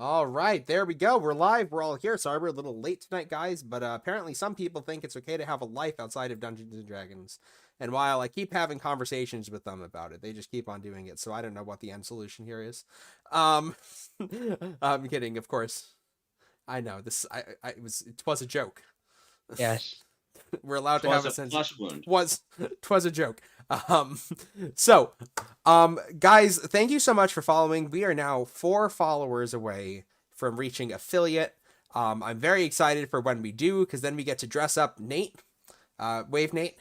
All right, there we go. We're live. We're all here. Sorry, we're a little late tonight, guys, but apparently some people think it's okay to have a life outside of Dungeons and Dragons. And while I keep having conversations with them about it, they just keep on doing it. So I don't know what the end solution here is. Um, I'm kidding, of course. I know this. It was a joke. Yes. We're allowed to have a sense. Flesh wound. Twas a joke. So, guys, thank you so much for following. We are now 4 followers away from reaching affiliate. I'm very excited for when we do, because then we get to dress up Nate. Wave Nate.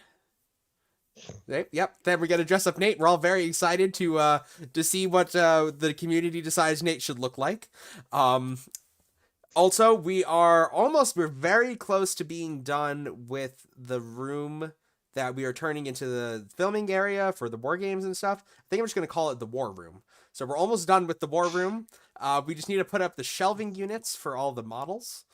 Yep. Then we get to dress up Nate. We're all very excited to see what the community decides Nate should look like. Also, we're very close to being done with the room that we are turning into the filming area for the war games and stuff. I think I'm just going to call it the war room. So we're almost done with the war room. We just need to put up the shelving units for all the models,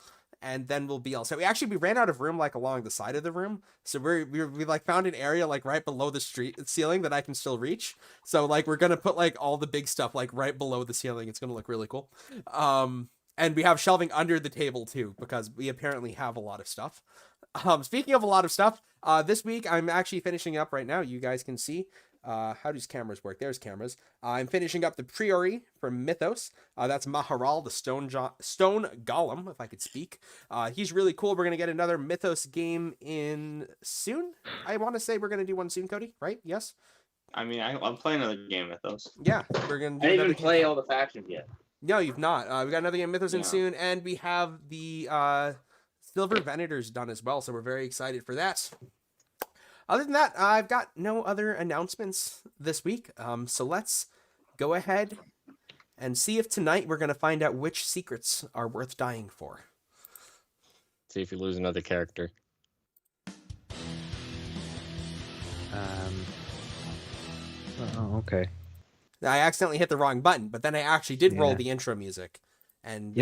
and then we'll be all set. We ran out of room like along the side of the room. So we like found an area like right below the street ceiling that I can still reach. So like we're going to put like all the big stuff like right below the ceiling. It's going to look really cool. And we have shelving under the table too, because we apparently have a lot of stuff. Speaking of a lot of stuff, this week I'm actually finishing up right now. You guys can see. How does cameras work? There's cameras. I'm finishing up the Priori from Mythos. That's Maharal, the stone golem, if I could speak. He's really cool. We're going to get another Mythos game in soon. I want to say we're going to do one soon, Cody, right? Yes? I mean, I'm playing another game with those. Yeah, we're going to I do didn't even play all the factions yet. No, you've not. We got another game Mythos in soon, and we have the Silver Venators done as well, so we're very excited for that. Other than that, I've got no other announcements this week, so let's go ahead and see if tonight we're going to find out which secrets are worth dying for. See if you lose another character. Oh, okay. I accidentally hit the wrong button, but then I actually did roll the intro music. And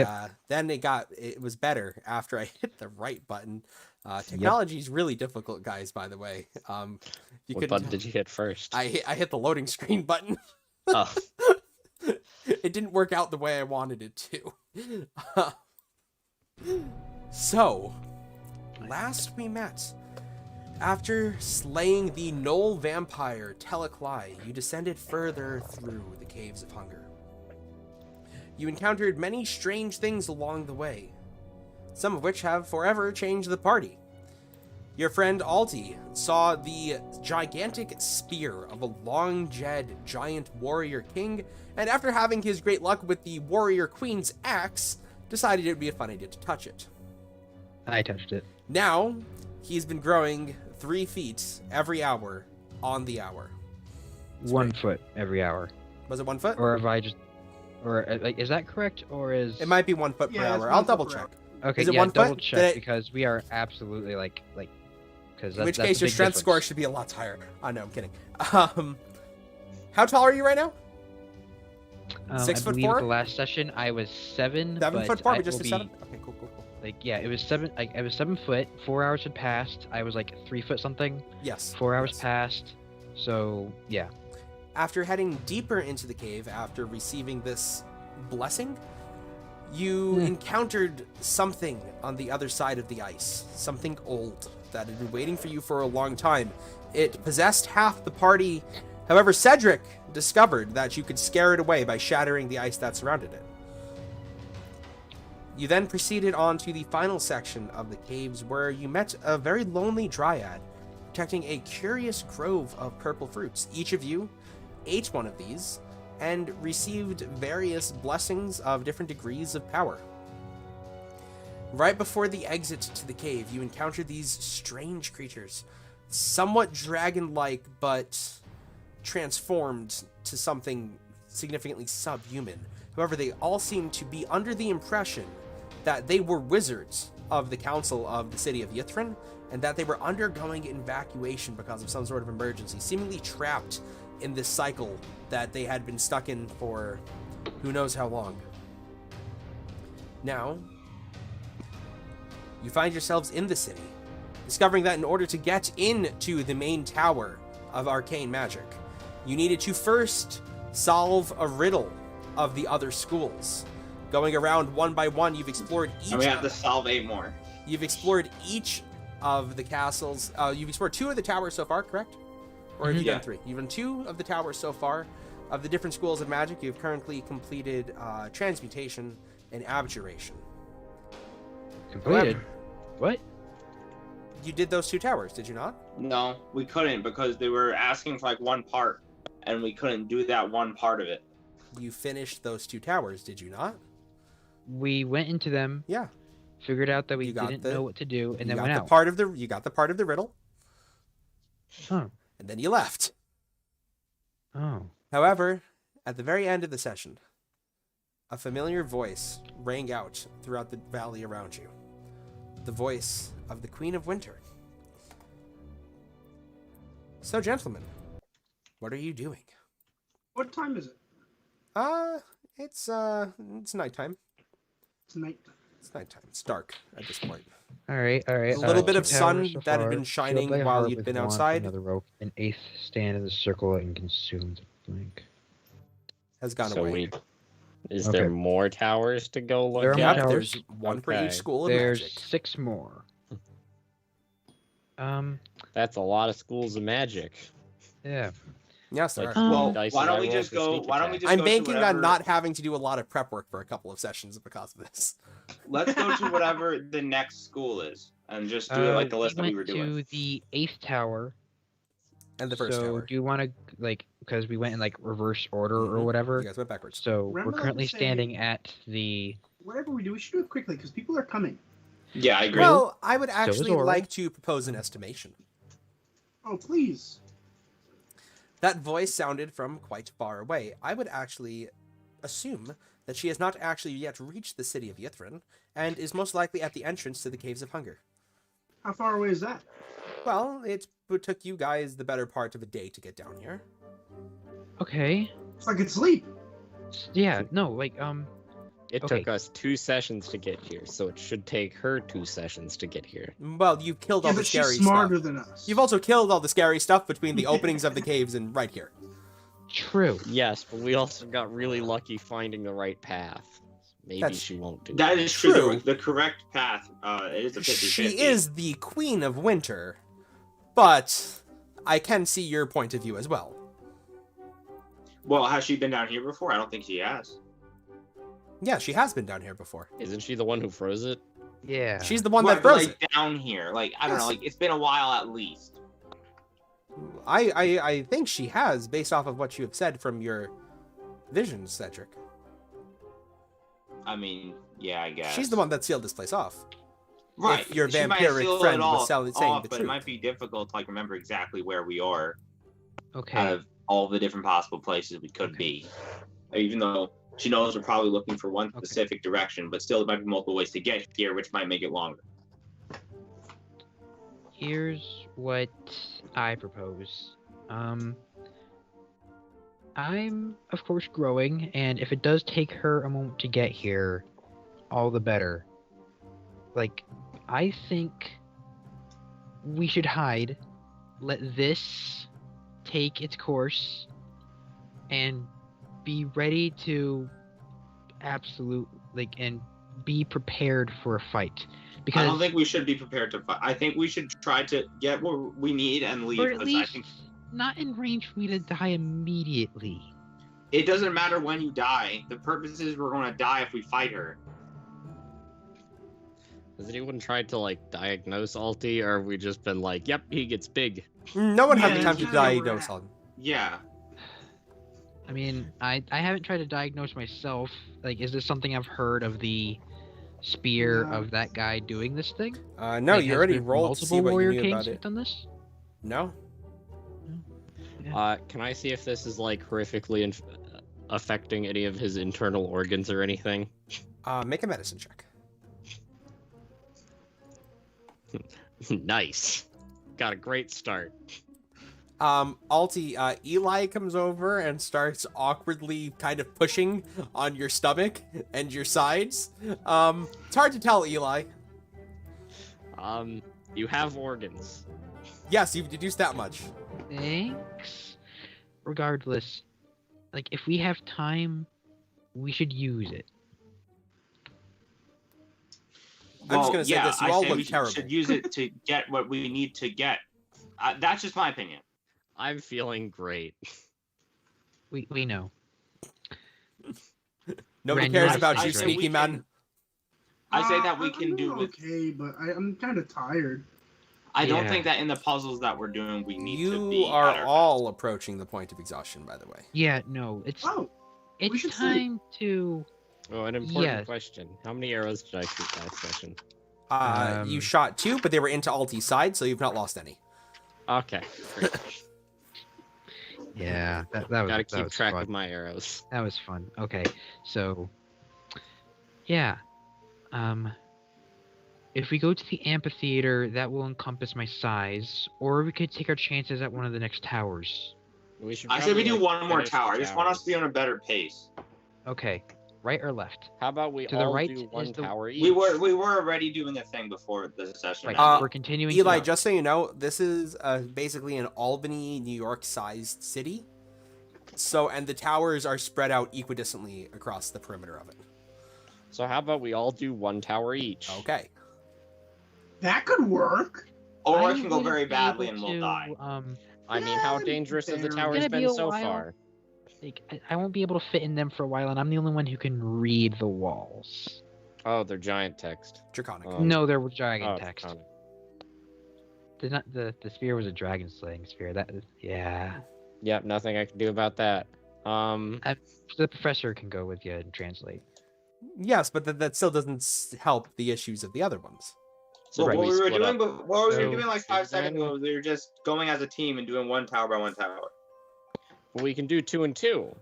then it was better after I hit the right button. Technology is really difficult, guys, by the way. What button did you hit first? I hit the loading screen button. Oh. It didn't work out the way I wanted it to. So, last we met, after slaying the Knoll vampire Telekli, you descended further through the Caves of Hunger. You encountered many strange things along the way, some of which have forever changed the party. Your friend Alti saw the gigantic spear of a long-jed giant warrior king, and after having his great luck with the warrior queen's axe, decided it would be a fun idea to touch it. I touched it. Now, he's been growing 3 feet every hour on the hour. 1 foot every hour. Was it 1 foot? Or have I just... Or, like, is that correct, or is... It might be 1 foot per hour. I'll double check. Okay, is it yeah, 1 double foot? check, because we are absolutely, because in which case your strength score should be a lot higher. Oh, no, I'm kidding. How tall are you right now? 6 I foot believe 4? the last session I was 7. 7 foot 4, but just a a 7? Okay, cool. Like, yeah, it was 7. I was 7 foot. 4 hours had passed. I was like 3 foot something. Yes. 4 hours passed. So yeah. After heading deeper into the cave, after receiving this blessing, you encountered something on the other side of the ice. Something old that had been waiting for you for a long time. It possessed half the party. However, Cedric discovered that you could scare it away by shattering the ice that surrounded it. You then proceeded on to the final section of the caves, where you met a very lonely dryad protecting a curious grove of purple fruits. Each of you ate one of these and received various blessings of different degrees of power. Right before the exit to the cave, you encountered these strange creatures, somewhat dragon-like, but transformed to something significantly subhuman. However, they all seemed to be under the impression that they were wizards of the council of the city of Yithrin, and that they were undergoing evacuation because of some sort of emergency, seemingly trapped in this cycle that they had been stuck in for who knows how long. Now, you find yourselves in the city, discovering that in order to get into the main tower of arcane magic, you needed to first solve a riddle of the other schools, Going around one by one, you've explored each. And we have to solve 8 more. You've explored each of the castles. You've explored 2 of the towers so far, correct? Or have you done 3? You've done 2 of the towers so far. Of the different schools of magic, you've currently completed transmutation and abjuration. Completed. However, What? you did those 2 towers, did you not? No, we couldn't because they were asking for like one part, and we couldn't do that one part of it. You finished those 2 towers, did you not? We went into them. Yeah. Figured out that we You got didn't the- know what to do, and then you went got out. you got the part of the riddle, Oh. and then you left. Oh. However, at the very end of the session, a familiar voice rang out throughout the valley around you. The voice of the Queen of Winter. So, gentlemen, what are you doing? What time is it? It's nighttime. It's night. It's nighttime. It's dark at this point. All right. All right. A little bit of 2 sun towers so that had far. been shining Shield thy while heart you'd with been wand for outside. Another rope. An 8th stand in the circle and consume the blank. Has gone So away. is Okay. there more towers to go look There are at? more Yeah, towers. there's one for Okay. each school of There's magic. 6 more. That's a lot of schools of magic. Yeah. Yes, there Like, are. Well, Dice why as don't I we roll just for go? sneak Why don't we attack. just? I'm go to banking on whatever- not having to do a lot of prep work for a couple of sessions because of this. Let's go to whatever the next school is, and just do it like the list that we were went doing. to the 8th tower. And the first so tower. do you want to because we went in reverse order or Mhm. whatever? You guys went backwards. So Remember we're I currently was saying- standing at the. Whatever we do, we should do it quickly because people are coming. Yeah, I agree. Well, I would is actually Aura. like to propose an estimation. Oh, please. That voice sounded from quite far away. I would actually assume that she has not actually yet reached the city of Yithrin, and is most likely at the entrance to the Caves of Hunger. How far away is that? Well, it took you guys the better part of a day to get down here. Okay. If I could sleep. Yeah. No. It Okay. took us 2 sessions to get here, so it should take her 2 sessions to get here. Well, you've killed all Yeah, the but she's scary smarter stuff. than us. You've also killed all the scary stuff between the openings of the caves and right here. True. Yes, but we also got really lucky finding the right path. Maybe That's- she won't do that is true. True. The correct path is a 50-50. She is the Queen of Winter, but I can see your point of view as well. Well, has she been down here before? I don't think she has. Yeah, she has been down here before. Isn't she the one who froze it? Yeah. She's the one Right, that but, froze like, it. down here. Like, I don't know. Yes. Like, it's been a while at least. I think she has, based off of what you have said from your visions, Cedric. I mean, yeah, I guess. She's the one that sealed this place off. Right. if your she might vampiric seal friend it was all saying off, the but truth. it might be difficult to remember exactly where we are Okay. out of all the different possible places we could be. Even though she knows we're probably looking for one specific direction, but still there might be multiple ways to get here, which might make it longer. Here's what I propose. I'm of course growing, and if it does take her a moment to get here, all the better. I think we should hide, let this take its course, and be ready to and be prepared for a fight. Because I don't think we should be prepared to fight. I think we should try to get what we need and leave. or at 'Cause least I think not in range for me to die immediately. it doesn't matter when you die. The purpose is we're going to die if we fight her. Has anyone tried to diagnose Alti, or have we just been like, yep, he gets big? No one had Yeah, the time to that's kinda where diagnose we're him. Yeah. I mean, I haven't tried to diagnose myself. Is this something I've heard of the spear No. of that guy doing this thing? No, Like, you has already there rolled to see multiple what warrior you knew kings about who've it. done this? No? Can I see if this is horrifically affecting any of his internal organs or anything? Make a medicine check. Nice. Got a great start. Alti, Eli comes over and starts awkwardly kind of pushing on your stomach and your sides. It's hard to tell, Eli. You have organs. Yes, you've deduced that much. Thanks. Regardless, if we have time, we should use it. I'm just Well, gonna say yeah, this: you I all say look we terrible. should use it to get what we need to get. That's just my opinion. I'm feeling great. We know. Nobody Ren, cares you about have you, sense, say right? sneaky man. I say that we I'm can do doing with. okay, but I'm kind of tired. I don't Yeah. think that in the puzzles that we're doing, we need to You be are at our all approaching the point of exhaustion, by the way. Yeah, no, Oh, we it's should sleep. time to. Oh, an important Yes. question. How many arrows did I shoot last session? You shot 2, but they were into Alti's side, so you've not lost any. Okay, great. Yeah, that was. Gotta that keep was track fun. of my arrows. That was fun. Okay, so. Yeah. If we go to the amphitheater, that will encompass my size, or we could take our chances at one of the next towers. We should I say we probably, do like, one more finish the tower. I just want us to be towers. on a better pace. Okay, right or left? How about we to the all right do is one the- tower each? We were already doing a thing before the session. Right, ended. we're continuing. Eli, to just so you know, this is basically an Albany, New York-sized city. So, and the towers are spread out equidistantly across the perimeter of it. So how about we all do one tower each? Okay. That could work. Or I'm it can go gonna very be badly able and we'll to, die. I mean, how Yeah, dangerous have the fair. towers Gonna be been a so while. far? Like, I won't be able to fit in them for a while, and I'm the only one who can read the walls. Oh, they're giant text. Draconic. No, there was dragon Oh, text. got it. The spear was a dragon slaying spear. Yeah. Yep, nothing I can do about that. The professor can go with you and translate. Yes, but that still doesn't help the issues of the other ones. So Well, do what we were split doing, up? what we were So- doing like 5 seconds then- ago, we were just going as a team and doing one tower by one tower. We can do 2 and 2.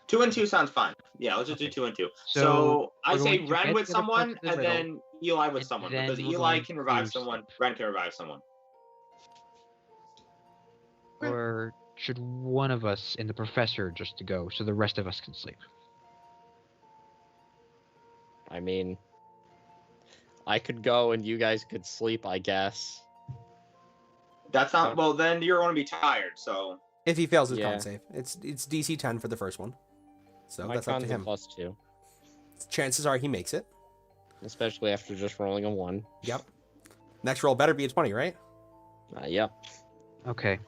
2 and 2 sounds fine. Yeah, let's just do 2 and 2. So, So I we're say going to Ren get with to the parts someone of the and riddle, then Eli with and someone then because we're Eli going can revive to someone, sleep. Ren can revive someone. Or should one of us and the professor just to go so the rest of us can sleep? I mean, I could go and you guys could sleep, I guess. That's not well. Then you're going to be tired. So If he fails his Yeah. con save. It's DC 10 for the first one. So My that's up to con's a him. +2, Chances are he makes it. especially after just rolling a 1. Yep. Next roll better be a 20, right? Yep. Okay.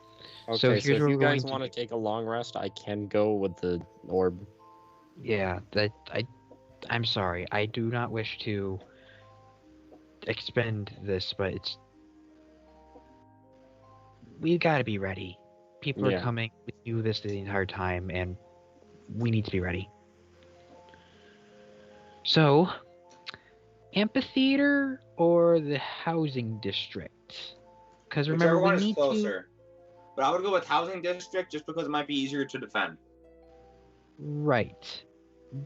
Okay, So so, here's if what you we're guys going to want to do. take a long rest, I can go with the orb. Yeah, I'm sorry. I do not wish to expend this, but we've got to be ready. People Yeah. are coming. We do this the entire time, and we need to be ready. So, amphitheater or the housing district? Because remember, whichever one we is need closer. But I would go with housing district just because it might be easier to defend. Right.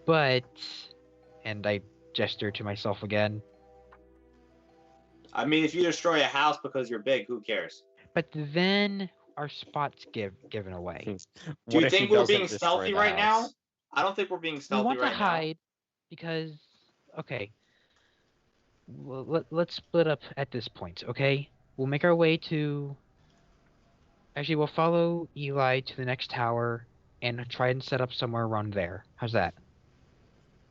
But, and I gesture to myself again, I mean, if you destroy a house because you're big, who cares? but then our spots given away. Do What you if he think we're doesn't being destroy stealthy the right now? house? I don't think we're being We stealthy want to right now. hide because, okay, well, let's split up at this point, okay? We'll make our way to, actually, we'll follow Eli to the next tower and try and set up somewhere around there. How's that?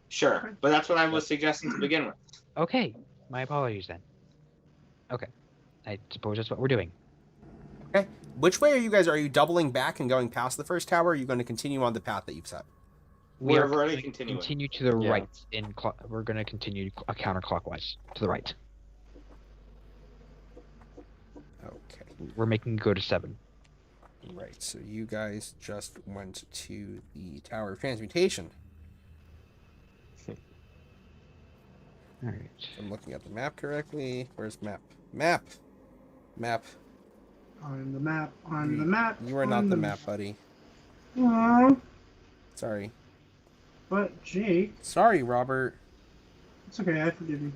Sure, but that's what I was suggesting to begin with. Okay, my apologies then. Okay, I suppose that's what we're doing. Okay. Which way are you guys? Are you doubling back and going past the first tower? Or are you going to continue on the path that you've set? We're are already going to continuing. continue to the Yeah. right. We're going to continue counterclockwise to the right. Okay. We're making go to 7. Right. So you guys just went to the Tower of Transmutation. All right. If I'm looking at the map correctly. Where's map? Map. Map. On the map. On the map. You are on not the map, buddy. Aw, Sorry. but Jake, Sorry, Robert. it's okay. I forgive you.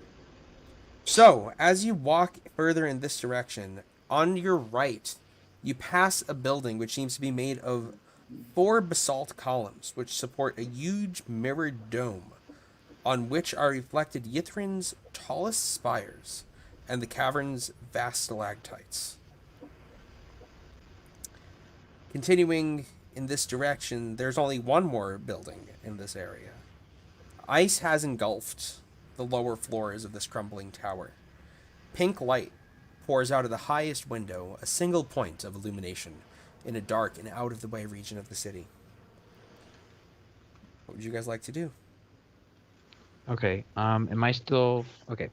So, as you walk further in this direction, on your right, you pass a building which seems to be made of 4 basalt columns, which support a huge mirrored dome, on which are reflected Yithrin's tallest spires and the cavern's vast stalactites. Continuing in this direction, there's only one more building in this area. Ice has engulfed the the lower floors of this crumbling tower. Pink light pours out of the highest window, a single point of illumination in a dark and out-of-the-way region of the city. What would you guys like to do? Okay. Am I still okay?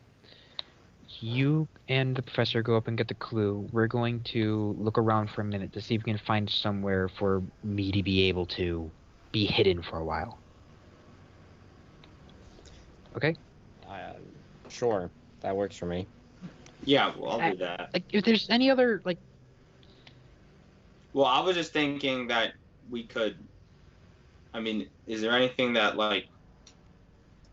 You and the professor go up and get the clue. We're going to look around for a minute to see if we can find somewhere for me to be able to be hidden for a while. Okay? Sure, that works for me. Yeah, well, I'll do that. Like, if there's any other, like... Well, I was just thinking that we could... I mean, is there anything that, like...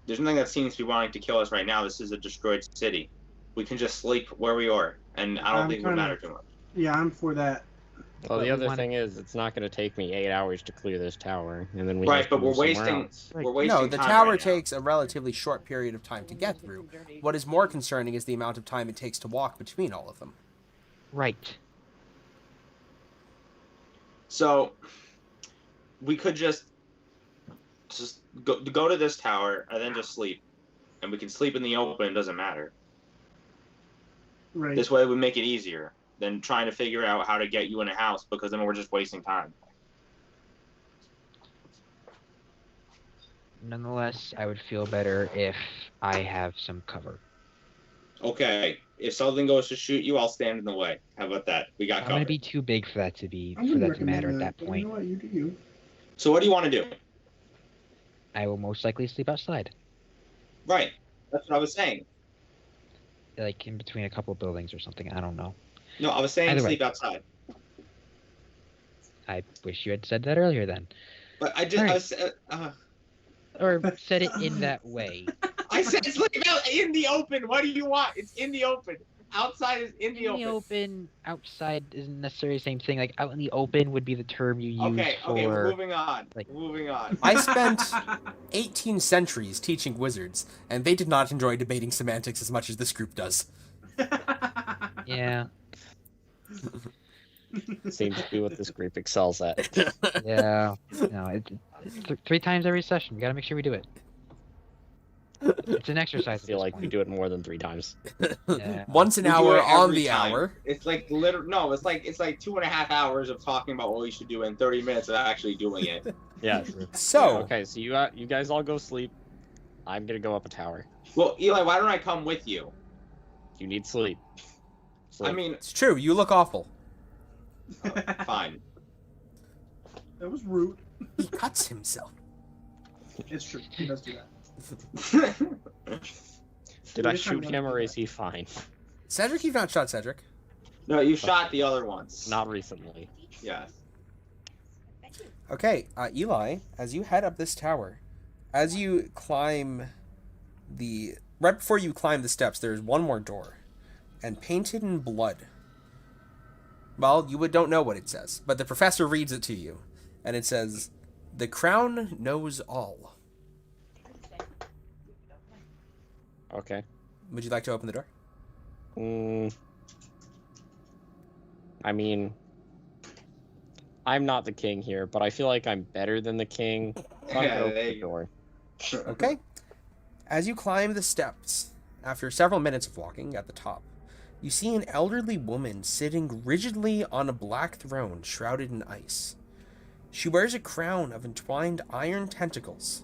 There's nothing that seems to be wanting to kill us right now. This is a destroyed city. We can just sleep where we are, and I don't think it would matter too much. Yeah, I'm for that. Well, the But we other wanna- thing is, it's not going to take me 8 hours to clear this tower, and then we Right, have to but we're move somewhere wasting... else. We're wasting No, the time tower right now. takes a relatively short period of time to get through. What is more concerning is the amount of time it takes to walk between all of them. Right. So, we could just go to this tower and then just sleep, and we can sleep in the open. It doesn't matter. Right. This way, we make it easier than trying to figure out how to get you in a house, because then we're just wasting time. Nonetheless, I would feel better if I have some cover. Okay, if something goes to shoot you, I'll stand in the way. How about that? We got I'm gonna covered. be too big for that to I wouldn't matter recommend at that but point. You know what? You do you. So what do you want to do? I will most likely sleep outside, Right, that's what I was saying. like in between a couple of buildings or something. I don't know. No, I was saying Either way. sleep outside. I wish you had said that earlier then, But I just, or said it in that way. I said sleep out in the open. What do you want? It's in the open. Outside is in the In the open. open, outside isn't necessarily the same thing. Like out in the open would be the term you use Okay, okay, we're for. moving on. like- Moving on. I spent 18 centuries teaching wizards, and they did not enjoy debating semantics as much as this group does. Yeah, Seems to be what this group excels at. yeah. No, it's 3 times every session. We gotta make sure we do it. It's an I exercise. feel like we do it more than 3 times. Yeah. Once an We do hour it on every the time. hour. It's like no, it's like 2.5 hours of talking about what we should do and 30 minutes of actually doing it. Yeah. So, Okay, so you guys all go sleep. I'm gonna go up a tower. Well, Eli, why don't I come with you? You need sleep. I mean, it's true, you look awful. fine. That was rude. He cuts himself. It's true. He does do that. Did I shoot him or is he fine? Cedric, you've not shot Cedric. No, you shot the other ones. Not recently. Yes. Okay, Eli, as you head up this tower, as you climb right before you climb the steps, there's one more door, and painted in blood. Well, you don't know what it says, but the professor reads it to you, and it says, "The crown knows all." Okay. Would you like to open the door? I mean, I'm not the king here, but I feel like I'm better than the king. So I'm Yeah, gonna open there the you go. door. Okay. As you climb the steps, after several minutes of walking at the top, you see an elderly woman sitting rigidly on a black throne shrouded in ice. She wears a crown of entwined iron tentacles,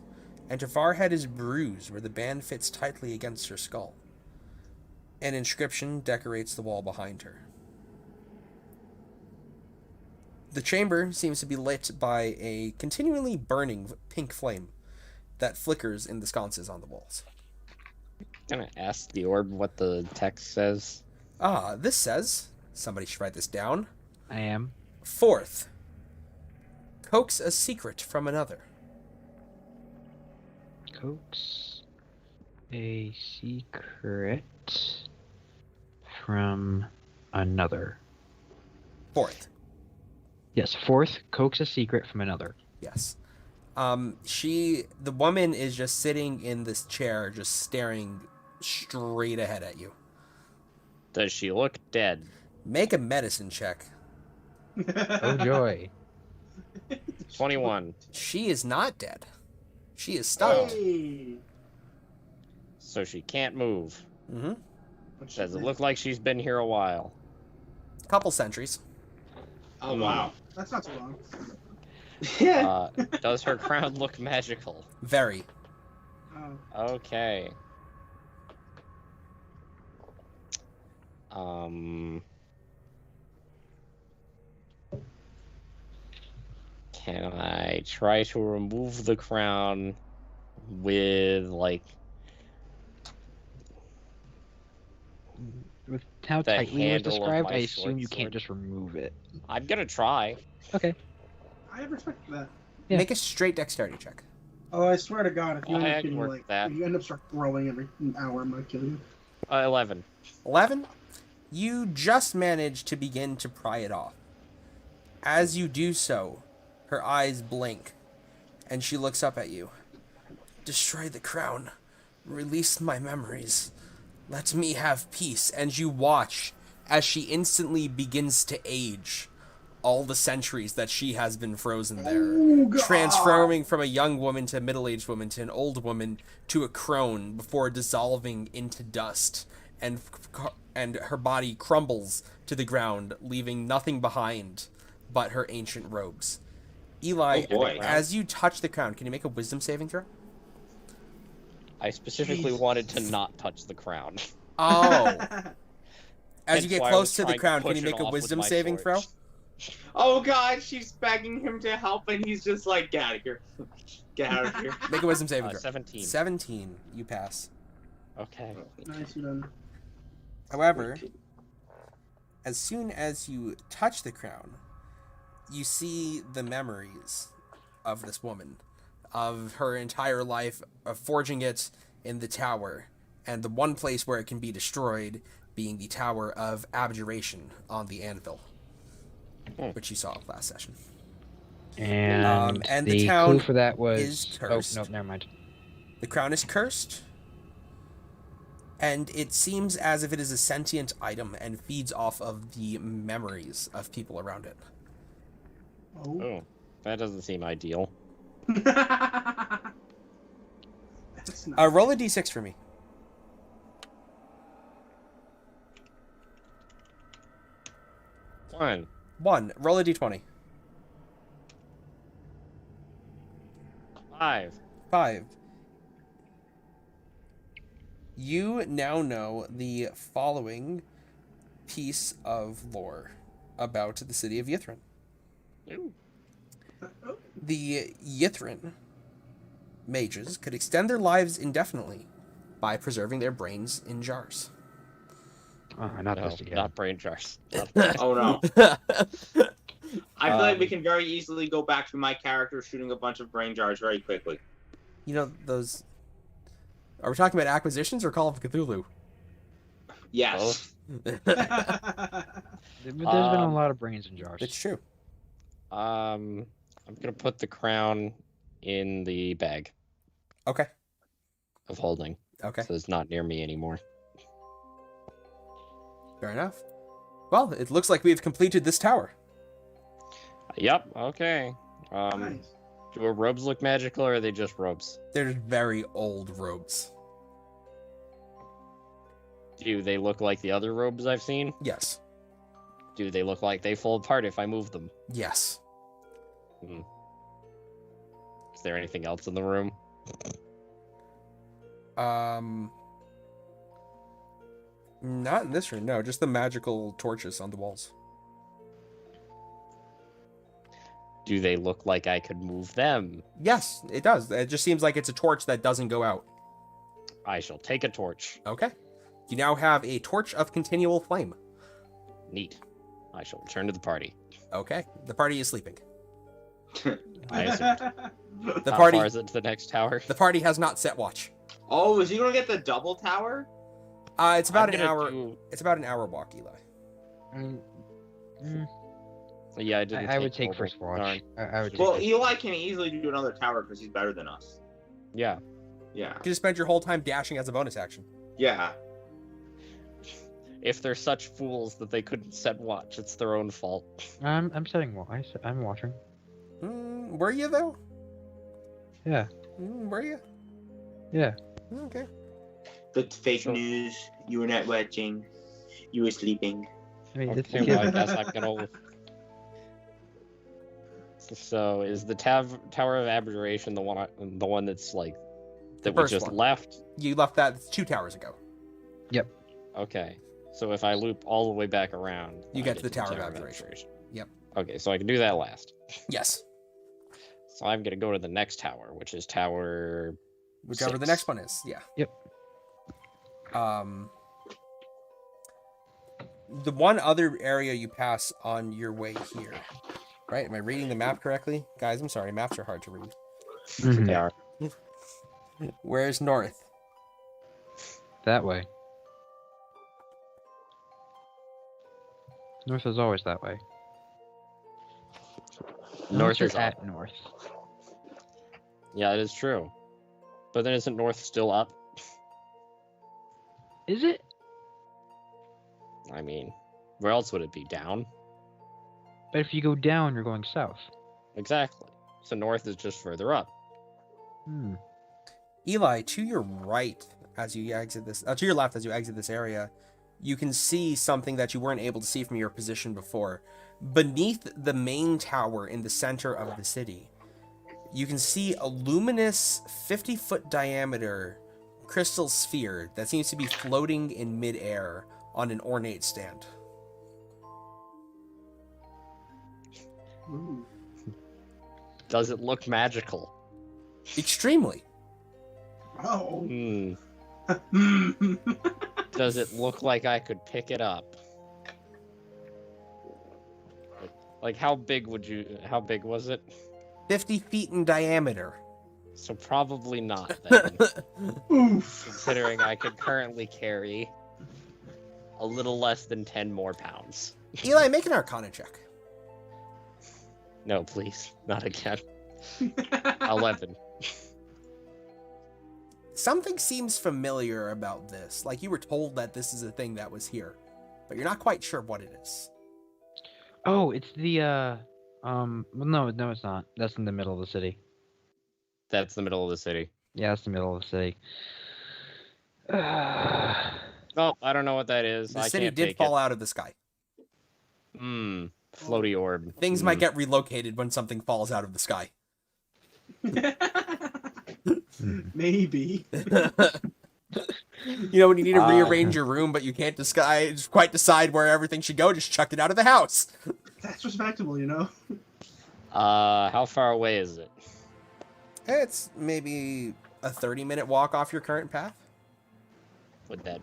and her forehead is bruised where the band fits tightly against her skull. An inscription decorates the wall behind her. The chamber seems to be lit by a continually burning pink flame that flickers in the sconces on the walls. Gonna ask the orb what the text says. This says, somebody should write this down. I am. Fourth, coax a secret from another. Coax a secret from another. Fourth, Yes, fourth, coax a secret from another. yes. The woman is just sitting in this chair, just staring straight ahead at you. Does she look dead? Make a medicine check. Oh joy. 21. She is not dead. She is stunned. Hey. So she can't move. Mm-hmm. Does it look like she's been here a while? Couple centuries. Oh wow. That's not so long. Yeah. Does her crown look magical? Very. Oh. Okay. Can I try to remove the crown with, like, With how the tightly it was handle of described, my I assume short you can't sword? just remove it. I'm gonna try. Okay. I respect that. Yeah. Make a straight dexterity check. Oh, I swear to God, if you end I up can getting work like, that. if you end up start growing every hour, I'm gonna kill you. 11. 11. You just manage to begin to pry it off. As you do so, her eyes blink, and she looks up at you. Destroy the crown. Release my memories. Let me have peace. And you watch as she instantly begins to age all the centuries that she has been frozen there, Oh, God. transforming from a young woman to a middle-aged woman to an old woman to a crone before dissolving into dust, and her body crumbles to the ground, leaving nothing behind but her ancient robes. Eli, Oh, boy. as you touch the crown, can you make a wisdom saving throw? I specifically Jesus. wanted to not touch the crown. Oh. As you Hence get why I close was to the trying to crown, can push you it make a off with wisdom my saving sword. throw? Oh God, she's begging him to help, and he's just like, "Get out of here! Get out of here!" Make a wisdom saving throw. 17. 17. You pass. Okay. Nice, you done. However, as soon as you touch the crown, you see the memories of this woman, of her entire life, of forging it in the tower, and the one place where it can be destroyed being the Tower of Abjuration on the Anvil, which you saw last session. And, and the the town clue for that was is cursed. Oh no, never mind. The crown is cursed, and it seems as if it is a sentient item and feeds off of the memories of people around it. Oh. Oh, that doesn't seem ideal. That's not. Roll a d6 for me. 1. 1. Roll a d20. 5. 5. You now know the following piece of lore about the city of Yithrin. Ooh. The Yithrin mages could extend their lives indefinitely by preserving their brains in jars. Oh, not No, this again. not brain jars. Oh no! I feel like we can very easily go back to my character shooting a bunch of brain jars very quickly. You know, those... Are we talking about acquisitions or Call of Cthulhu? Yes. There's been a lot of brains in jars. It's true. I'm gonna put the crown in the bag Okay. of holding, Okay. so it's not near me anymore. Fair enough. Well, it looks like we've completed this tower. Yep. Okay. Nice. Do her robes look magical, or are they just robes? They're very old robes. Do they look like the other robes I've seen? Yes. Do they look like they fall apart if I move them? Yes. Is there anything else in the room? Not in this room, no. Just the magical torches on the walls. Do they look like I could move them? Yes, it does. It just seems like it's a torch that doesn't go out. I shall take a torch. Okay. You now have a torch of continual flame. Neat. I shall return to the party. Okay. The party is sleeping. I assumed. The How party far is it to the next tower? the party has not set watch. Oh, is he gonna get the double tower? It's about I'm an gonna hour. do- It's about an hour walk, Eli. Yeah, I didn't. I would take mobile. first watch. Darn. I would. Well, take Eli can easily do another tower because he's better than us. Yeah. Yeah. You just spend your whole time dashing as a bonus action. Yeah. If they're such fools that they couldn't set watch, it's their own fault. I'm setting watch. I'm watching. Were you though? Yeah. Were you? Yeah. Okay. The fake So- news. You were not watching. You were sleeping. I mean, it's Okay, well, I guess I'm gonna. So is the Tower of Abjuration the one that's like that we first just one. left? You left that 2 towers ago. Okay. So if I loop all the way back around, You I get to the Tower of Abjuration. Yep. Okay, so I can do that last. Yes. So I'm gonna go to the next tower, which is Tower. Whichever the 6. next one is. Yeah. Yep. The one other area you pass on your way here, right? Am I reading the map correctly? Guys, I'm sorry. Maps are hard to read. Mhm. They are. Where's north? That way. North is always that way. North is is at up. north. Yeah, it is true. But then isn't north still up? Is it? I mean, where else would it be? Down? But if you go down, you're going south. Exactly. So north is just further up. Hmm. Eli, to your right as you exit this, to your left as you exit this area, you can see something that you weren't able to see from your position before. Beneath the main tower in the center of the city, you can see a luminous 50-foot diameter crystal sphere that seems to be floating in midair on an ornate stand. Ooh. Does it look magical? Extremely. Oh. Hmm. Does it look like I could pick it up? Like how big was it? 50 feet in diameter. So probably not then, Oof. considering I could currently carry a little less than 10 more pounds. Eli, make an Arcana check. No, please, not again. 11. Something seems familiar about this. Like you were told that this is a thing that was here, but you're not quite sure what it is. Oh, it's the well, no, it's not. That's in the middle of the city. That's the middle of the city. Yeah, that's the middle of the city. Oh, I don't know what that is. The I city can't did take fall it. out of the sky. Floaty orb. Things might get relocated when something falls out of the sky. Maybe. You know, when you need to rearrange your room, but you can't quite decide where everything should go, just chuck it out of the house. That's respectable, you know? How far away is it? It's maybe a 30-minute walk off your current path. Would that...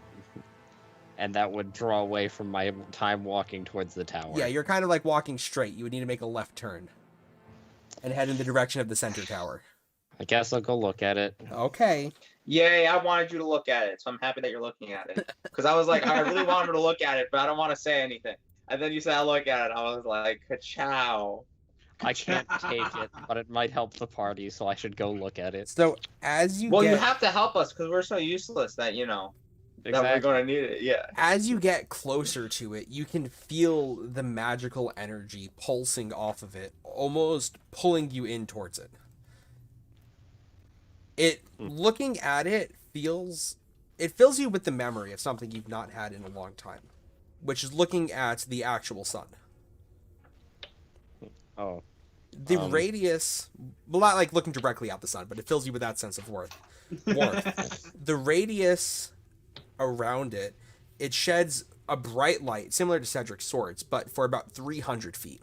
And that would draw away from my time walking towards the tower. Yeah, you're kind of like walking straight. You would need to make a left turn and head in the direction of the center tower. I guess I'll go look at it. Okay. Yay, I wanted you to look at it, so I'm happy that you're looking at it. Because I was like, I really wanted him to look at it, but I don't want to say anything. And then you said, I'll look at it. I was like, ka-chow. I can't take it, but it might help the party, so I should go look at it. So as you Well, get... you have to help us, because we're so useless that, you know, that we're Exactly. going to need it, yeah. As you get closer to it, you can feel the magical energy pulsing off of it, almost pulling you in towards it. Looking at it fills you with the memory of something you've not had in a long time, which is looking at the actual sun. Oh. The radius, well, not like looking directly at the sun, but it fills you with that sense of warmth. The radius around it, it sheds a bright light, similar to Cedric's swords, but for about 300 feet.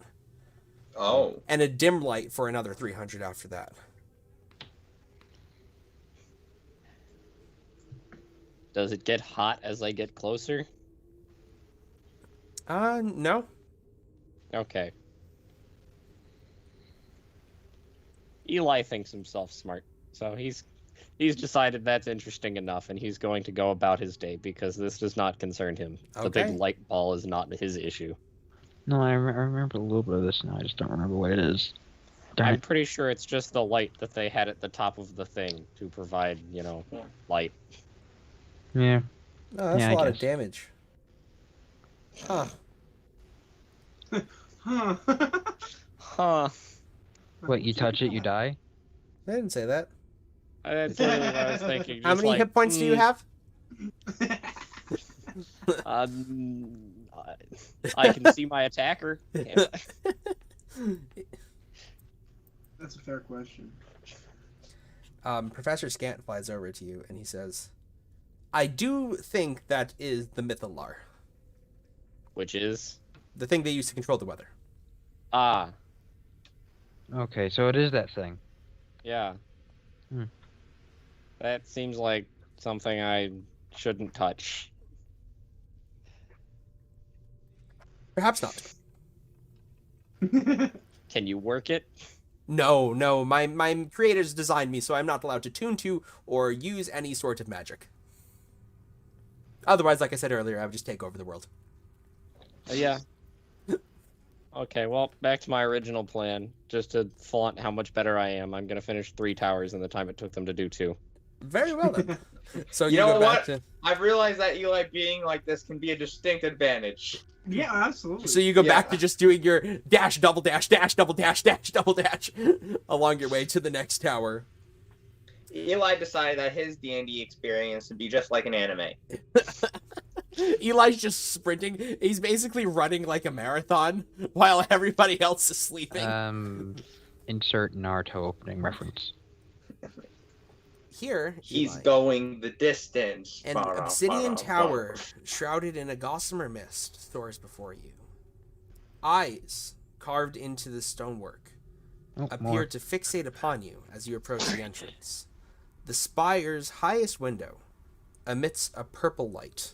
Oh. And a dim light for another 300 after that. Does it get hot as I get closer? No. Okay. Eli thinks himself smart, so he's decided that's interesting enough, and he's going to go about his day because this does not concern him. The Okay. big light ball is not his issue. No, I remember a little bit of this now. I just don't remember what it is. Darn I'm it. pretty sure it's just the light that they had at the top of the thing to provide, light. Yeah. Oh, that's Yeah, a I lot of guess. damage. Huh. Huh. Huh. What, you touch it, you die? I didn't say that. That's literally what I was thinking. How just many like, hit points do you have? Um, I can see my attacker. Can't I? That's a fair question. Professor Scant flies over to you and he says, I do think that is the Mythalar, Which is the thing they use to control the weather. ah, Okay, so it is that thing. yeah. Hmm. That seems like something I shouldn't touch. Perhaps not. Can you work it? No, my creators designed me, so I'm not allowed to tune to or use any sort of magic. Otherwise, like I said earlier, I would just take over the world. Yeah. Okay, well, back to my original plan. Just to flaunt how much better I am, I'm gonna finish 3 towers in the time it took them to do 2. Very well then. So You you know go back what? to I've realized that Eli being like this can be a distinct advantage. Yeah, absolutely. so you go back Yeah. to just doing your dash, double dash, dash, double dash, dash, double dash along your way to the next tower. Eli decided that his D&D experience would be just like an anime. Eli's just sprinting. He's basically running like a marathon while everybody else is sleeping. Insert Naruto opening reference. Here, He's Eli, going the distance. an obsidian tower shrouded in a gossamer mist soars before you. Eyes carved into the stonework Oh, appear more. to fixate upon you as you approach the entrance. The spire's highest window emits a purple light.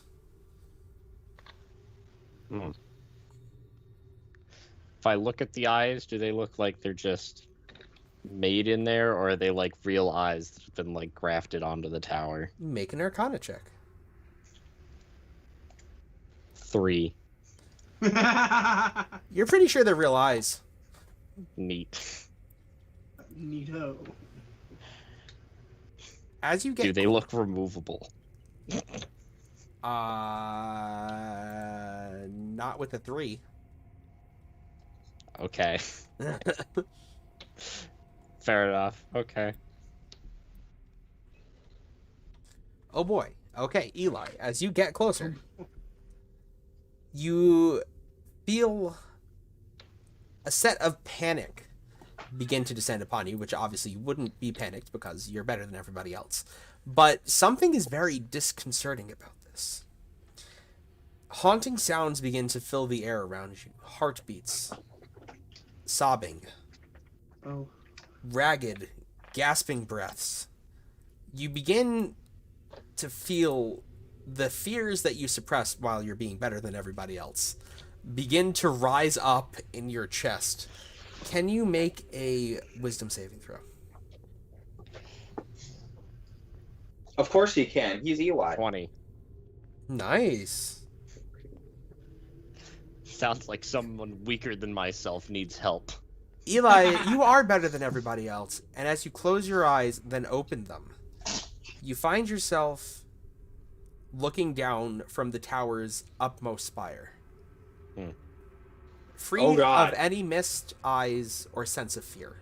If I look at the eyes, do they look like they're just made in there, or are they like real eyes that have been like grafted onto the tower? Make an Arcana check. 3. You're pretty sure they're real eyes. Neat. Neato. As you get Do they look removable? not with a 3. Okay. Fair enough. Okay. Oh boy. Okay, Eli, as you get closer, you feel a set of panic begin to descend upon you, which obviously you wouldn't be panicked because you're better than everybody else. But something is very disconcerting about this. Haunting sounds begin to fill the air around you. Heartbeats, sobbing, Oh. ragged, gasping breaths. You begin to feel the fears that you suppressed while you're being better than everybody else begin to rise up in your chest. Can you make a wisdom saving throw? Of course he can. He's Eli. 20. Nice. Sounds like someone weaker than myself needs help. Eli, you are better than everybody else, and as you close your eyes, then open them, you find yourself looking down from the tower's upmost spire. Free Oh, God. of any mist, eyes, or sense of fear.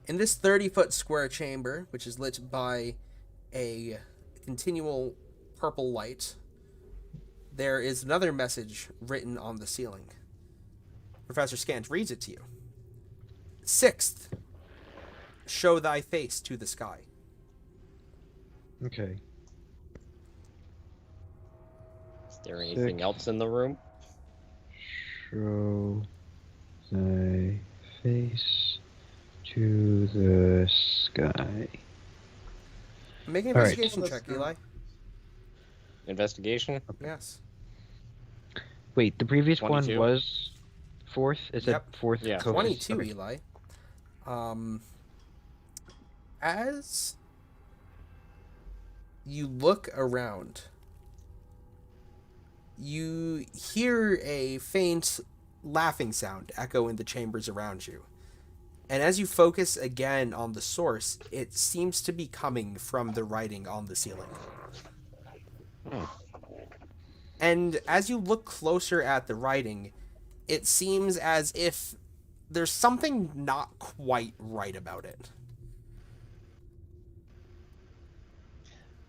In this 30-foot square chamber, which is lit by a continual purple light, there is another message written on the ceiling. Professor Scant reads it to you. 6th, show thy face to the sky. Okay. Is there anything 6. else in the room? Show thy face to the sky. Make an All right. investigation check, Eli. Investigation? Yes. Wait, the previous 22. one was 4th? Is Yep. it 4th? Yeah. Focus? 22, Okay. Eli. As you look around, you hear a faint laughing sound echo in the chambers around you. And as you focus again on the source, it seems to be coming from the writing on the ceiling. And as you look closer at the writing, it seems as if there's something not quite right about it.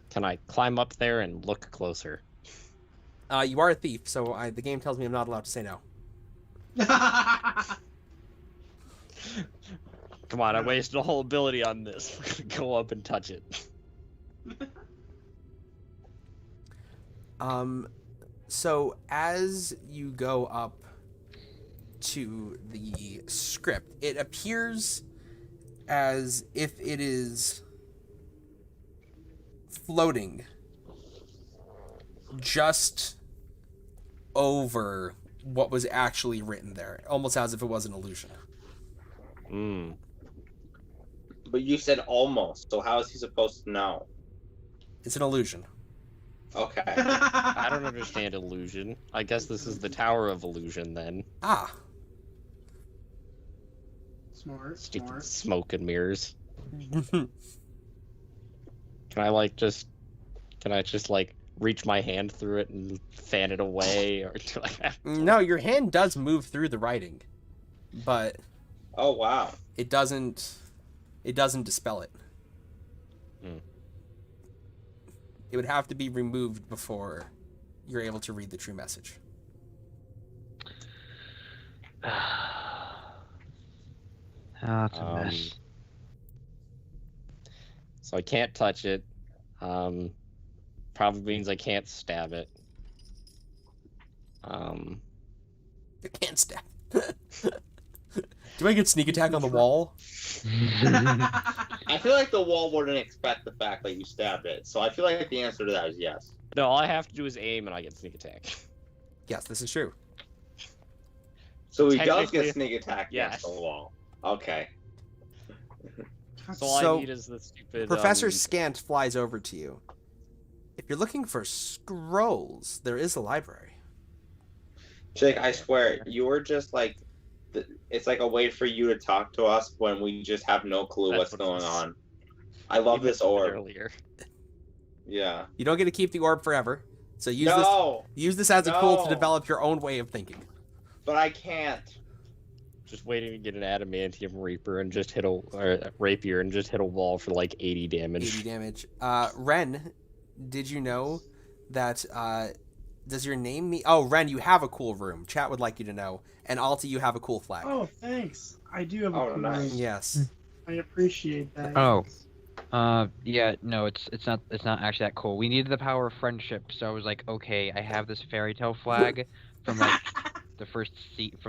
Can I climb up there and look closer? You are a thief, so the game tells me I'm not allowed to say no. Come on, I wasted a whole ability on this. We're gonna go up and touch it. So as you go up to the script, it appears as if it is floating just over what was actually written there, almost as if it was an illusion. Hmm. But you said almost, so how is he supposed to know? It's an illusion. Okay. I don't understand illusion. I guess this is the Tower of Illusion then. Ah. Smart, Stupid smart. smoke and mirrors. Can I just reach my hand through it and fan it away, or do I have to... No, your hand does move through the writing, but Oh wow. it doesn't dispel it. Hmm. It would have to be removed before you're able to read the true message. It's a mess. So I can't touch it. Probably means I can't stab it. You can't stab. Do I get sneak attack on the wall? I feel like the wall wouldn't expect the fact that you stabbed it, so I feel like the answer to that is yes. No, all I have to do is aim and I get sneak attack. Yes, this is true. So he does Technically, get sneak attack yes. against the wall. Okay. So all So, I need is the stupid Professor Scant flies over to you. If you're looking for scrolls, there is a library. Jake, I swear, you were just like, it's like a way for you to talk to us when we just have no clue That's what's what it going is. on. I love this orb. earlier. Yeah. You don't get to keep the orb forever, so use No, this as a tool to No. develop your own way of thinking. but I can't. Just waiting to get an adamantium reaper and just hit a rapier and just hit a wall for like 80 damage. 80 damage. Ren, did you know that does your name mean... Oh, Ren, you have a cool room. Chat would like you to know. And Alta, you have a cool flag. Oh, thanks. I do have a Oh, cool nice. room. Yes. I appreciate that. Oh. Yeah, no, it's not actually that cool. We needed the power of friendship, so I was like, okay, I have this fairy tale flag from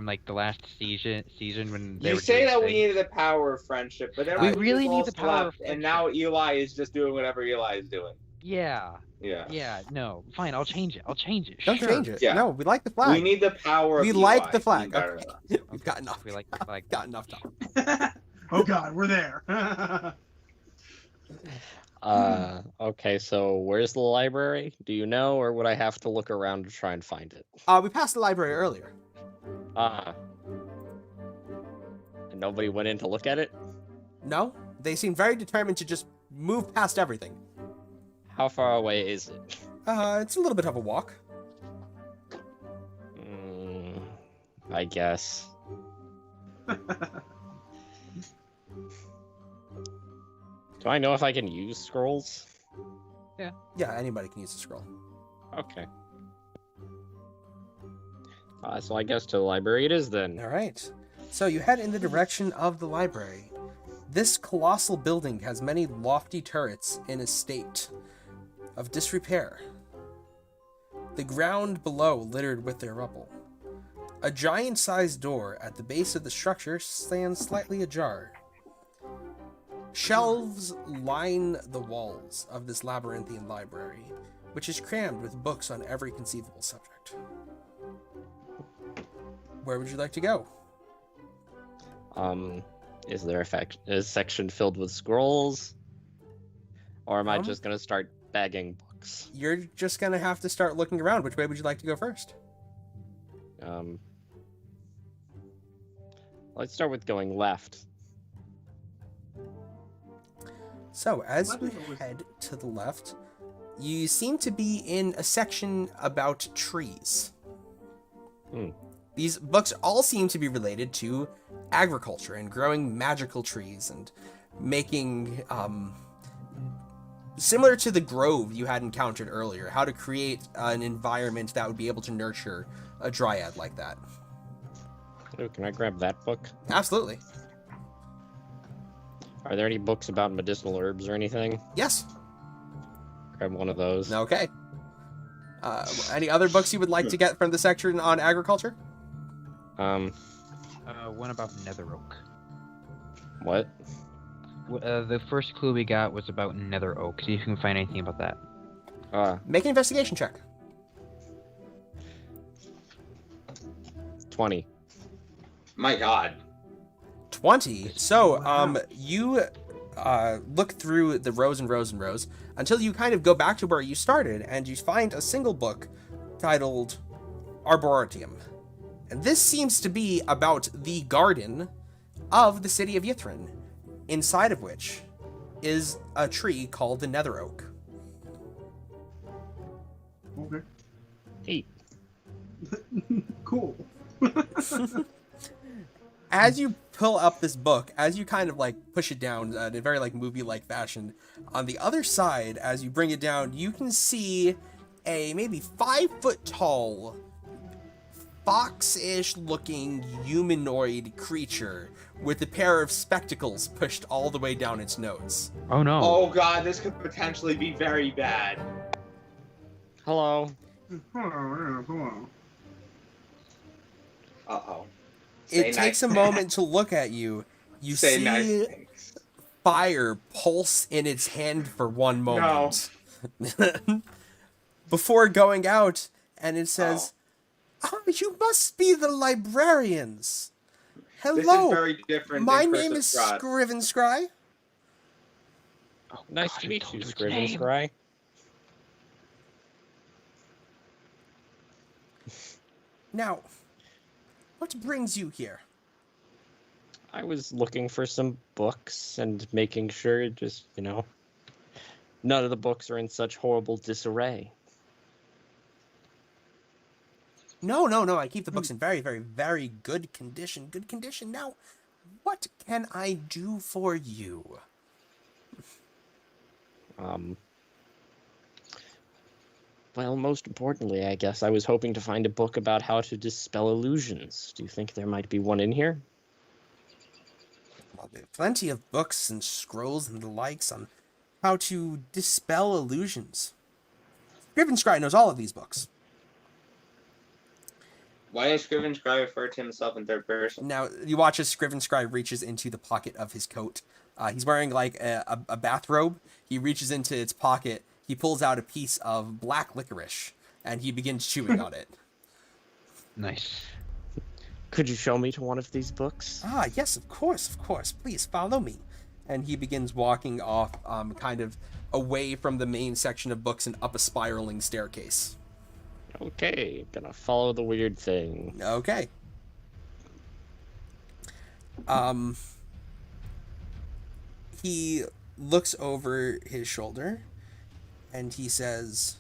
like the last season when they You were say doing that we things. needed the power of friendship, but then We really just all need the power of slept, and now Eli is just doing whatever Eli is doing. Yeah, Yeah. no, fine, I'll change it. Don't Sure. change it. Yeah. No, we like the flag. We need the power of We Eli. like the to flag. be better Okay. than us. We've got enough. We like the flag. Got enough time. Oh god, we're there. Okay, so where's the library? Do you know, or would I have to look around to try and find it? We passed the library earlier. And nobody went in to look at it? No? They seem very determined to just move past everything. How far away is it? It's a little bit of a walk. I guess. Do I know if I can use scrolls? Yeah, anybody can use the scroll. Okay. So I guess to the library it is then. All right. So you head in the direction of the library. This colossal building has many lofty turrets in a state of disrepair. The ground below littered with their rubble. A giant-sized door at the base of the structure stands slightly ajar. Shelves line the walls of this labyrinthian library, which is crammed with books on every conceivable subject. Where would you like to go? Is there a section filled with scrolls? Or am I just gonna start bagging books? You're just gonna have to start looking around. Which way would you like to go first? Let's start with going left. So, as Left you is always- head to the left, you seem to be in a section about trees. These books all seem to be related to agriculture and growing magical trees and making similar to the grove you had encountered earlier, how to create an environment that would be able to nurture a dryad like that. Ooh, can I grab that book? Absolutely. Are there any books about medicinal herbs or anything? Yes. Grab one of those. Okay. Any other books you would like to get from the section on agriculture? One about Nether Oak. What? The first clue we got was about Nether Oak. See if you can find anything about that. Make an investigation check. 20. My God. 20. So, Wow. you look through the rows and rows and rows until you kind of go back to where you started, and you find a single book titled Arboretum. And this seems to be about the garden of the city of Yithrin, inside of which is a tree called the Nether Oak. Okay. Hey. Cool. As you pull up this book, as you kind of like push it down in a very like movie-like fashion, on the other side, as you bring it down, you can see a maybe 5-foot tall, fox-ish looking humanoid creature with a pair of spectacles pushed all the way down its nose. Oh no. Oh God, this could potentially be very bad. Hello. Hold on. Uh-oh. It takes a moment to look at you. You Say see nice things. fire pulse in its hand for one moment. Before going out, and it says, "Oh, you must be the librarians. This is Hello, very different my than name Curse of is Strahd. Scriven Scry. Oh, Nice God, to I meet told you, its Scriven name. Scry. Now, what brings you here?" I was looking for some books and making sure just, none of the books are in such horrible disarray. No. I keep the books in very, very, very good condition. Good condition. Now, what can I do for you? Well, most importantly, I guess I was hoping to find a book about how to dispel illusions. Do you think there might be one in here? Well, there are plenty of books and scrolls and the likes on how to dispel illusions. Scriven Scry knows all of these books. Why is Scriven Scry refer to himself in third person? Now, you watch as Scriven Scry reaches into the pocket of his coat. He's wearing like a bathrobe. He reaches into its pocket. He pulls out a piece of black licorice, and he begins chewing on it. Nice. Could you show me to one of these books? Ah, yes, of course. Please follow me. And he begins walking off, kind of away from the main section of books and up a spiraling staircase. Okay, gonna follow the weird thing. Okay. He looks over his shoulder and he says,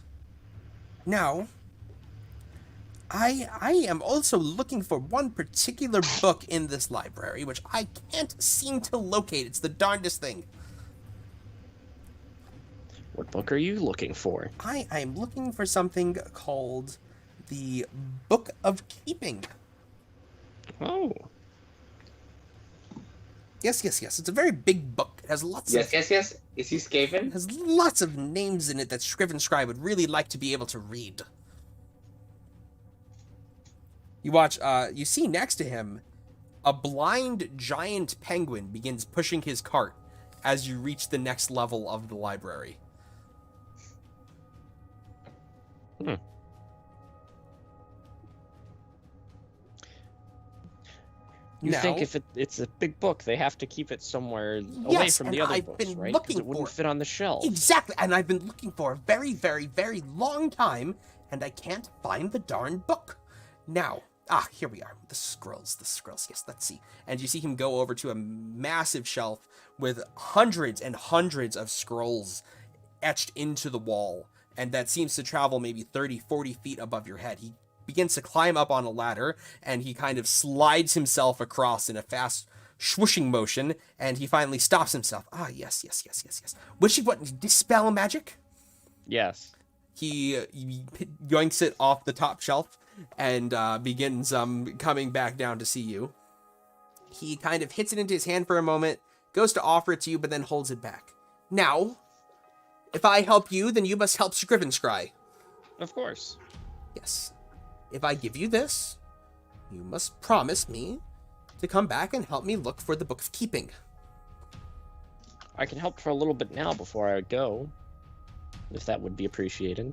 "Now, I am also looking for one particular book in this library, which I can't seem to locate. It's the darndest thing. What book are you looking for? I am looking for something called the Book of Keeping. Oh, Yes. It's a very big book. It has lots of Yes. Is he Skaven? has lots of names in it that Scriven Scry would really like to be able to read." You watch, you see next to him, a blind giant penguin begins pushing his cart as you reach the next level of the library. you Now, think if it's a big book, they have to keep it somewhere away Yes, from and the other I've books, been right? looking Because it wouldn't for it. fit on the shelf. Exactly, and I've been looking for a very, very, very long time, and I can't find the darn book. Now, here we are. The scrolls. Yes, let's see. And you see him go over to a massive shelf with hundreds and hundreds of scrolls etched into the wall, and that seems to travel maybe 30, 40 feet above your head. He begins to climb up on a ladder, and he kind of slides himself across in a fast swooshing motion, and he finally stops himself. Ah, yes. Which what dispel magic? Yes. He yoinks it off the top shelf and begins coming back down to see you. He kind of hits it into his hand for a moment, goes to offer it to you, but then holds it back. Now, if I help you, then you must help Scrivenscry. Of course. Yes. If I give you this, you must promise me to come back and help me look for the Book of Keeping. I can help for a little bit now before I go, if that would be appreciated.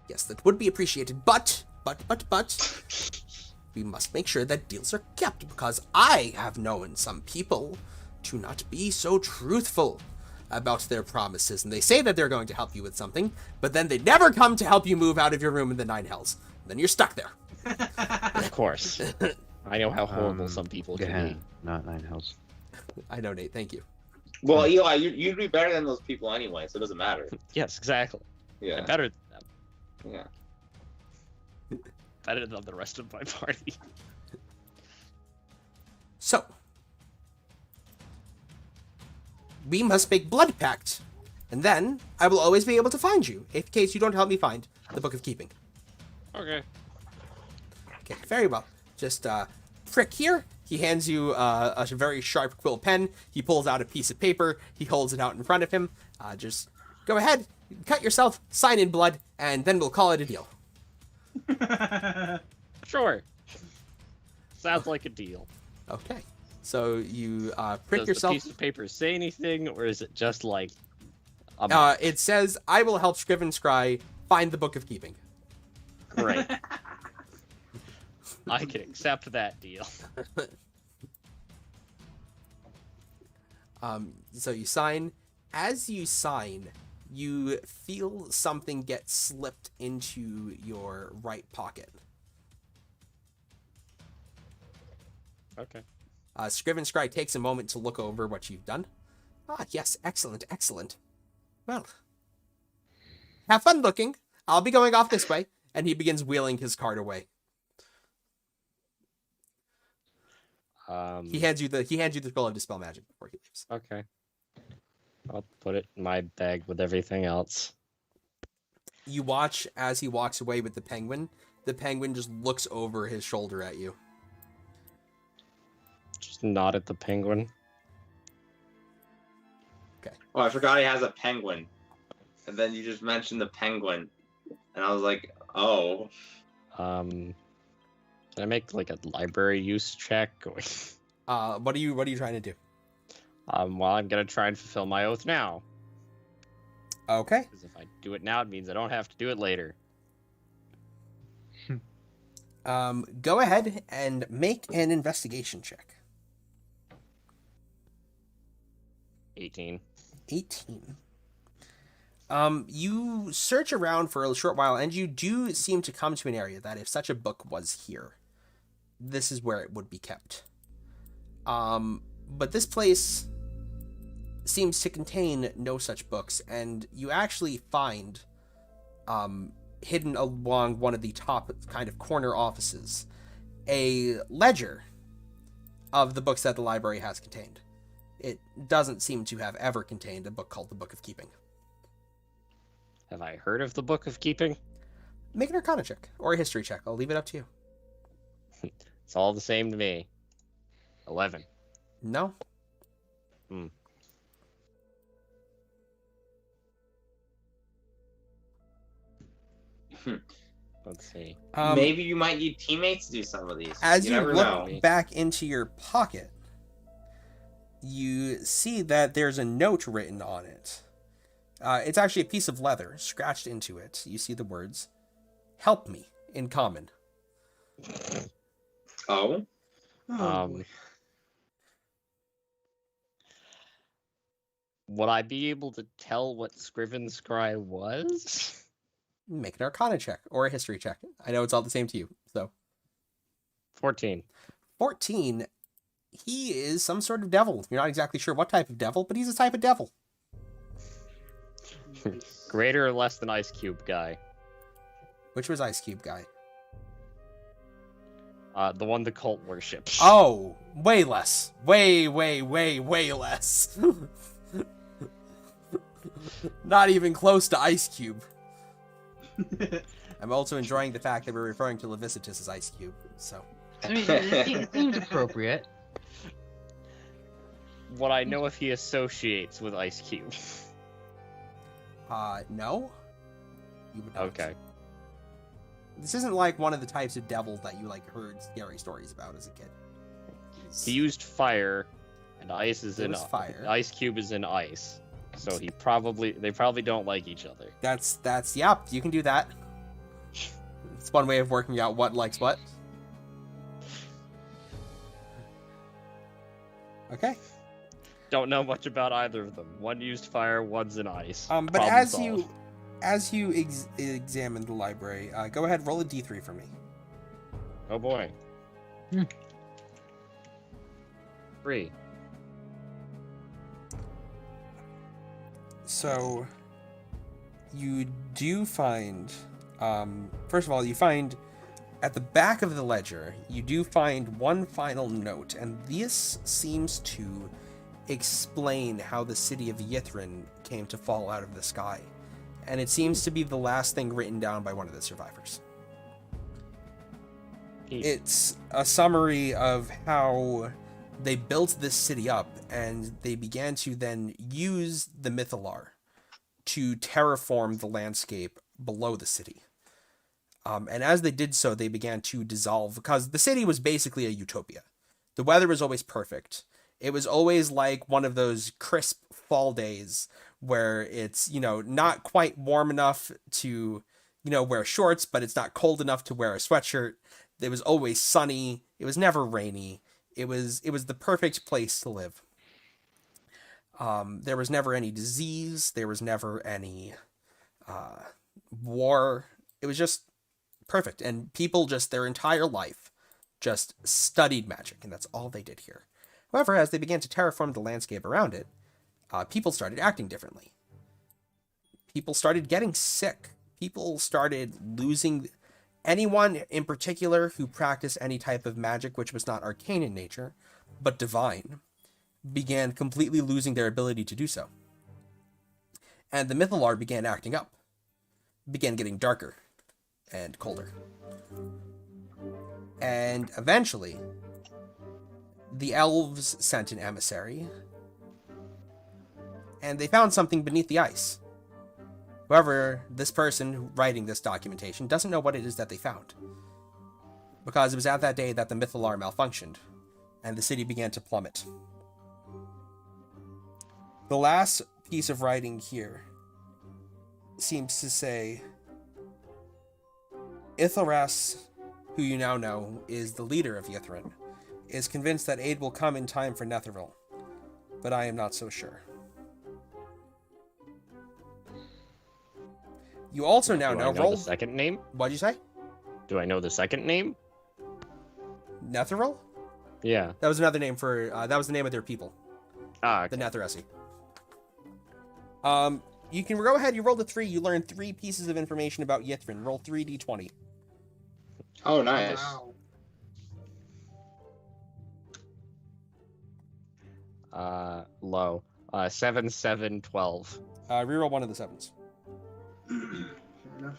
Yes, that would be appreciated, but, we must make sure that deals are kept, because I have known some people to not be so truthful about their promises, and they say that they're going to help you with something, but then they never come to help you move out of your room in the Nine Hells. Then you're stuck there. Of course. I know how horrible some people can be. Not Nine Hells. I know, Nate, thank you. Well, Eli, you'd be better than those people anyway, so it doesn't matter. Yes, exactly. Yeah. I'm better than them. Yeah. Better than the rest of my party. So, we must make blood pact, and then I will always be able to find you, in case you don't help me find the Book of Keeping. Okay. Okay, very well. Just prick here. He hands you a very sharp quill pen. He pulls out a piece of paper. He holds it out in front of him. Just go ahead, cut yourself, sign in blood, and then we'll call it a deal. Sure. Sounds like a deal. Okay. So you prick Does yourself. the piece of paper say anything, or is it just like a mark? It says, I will help Scrivenscry find the Book of Keeping. Great. I can accept that deal. So you sign. As you sign, you feel something get slipped into your right pocket. Okay. Scrivenscry takes a moment to look over what you've done. Ah, yes, excellent. Well, have fun looking. I'll be going off this way. And he begins wheeling his cart away. He hands you the scroll of dispel magic before he leaves. Okay. I'll put it in my bag with everything else. You watch as he walks away with the penguin. The penguin just looks over his shoulder at you. Just nod at the penguin. Oh, I forgot he has a penguin. And then you just mentioned the penguin. And I was like, oh. Can I make like a library use check? What are you trying to do? Well, I'm gonna try and fulfill my oath now. Okay. Because if I do it now, it means I don't have to do it later. Go ahead and make an investigation check. 18. 18. You search around for a short while, and you do seem to come to an area that if such a book was here, this is where it would be kept. But this place seems to contain no such books, and you actually find, hidden along one of the top kind of corner offices, a ledger of the books that the library has contained. It doesn't seem to have ever contained a book called the Book of Keeping. Have I heard of the Book of Keeping? Make an Arcana check, or a History check. I'll leave it up to you. It's all the same to me. 11. No? Let's see. Maybe you might need teammates to do some of these. As you never look know. back into your pocket, you see that there's a note written on it. It's actually a piece of leather scratched into it. You see the words, "Help me," in common. Oh? Would I be able to tell what Scrivenscry was? Make an Arcana check, or a History check. I know it's all the same to you, so. 14. 14. He is some sort of devil. You're not exactly sure what type of devil, but he's a type of devil. Greater or less than Ice Cube guy? Which was Ice Cube guy? The one the cult worships. Oh, way less. Way less. Not even close to Ice Cube. I'm also enjoying the fact that we're referring to Levicitus as Ice Cube, so. I mean, it seems appropriate. What I know if he associates with Ice Cube. No. You would not. Okay. This isn't like one of the types of devils that you like heard scary stories about as a kid. He used fire, and ice is It in was fire. Ice Cube is in ice. So they probably don't like each other. That's yep, you can do that. It's one way of working out what likes what. Okay. Don't know much about either of them. One used fire, one's in ice. But Problem as you examine the library, go ahead, roll a d3 for me. Oh boy. 3. So you do find, first of all, you find at the back of the ledger, you do find one final note, and this seems to explain how the city of Yithrin came to fall out of the sky. And it seems to be the last thing written down by one of the survivors. It's a summary of how they built this city up, and they began to then use the Mythalar to terraform the landscape below the city. And as they did so, they began to dissolve, because the city was basically a utopia. The weather was always perfect. It was always like one of those crisp fall days where it's, not quite warm enough to, wear shorts, but it's not cold enough to wear a sweatshirt. It was always sunny. It was never rainy. It was the perfect place to live. There was never any disease. There was never any war. It was just perfect. And people just their entire life just studied magic, and that's all they did here. However, as they began to terraform the landscape around it, people started acting differently. People started getting sick. People started losing... Anyone in particular who practiced any type of magic which was not arcane in nature, but divine, began completely losing their ability to do so. And the Mythalar began acting up. Began getting darker and colder. And eventually, the elves sent an emissary, and they found something beneath the ice. However, this person writing this documentation doesn't know what it is that they found, because it was at that day that the Mythalar malfunctioned, and the city began to plummet. The last piece of writing here seems to say, Netherese, who you now know is the leader of Yithrin, is convinced that aid will come in time for Netherville, but I am not so sure. You also now know... Roll the second name? What'd you say? Do I know the second name? Netherville? Yeah. That was another name for... that was the name of their people. Okay. The Netherese. You can go ahead, you rolled a 3, you learned 3 pieces of information about Yithrin. Roll 3d20. Oh, nice. Wow. Low. 7, 7, 12. Reroll one of the 7s. Fair enough.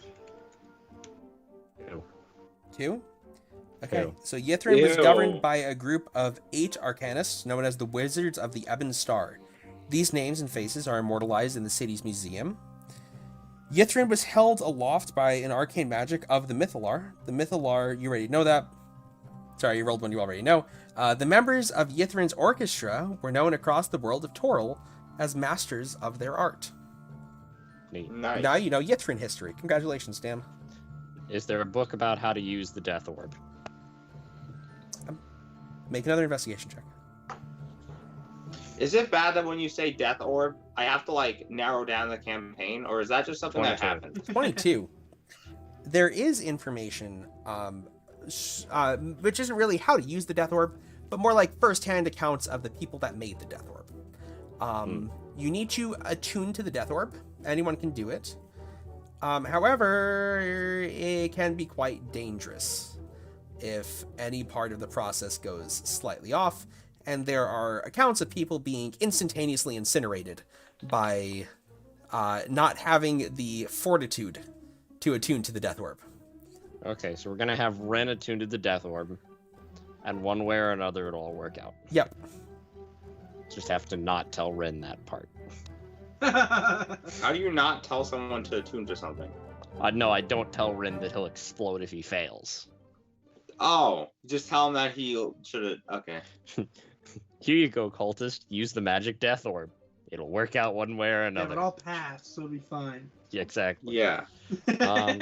2. 2? Okay, 2. so Yithrin was Ew. governed by a group of 8 arcanists known as the Wizards of the Ebon Star. These names and faces are immortalized in the city's museum. Yithrin was held aloft by an arcane magic of the Mythalar. The Mythalar, you already know that. Sorry, you rolled one you already know. The members of Yithrin's orchestra were known across the world of Toril as masters of their art. Neat. Nice. Now you know Yithrin history. Congratulations, Dan. Is there a book about how to use the Death Orb? Make another investigation check. Is it bad that when you say Death Orb, I have to narrow down the campaign, or is that just something that 22. happens? 22. There is information, which isn't really how to use the Death Orb, but more like first-hand accounts of the people that made the Death Orb. You need to attune to the Death Orb. Anyone can do it. However, it can be quite dangerous. if any part of the process goes slightly off, and there are accounts of people being instantaneously incinerated by not having the fortitude to attune to the death orb. Okay, so we're gonna have Ren attuned to the Death Orb, and one way or another it'll all work out. Yep. Just have to not tell Ren that part. How do you not tell someone to attune to something? No, I don't tell Ren that he'll explode if he fails. Oh, just tell him that he should have. Okay. Here you go, cultist. Use the magic Death Orb. It'll work out one way or Yeah, another. but I'll pass, so it'll be fine. Yeah, exactly. Yeah.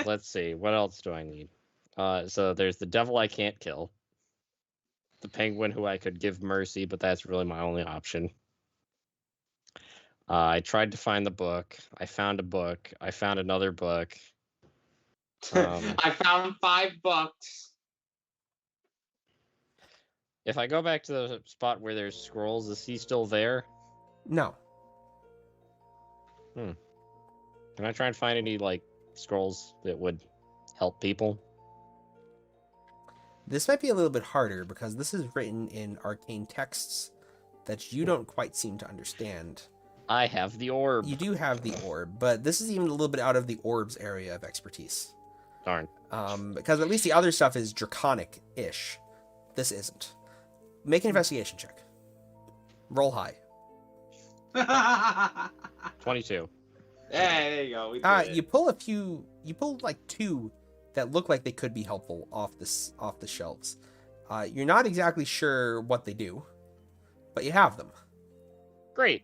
Let's see. What else do I need? So there's the devil I can't kill. The penguin who I could give mercy, but that's really my only option. I tried to find the book. I found a book. I found another book. I found $5. If I go back to the spot where there's scrolls, is he still there? No. Can I try and find any, like, scrolls that would help people? This might be a little bit harder because this is written in arcane texts that you don't quite seem to understand. I have the orb. You do have the orb, but this is even a little bit out of the orb's area of expertise. Darn. Because at least the other stuff is draconic-ish. This isn't. Make an investigation check. Roll high. 22. Hey, there you go. We did it. You pull like two that look like they could be helpful off the shelves. You're not exactly sure what they do, but you have them. Great.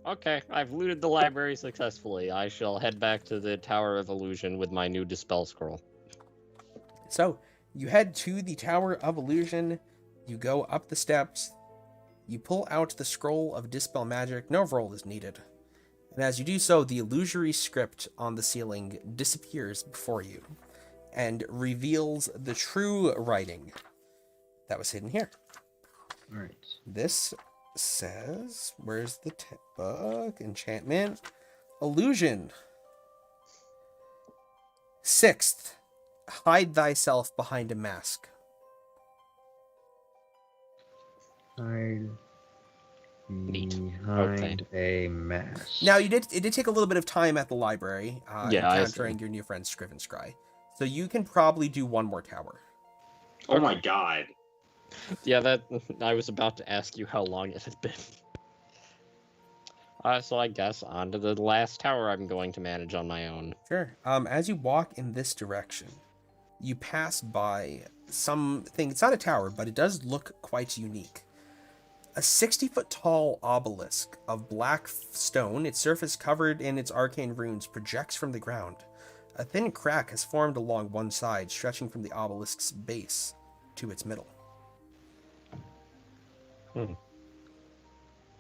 Okay, I've looted the library successfully. I shall head back to the Tower of Illusion with my new Dispel Scroll. So, you head to the Tower of Illusion, you go up the steps, you pull out the Scroll of Dispel Magic, no roll is needed. And as you do so, the illusory script on the ceiling disappears before you, and reveals the true writing that was hidden here. Alright. This says, where's the book? Enchantment. Illusion. 6th, hide thyself behind a mask. Hide Neat. behind a mask. Now, it did take a little bit of time at the library, Yeah, I encountering your new friend Scriven Scry. So you can probably do one more tower. Oh my god. Yeah, that I was about to ask you how long it had been. So I guess on to the last tower I'm going to manage on my own. Sure. As you walk in this direction, you pass by something. It's not a tower, but it does look quite unique. A 60-foot tall obelisk of black stone, its surface covered in its arcane runes, projects from the ground. A thin crack has formed along one side, stretching from the obelisk's base to its middle.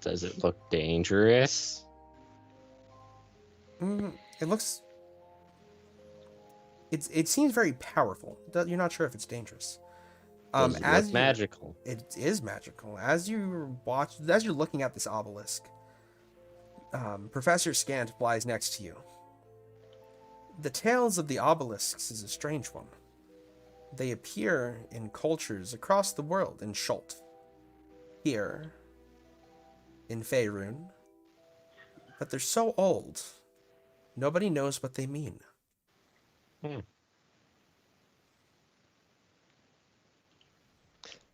Does it look dangerous? It looks... It seems very powerful. You're not sure if it's dangerous. Does it look magical? It is magical. As you're looking at this obelisk, Professor Scant flies next to you. The tales of the obelisks is a strange one. They appear in cultures across the world, in Schult, here, in Faerun, but they're so old, nobody knows what they mean.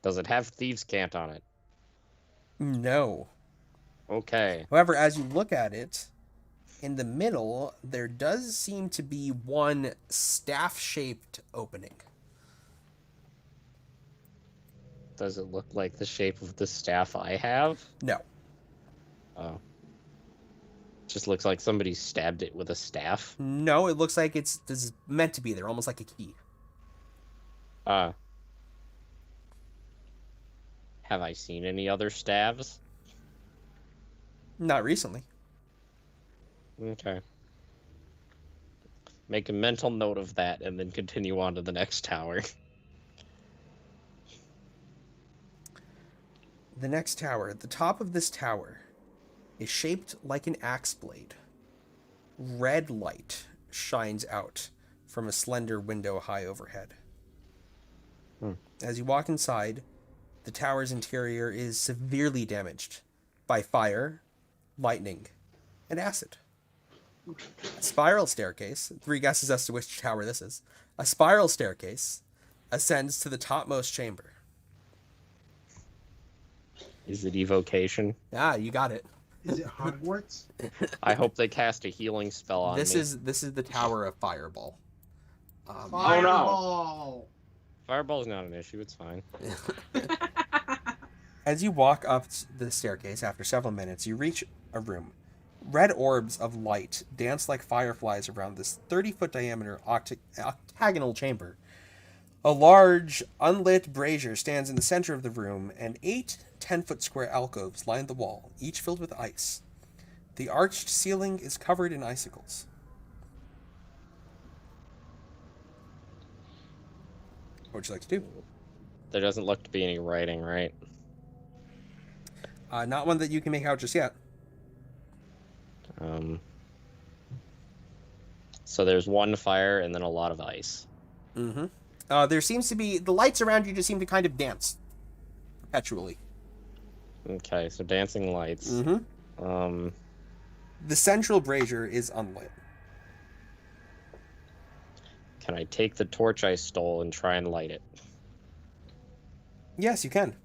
Does it have Thieves' Cant on it? No. Okay. However, as you look at it, in the middle, there does seem to be one staff-shaped opening. Does it look like the shape of the staff I have? No. Oh. Just looks like somebody stabbed it with a staff. No, it looks like it's meant to be there, almost like a key. Have I seen any other staves? Not recently. Okay. Make a mental note of that and then continue on to the next tower. The next tower, at the top of this tower, is shaped like an axe blade. Red light shines out from a slender window high overhead. As you walk inside, the tower's interior is severely damaged by fire, lightning, and acid. A spiral staircase, 3 guesses as to which tower this is. A spiral staircase ascends to the topmost chamber. Is it evocation? Ah, you got it. Is it Hogwarts? I hope they cast a healing spell on This me. is the Tower of Fireball. Fireball! Fireball's not an issue, it's fine. As you walk up the staircase after several minutes, you reach a room. Red orbs of light dance like fireflies around this 30-foot diameter octagonal chamber. A large, unlit brazier stands in the center of the room, and 8 10-foot square alcoves line the wall, each filled with ice. The arched ceiling is covered in icicles. What would you like to do? There doesn't look to be any writing, right? Not one that you can make out just yet. So there's one fire and then a lot of ice. Mm-hmm. There seems to be... The lights around you just seem to kind of dance perpetually. Okay, so dancing lights. Mm-hmm. The central brazier is unlit. Can I take the torch I stole and try and light it? Yes, you can.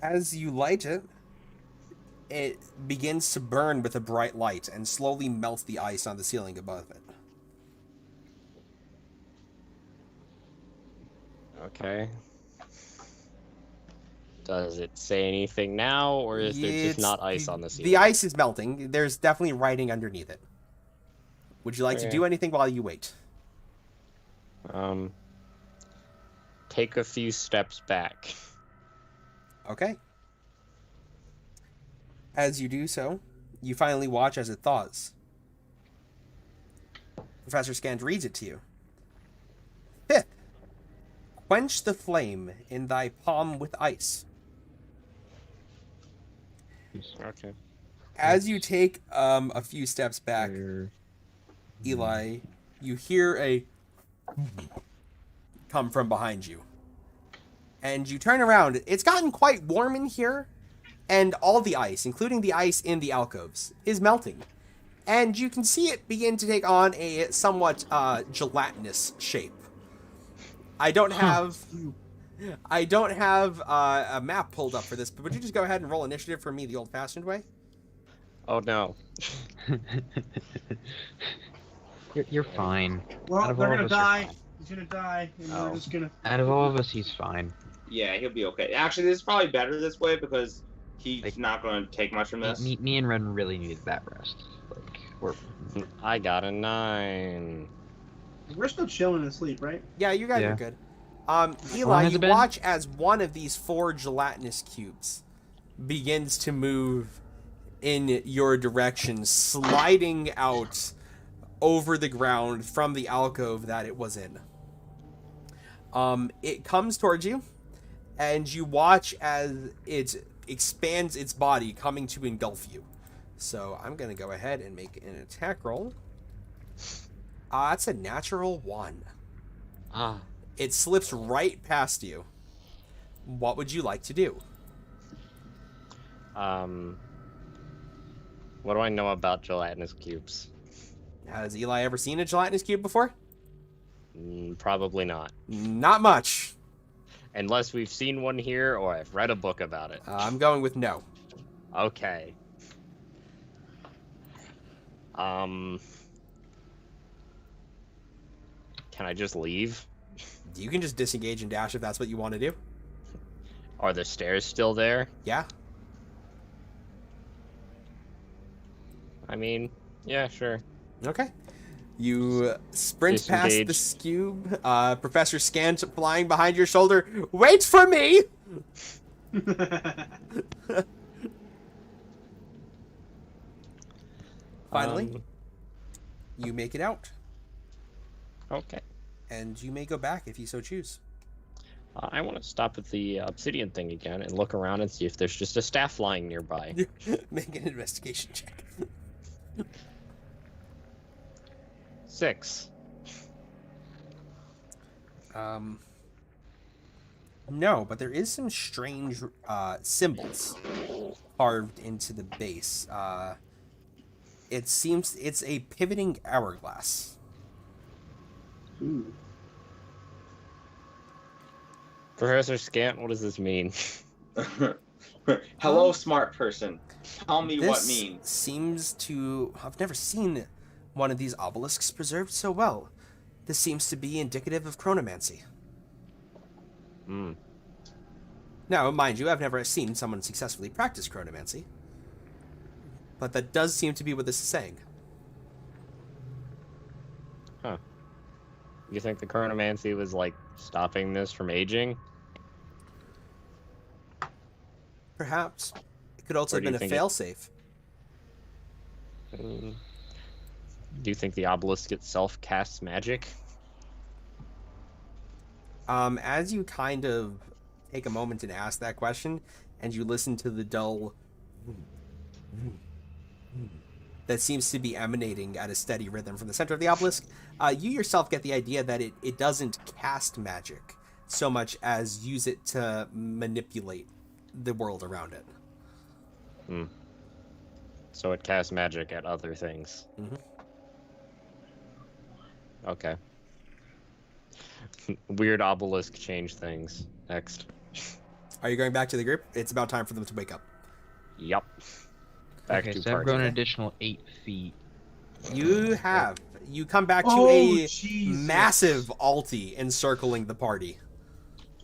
As you light it, it begins to burn with a bright light and slowly melts the ice on the ceiling above it. Okay. Does it say anything now, or is there just not ice on the ceiling? The ice is melting. There's definitely writing underneath it. Would you like to Okay. do anything while you wait? Take a few steps back. Okay. As you do so, you finally watch as it thaws. Professor Scant reads it to you. 5th, quench the flame in thy palm with ice. Okay. As you take a few steps back, Eli, you hear a come from behind you. And you turn around. It's gotten quite warm in here, and all the ice, including the ice in the alcoves, is melting. And you can see it begin to take on a somewhat gelatinous shape. I don't have a map pulled up for this, but would you just go ahead and roll initiative for me the old-fashioned way? Oh no. You're fine. Well, Out of they're all of gonna us, you're die. fine. He's gonna die, and Oh. we're just gonna. Out of all of us, he's fine. Yeah, he'll be okay. Actually, this is probably better this way because he's Like- not going to take much from this. Me and Ren really needed that rest. Like, we're I got a 9. We're still chilling and asleep, right? Yeah, you guys Yeah. are good. long Eli, has you it been? watch as one of these 4 gelatinous cubes begins to move in your direction, sliding out over the ground from the alcove that it was in. It comes towards you, and you watch as it expands its body, coming to engulf you. So I'm going to go ahead and make an attack roll. That's a natural 1. Ah. It slips right past you. What would you like to do? What do I know about gelatinous cubes? Has Eli ever seen a gelatinous cube before? Probably not. Not much. Unless we've seen one here or I've read a book about it. I'm going with no. Okay. Can I just leave? You can just disengage and dash if that's what you want to do. Are the stairs still there? Yeah. I mean, yeah, sure. Okay. You sprint past the Disengage. cube. Professor Scant flying behind your shoulder. Wait for me! Finally, you make it out. Okay. And you may go back if you so choose. I want to stop at the obsidian thing again and look around and see if there's just a staff lying nearby. Make an investigation check. 6. No, but there is some strange symbols carved into the base. It seems it's a pivoting hourglass. Ooh. Professor Scant, what does this mean? Hello, smart person. Tell me what This means. seems to... I've never seen one of these obelisks preserved so well. This seems to be indicative of chronomancy. Hmm. Now, mind you, I've never seen someone successfully practice chronomancy. But that does seem to be what this is saying. You think the chronomancy was like stopping this from aging? Perhaps. It could also Or have do you been a think it- failsafe. Do you think the obelisk itself casts magic? As you kind of take a moment and ask that question, and you listen to the dull that seems to be emanating at a steady rhythm from the center of the obelisk, you yourself get the idea that it doesn't cast magic so much as use it to manipulate the world around it. So it casts magic at other things. Mhm. Okay. Weird obelisk change things. Next. Are you going back to the group? It's about time for them to wake up. Yup. Back Okay, to so I've party. grown an additional 8 feet. You have. You come back to Oh, a Jesus. massive Alti encircling the party.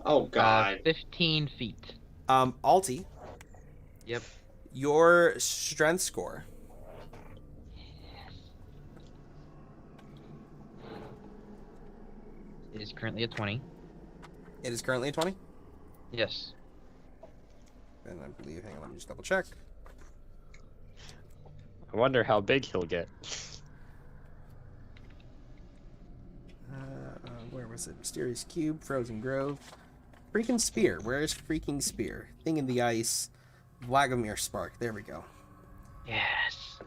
Oh God. 15 feet. Alti, Yep. your strength score It is currently a 20. it is currently a 20. Yes. And I believe, hang on, let me just double check. I wonder how big he'll get. Where was it? Mysterious Cube, Frozen Grove. Freaking Spear. Where is freaking Spear? Thing in the ice. Vladimir Spark. There we go. Yes.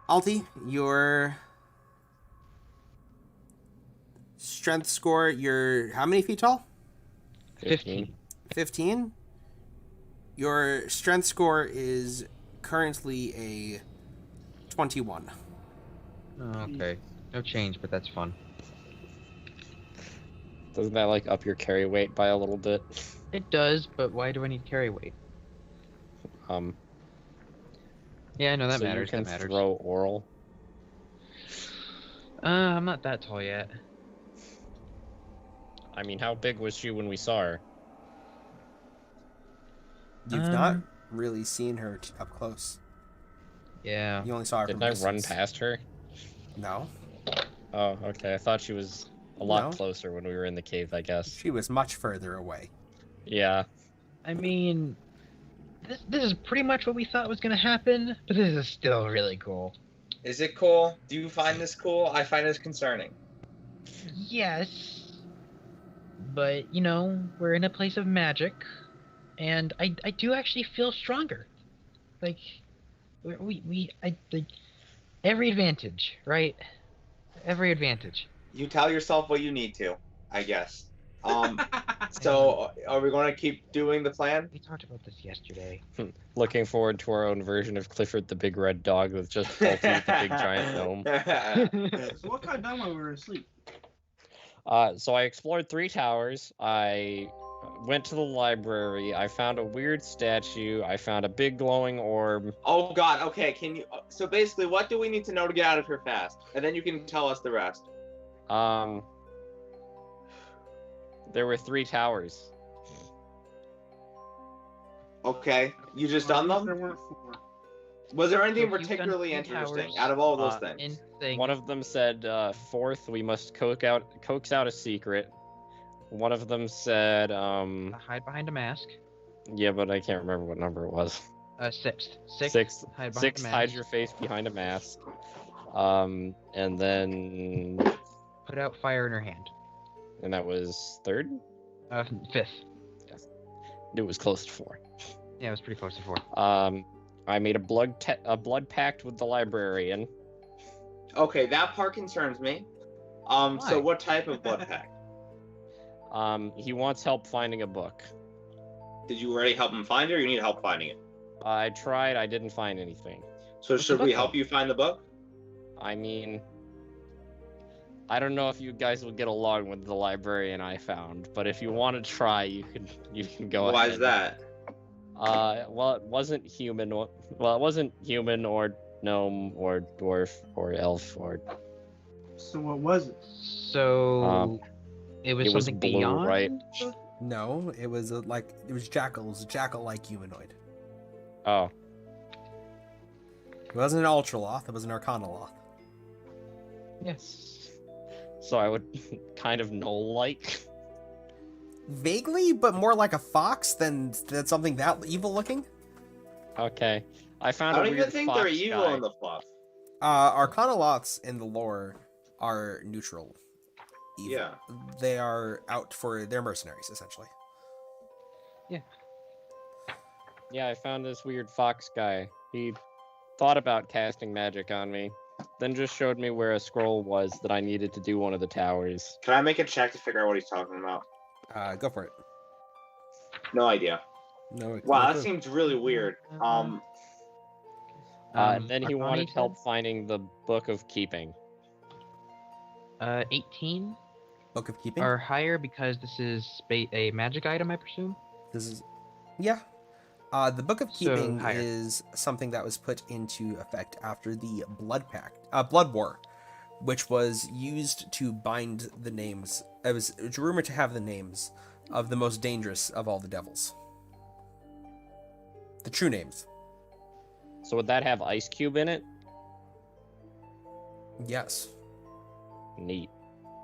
Alti, your strength score, you're how many feet tall? 15. 15. Your strength score is currently a 21. Oh, okay. No change, but that's fun. Doesn't that like up your carry weight by a little bit? It does, but why do I need carry weight? Yeah, no, that so matters. You can That matters. throw oral. I'm not that tall yet. I mean, how big was she when we saw her? You've not really seen her up close. Yeah. You only saw her Didn't from I a run distance. past her? No. Oh, okay. I thought she was a lot No. closer when we were in the cave, I guess. She was much further away. Yeah. I mean, this is pretty much what we thought was gonna happen, but this is still really cool. Is it cool? Do you find this cool? I find this concerning. Yes, but you know, we're in a place of magic, and I do actually feel stronger. Like, like every advantage, right? Every advantage. You tell yourself what you need to, I guess. So are we going to keep doing the plan? We talked about this yesterday. Looking forward to our own version of Clifford the Big Red Dog with just Balti the big giant gnome. So what got done while we were asleep? So I explored 3 towers. I went to the library. I found a weird statue. I found a big glowing orb. Oh God. Okay. Can you? So basically, what do we need to know to get out of here fast? And then you can tell us the rest. There were 3 towers. Okay. You just done There them? weren't 4. Was there anything So if you've done particularly 3 interesting towers, out of all those uh, things? Insane. One of them said, fourth, we must coax out a secret. One of them said, Hide behind a mask. yeah, but I can't remember what number it was. Sixth. Sixth, Hide behind sixth, a mask. hide your face behind a mask. And then, Put out fire in her hand. and that was third? Fifth. It was close to 4. Yeah, it was pretty close to 4. I made a blood pact with the librarian. Okay, that part concerns me. Why? So what type of blood pact? He wants help finding a book. Did you already help him find it, or you need help finding it? I tried. I didn't find anything. So What's the should we book help called? you find the book? I mean, I don't know if you guys will get along with the librarian I found, but if you want to try, you can go ahead. Why is that? Well, it wasn't human. Well, it wasn't human or gnome or dwarf or elf or. So what was it? So it was It was something blue, beyond. right? No, it was it was jackal. It was a jackal-like humanoid. Oh, It wasn't an ultraloth. It was an arcanoloth. Yes. so I would kind of know-like. Vaguely, but more like a fox than something that evil-looking. Okay, I I found. a don't even weird think fox they're evil guy. in the fluff. Arcanoloths in the lore are neutral. Evil. Yeah. They are out for their mercenaries, essentially. Yeah, I found this weird fox guy. He thought about casting magic on me, then just showed me where a scroll was that I needed to do one of the towers. Can I make a check to figure out what he's talking about? Go for it. No idea. No. Wow, no that clue. seems really weird. And then he Arcana, wanted you said? help finding the Book of Keeping. 18 Book of Keeping. or higher because this is a magic item, I presume. This is, yeah. The Book of So, Keeping higher. is something that was put into effect after the Blood War, which was used to bind the names. It was rumored to have the names of the most dangerous of all the devils. The true names. So would that have Ice Cube in it? Yes, Neat.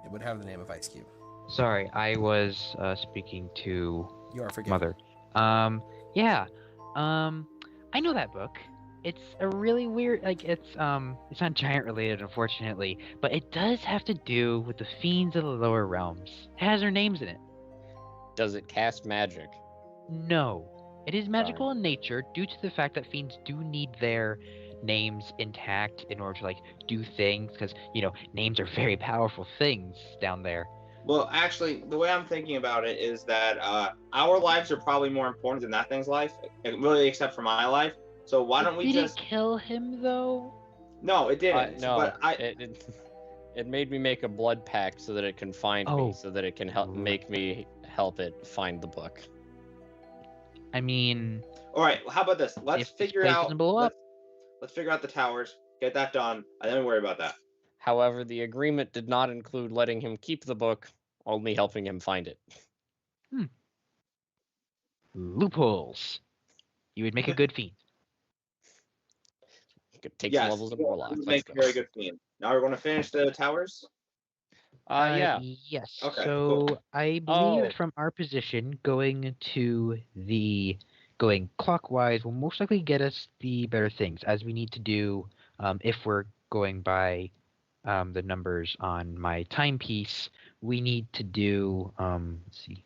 it would have the name of Ice Cube. Sorry, I was speaking to You are forgiven. Mother. Yeah. I know that book. It's a really weird, like, it's not giant related, unfortunately, but it does have to do with the fiends of the lower realms. It has their names in it. Does it cast magic? No. It is magical in nature due to the fact that fiends do need their names intact in order to, like, do things, because, names are very powerful things down there. Well, actually, the way I'm thinking about it is that our lives are probably more important than that thing's life, really, except for my life. So why don't we Did just? it kill him, though? No, it didn't. No, But it made me make a blood pact so that it can find Oh. me, so that it can help make me help it find the book. I mean, All right. How about this? Let's if this figure place out. doesn't blow up. Let's figure out the towers. Get that done, and then we worry about that. However, the agreement did not include letting him keep the book, only helping him find it. Loopholes. You would make a good fiend. Could take Yes. some levels of Warlock. Make Let's a go. very good theme. Now we're going to finish the towers. Yeah. Yes. Okay, So cool. I believe Oh. from our position, going clockwise will most likely get us the better things, as we need to do if we're going by the numbers on my timepiece. We need to do let's see,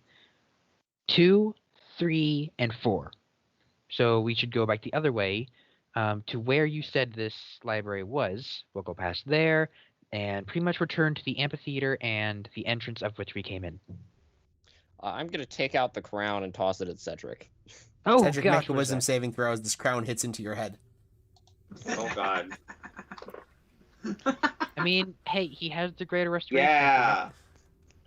2, 3, and 4. So we should go back the other way to where you said this library was. We'll go past there and pretty much return to the amphitheater and the entrance of which we came in. I'm gonna take out the crown and toss it at Cedric. Oh Cedric, gosh, make a what is wisdom that? saving throw as this crown hits into your head. Oh God. I mean, hey, he has the greater restoration. Yeah.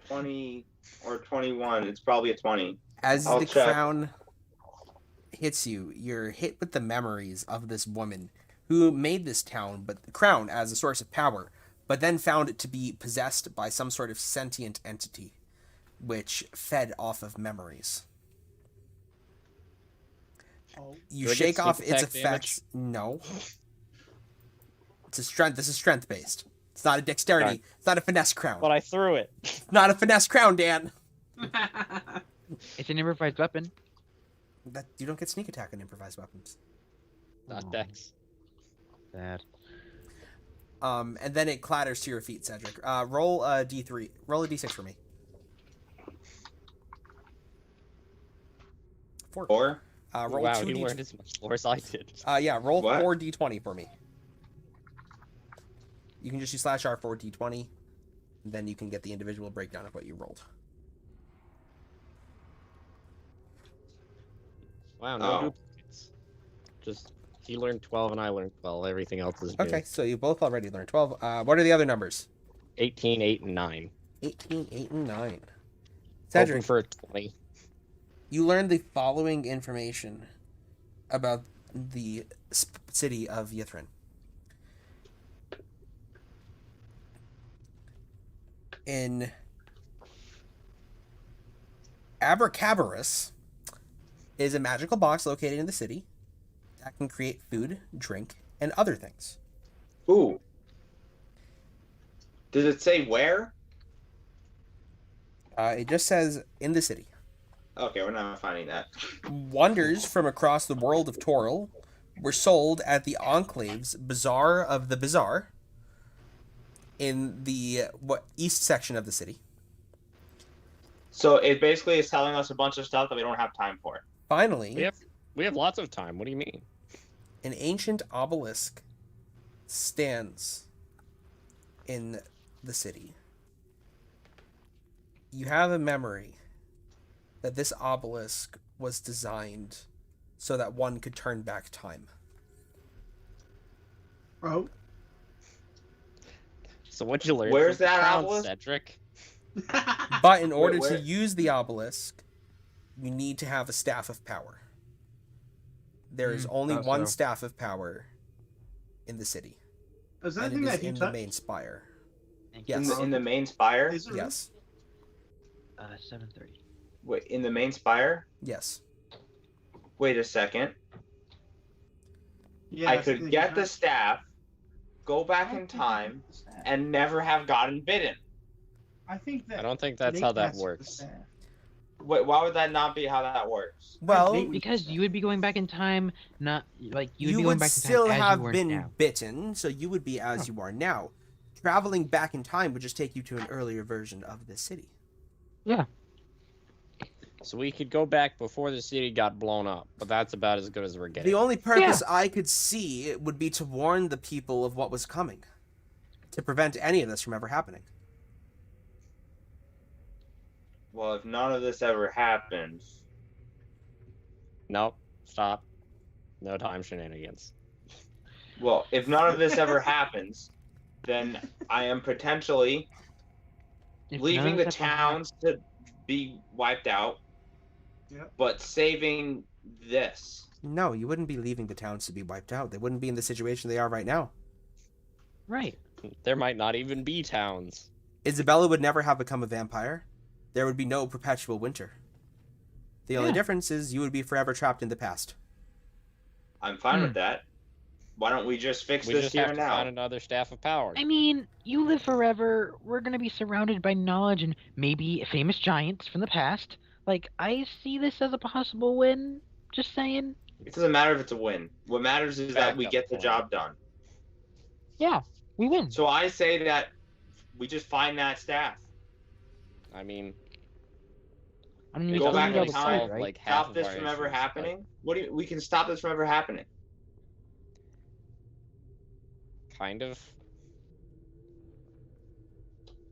20 or 21. It's probably a 20. As I'll the check. crown hits you, you're hit with the memories of this woman who made this town, but the crown as a source of power, but then found it to be possessed by some sort of sentient entity, which fed off of memories. You Do I get shake sneak off its attack effects. No. It's a strength. This is strength based. It's not a dexterity. Darn. It's not a finesse crown. But I threw it. It's not a finesse crown, Dan. It's an improvised weapon. That you don't get sneak attack on improvised weapons. Not Dex. That. And then it clatters to your feet, Cedric. Roll a d3. Roll a d6 for me. 4. 4? Roll Wow, 2 you d. learned as much lore as I did. Yeah, roll What? 4 d20 for me. You can just use /r 4 d20. Then you can get the individual breakdown of what you rolled. Wow, no Oh. duplicates. Just he learned 12 and I learned 12. Everything else is new. Okay, so you both already learned 12. What are the other numbers? 18, 8, and 9. 18, 8, and 9. Hoping Cedric, for a 20. you learned the following information about the city of Yithrin. In Abracadabras is a magical box located in the city that can create food, drink, and other things. Ooh. Does it say where? It just says in the city. Okay, we're not finding that. Wonders from across the world of Toril were sold at the Enclave's Bazaar of the Bazaar in the east section of the city. So it basically is telling us a bunch of stuff that we don't have time for. Finally, We have lots of time. What do you mean? an ancient obelisk stands in the city. You have a memory that this obelisk was designed so that one could turn back time. Oh. So what'd you learn? Where's from that Crown, obelisk? Cedric? But in order where? to use the obelisk, you need to have a staff of power. There is only thought one so. staff of power in the city, Is that and thing it is that he in the touched? main spire. Thank Yes. you. In the main spire? Is it really? Yes. 7:30. Wait, in the main spire? Yes. Wait a second. Yeah, I that's the could thing get he the touched. staff, go I back don't in think he time, took the staff. and never have gotten bitten. I think that I don't think that's Nate how that has the works. staff. Wait, why would that not be how that works? Well, Nate was Because the you would be going back in time, not like you would you be going would back in time still as have you were been now. bitten, so you would be as you are now. Traveling back in time would just take you to an earlier version of the city. Yeah. So we could go back before the city got blown up, but that's about as good as we're getting. The only purpose I could see would be to warn the people of what was coming, to prevent any of this from ever happening. Well, if none of this ever happens, Nope. Stop. No time shenanigans. well, if none of this ever happens, then I am potentially If leaving none the of that happened- towns to be wiped out, Yep. but saving this. No, you wouldn't be leaving the towns to be wiped out. They wouldn't be in the situation they are right now. Right. There might not even be towns. Isabella would never have become a vampire. There would be no perpetual winter. The only Yeah. difference is you would be forever trapped in the past. I'm fine with that. Why don't we just fix We this just here have and to find now? another staff of power. I mean, you live forever. We're gonna be surrounded by knowledge and maybe famous giants from the past. Like, I see this as a possible win. Just saying. It doesn't matter if it's a win. What matters is that we Backup get the plan. job done. Yeah, we win. So I say that we just find that staff. I mean, I mean, it we Go still back need in all the time, food, right? like half Stop of this our from ever issues, but- happening. What do you? We can stop this from ever happening. Kind of.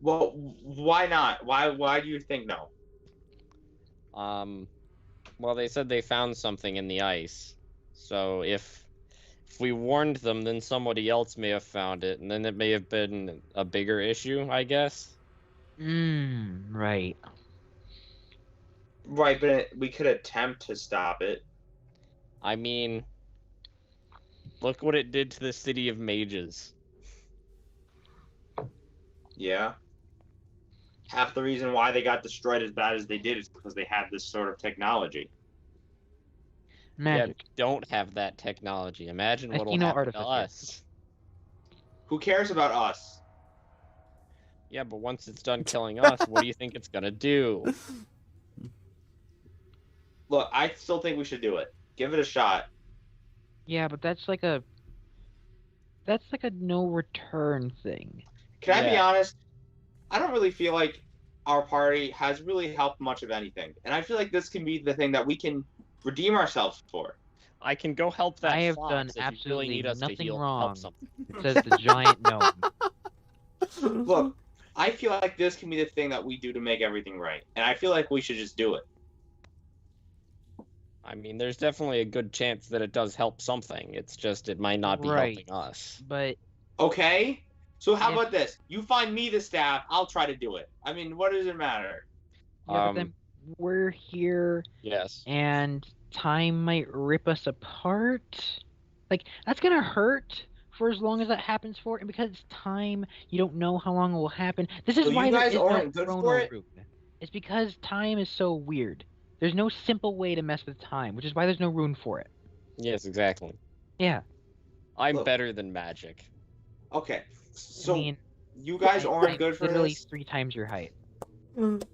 Well, why not? Why do you think no? Well, they said they found something in the ice. So if we warned them, then somebody else may have found it, and then it may have been a bigger issue, I guess. Right. Right, but we could attempt to stop it. I mean, look what it did to the city of mages. Yeah. Half the reason why they got destroyed as bad as they did is because they had this sort of technology. Magic. Yeah, don't have that technology. Imagine I what'll see no happen to artificer. us. Who cares about us? Yeah, but once it's done killing us, what do you think it's gonna do? Look, I still think we should do it. Give it a shot. Yeah, but that's like a no return thing. Can I be Yeah. honest? I don't really feel like our party has really helped much of anything. And I feel like this can be the thing that we can redeem ourselves for. I can go help that I have fox done if you really absolutely need us nothing to help wrong. something. It says the giant gnome. Look, I feel like this can be the thing that we do to make everything right. And I feel like we should just do it. I mean, there's definitely a good chance that it does help something. It's just it might not be Right. helping us. But Okay. So how Yeah. about this? You find me the staff. I'll try to do it. I mean, what does it matter? yeah, but then we're here, Yes. and time might rip us apart. Like that's gonna hurt for as long as that happens for, and because it's time, you don't know how long it will happen. This is So why you there guys is no aren't good for it? rune. It's because time is so weird. There's no simple way to mess with time, which is why there's no rune for it. Yes, exactly. Yeah. I'm Look. better than magic. Okay. So I mean, you guys I'm aren't good for literally this? 3 times your height. And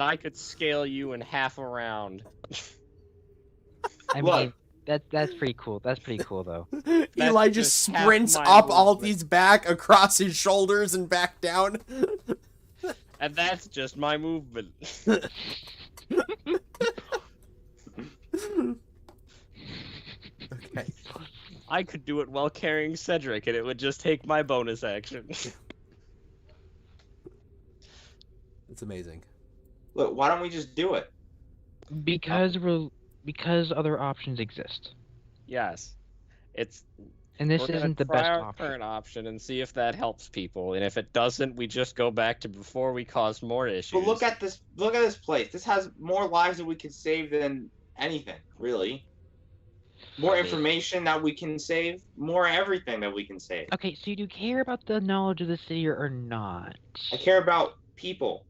I could scale you in half a round. I Look. mean, that's pretty cool. That's pretty cool though. Eli That's just just half sprints my up movement. Alti's back across his shoulders and back down. And that's just my movement. Okay. I could do it while carrying Cedric, and it would just take my bonus action. It's amazing. Look, why don't we just do it? Because other options exist. Yes. It's And this we're gonna isn't the try best our option. current option and see if that helps people. And if it doesn't, we just go back to before we cause more issues. But look at this. Look at this place. This has more lives that we could save than anything, really. More I mean- information that we can save. More everything that we can save. Okay, so you do care about the knowledge of the city or not? I care about people.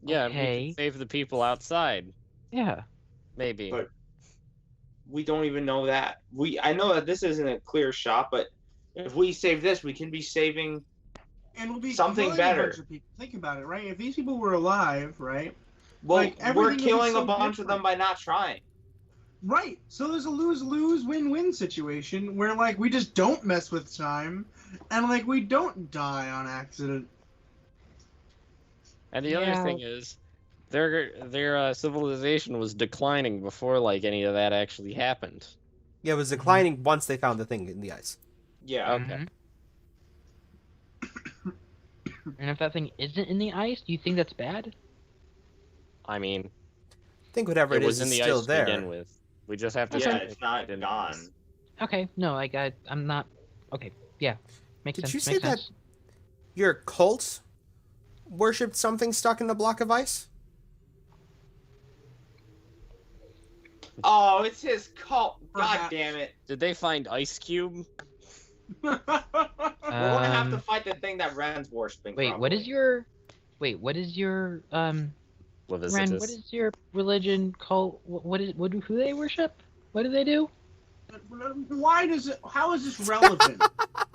Yeah, we Okay. can save the people outside. Yeah. Maybe. But we don't even know that. I know that this isn't a clear shot, but if we save this, we can be saving. And we'll be Something killing better. A bunch of people. Think about it, right? If these people were alive, right? Well, Like, we're everything would be killing so a bunch of them different. by not trying. Right. So there's a lose-lose, win-win situation where like we just don't mess with time, and like we don't die on accident. And the Yeah. other thing is, their civilization was declining before like any of that actually happened. Yeah, it was declining once they found the thing in the ice. Yeah. Okay. Mhm. And if that thing isn't in the ice, do you think that's bad? I mean, I think whatever it it was is in is the still ice to there. begin with. We just have to. Yeah, say it's not it didn't- gone. Okay, no, I'm not. Okay, yeah, makes Did sense. you say makes that sense. your cult worshipped something stuck in a block of ice? Oh, it's his cult. God Perhaps. damn it. Did they find Ice Cube? We're gonna have to Um, fight the thing that Ren's worshipping. Wait, what is your? Wait, what is your? Ren, what Leviticus. is your religion cult? What do who they worship? What do they do? Why does it? How is this relevant?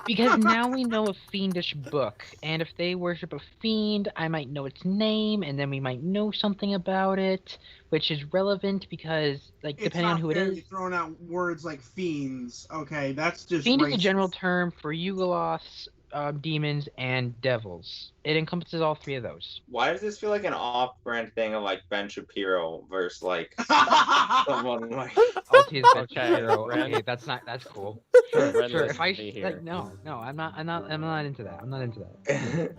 Because now we know a fiendish book, and if they worship a fiend, I might know its name, and then we might know something about it, which is relevant because, like, It's depending on not who it fair is, you're throwing out words like fiends. Okay, that's just fiend is a racist. general term for Yugoloths, demons, and devils. It encompasses all 3 of those. Why does this feel like an off-brand thing of like Ben Shapiro versus like someone like? Altis Okay, Shapiro. Ren. Okay, that's cool. Ren, Sure. listen If I to me here. like, no, I'm not into that. I'm not into that.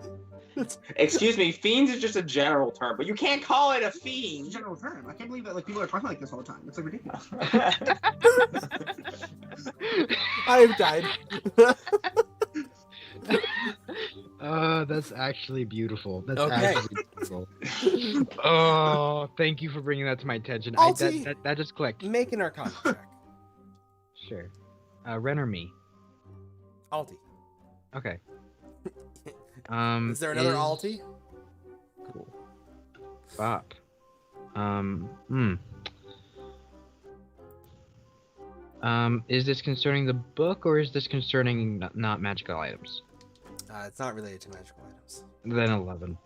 Excuse me, fiends is just a general term, but you can't call it a It's a fiend. general term. I can't believe that like people are talking like this all the time. It's like ridiculous. I have died. That's actually beautiful. That's Okay. actually beautiful. Oh, thank you for bringing that to my attention. Alti. That just clicked. Make an Arcana check. Sure. Ren or me? Alti. Okay. Is there another is- Alti? Cool. Bop. Is this concerning the book or is this concerning not magical items? It's not related to magical items. Then 11.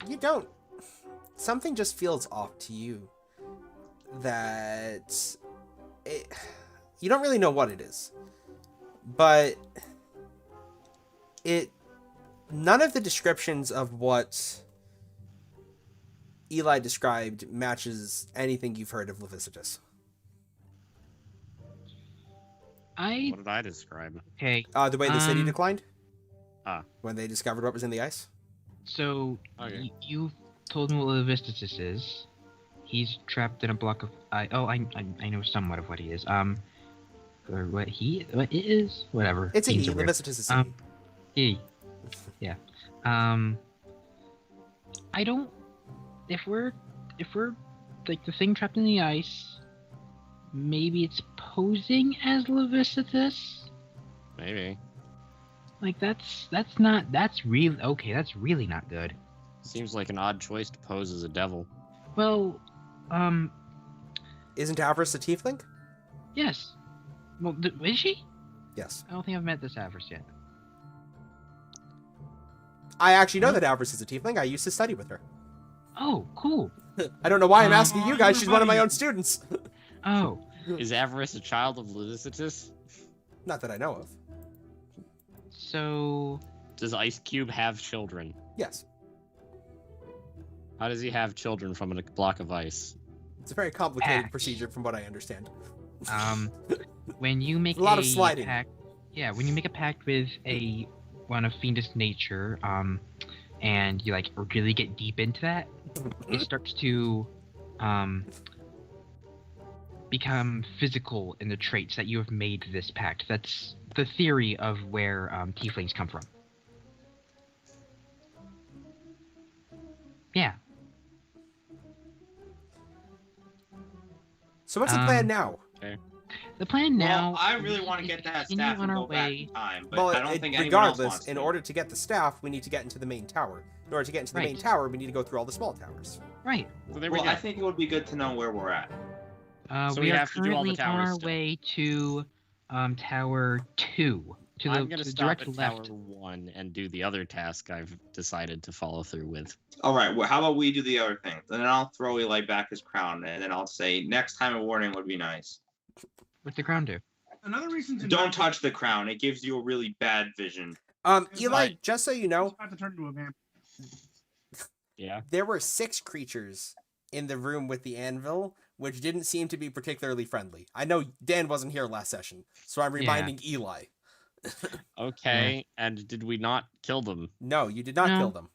You don't. Something just feels off to you. You don't really know what it is. But none of the descriptions of what Eli described matches anything you've heard of Leviticus. What did I describe? Okay. The way the city Um, declined? Ah. When they discovered what was in the ice? So Okay. you told me what Leviticus is, He's trapped in a block of. I know somewhat of what he is. Or what it is, whatever. It's a Themes he. are weird. Levistus is a he. He. Yeah. I don't. If we're like the thing trapped in the ice, maybe it's posing as Levistus. Maybe. Like that's really not good. Seems like an odd choice to pose as a devil. Well, Isn't Avarice a tiefling? yes. Well, is she? Yes. I don't think I've met this Avarice yet. I actually know that Avarice is a tiefling. I used to study with her. Oh, cool. I don't know why I'm Oh, asking you guys. She's one of my own students. Oh, Is Avarice a child of Levistus? Not that I know of. so Does Ice Cube have children? Yes. How does he have children from a block of ice? It's a very complicated Pact. procedure from what I understand. when you make A lot of sliding. pact, when you make a pact with one of fiendish nature, and you like really get deep into that, it starts to become physical in the traits that you have made this pact. That's the theory of where tieflings come from. Yeah. So what's the plan now? The plan now. Well, I really is want to get that continue staff on and our go back way. in time, but Well, I don't think anyone else regardless, wants in to. order to get the staff, we need to get into the main tower. In order to get into the main Right. tower, we need to go through all the small towers. Right. So there we Well, go. I think it would be good to know where we're at. So we we are have to do all the currently on towers our still. way to Tower 2. To I'm the gonna to the stop direct at left. Tower 1 and do the other task I've decided to follow through with. All right. Well, how about we do the other thing? Then I'll throw Eli back his crown, and then I'll say next time a warning would be nice. What's the crown do? Another reason to Don't not- touch the crown. It gives you a really bad vision. Eli, Right. just so you He's know, about to turn into a vampire. Yeah. there were 6 creatures in the room with the anvil, which didn't seem to be particularly friendly. I know Dan wasn't here last session, so I'm Yeah. reminding Eli. Okay. And did we not kill them? No, you did not No. kill them.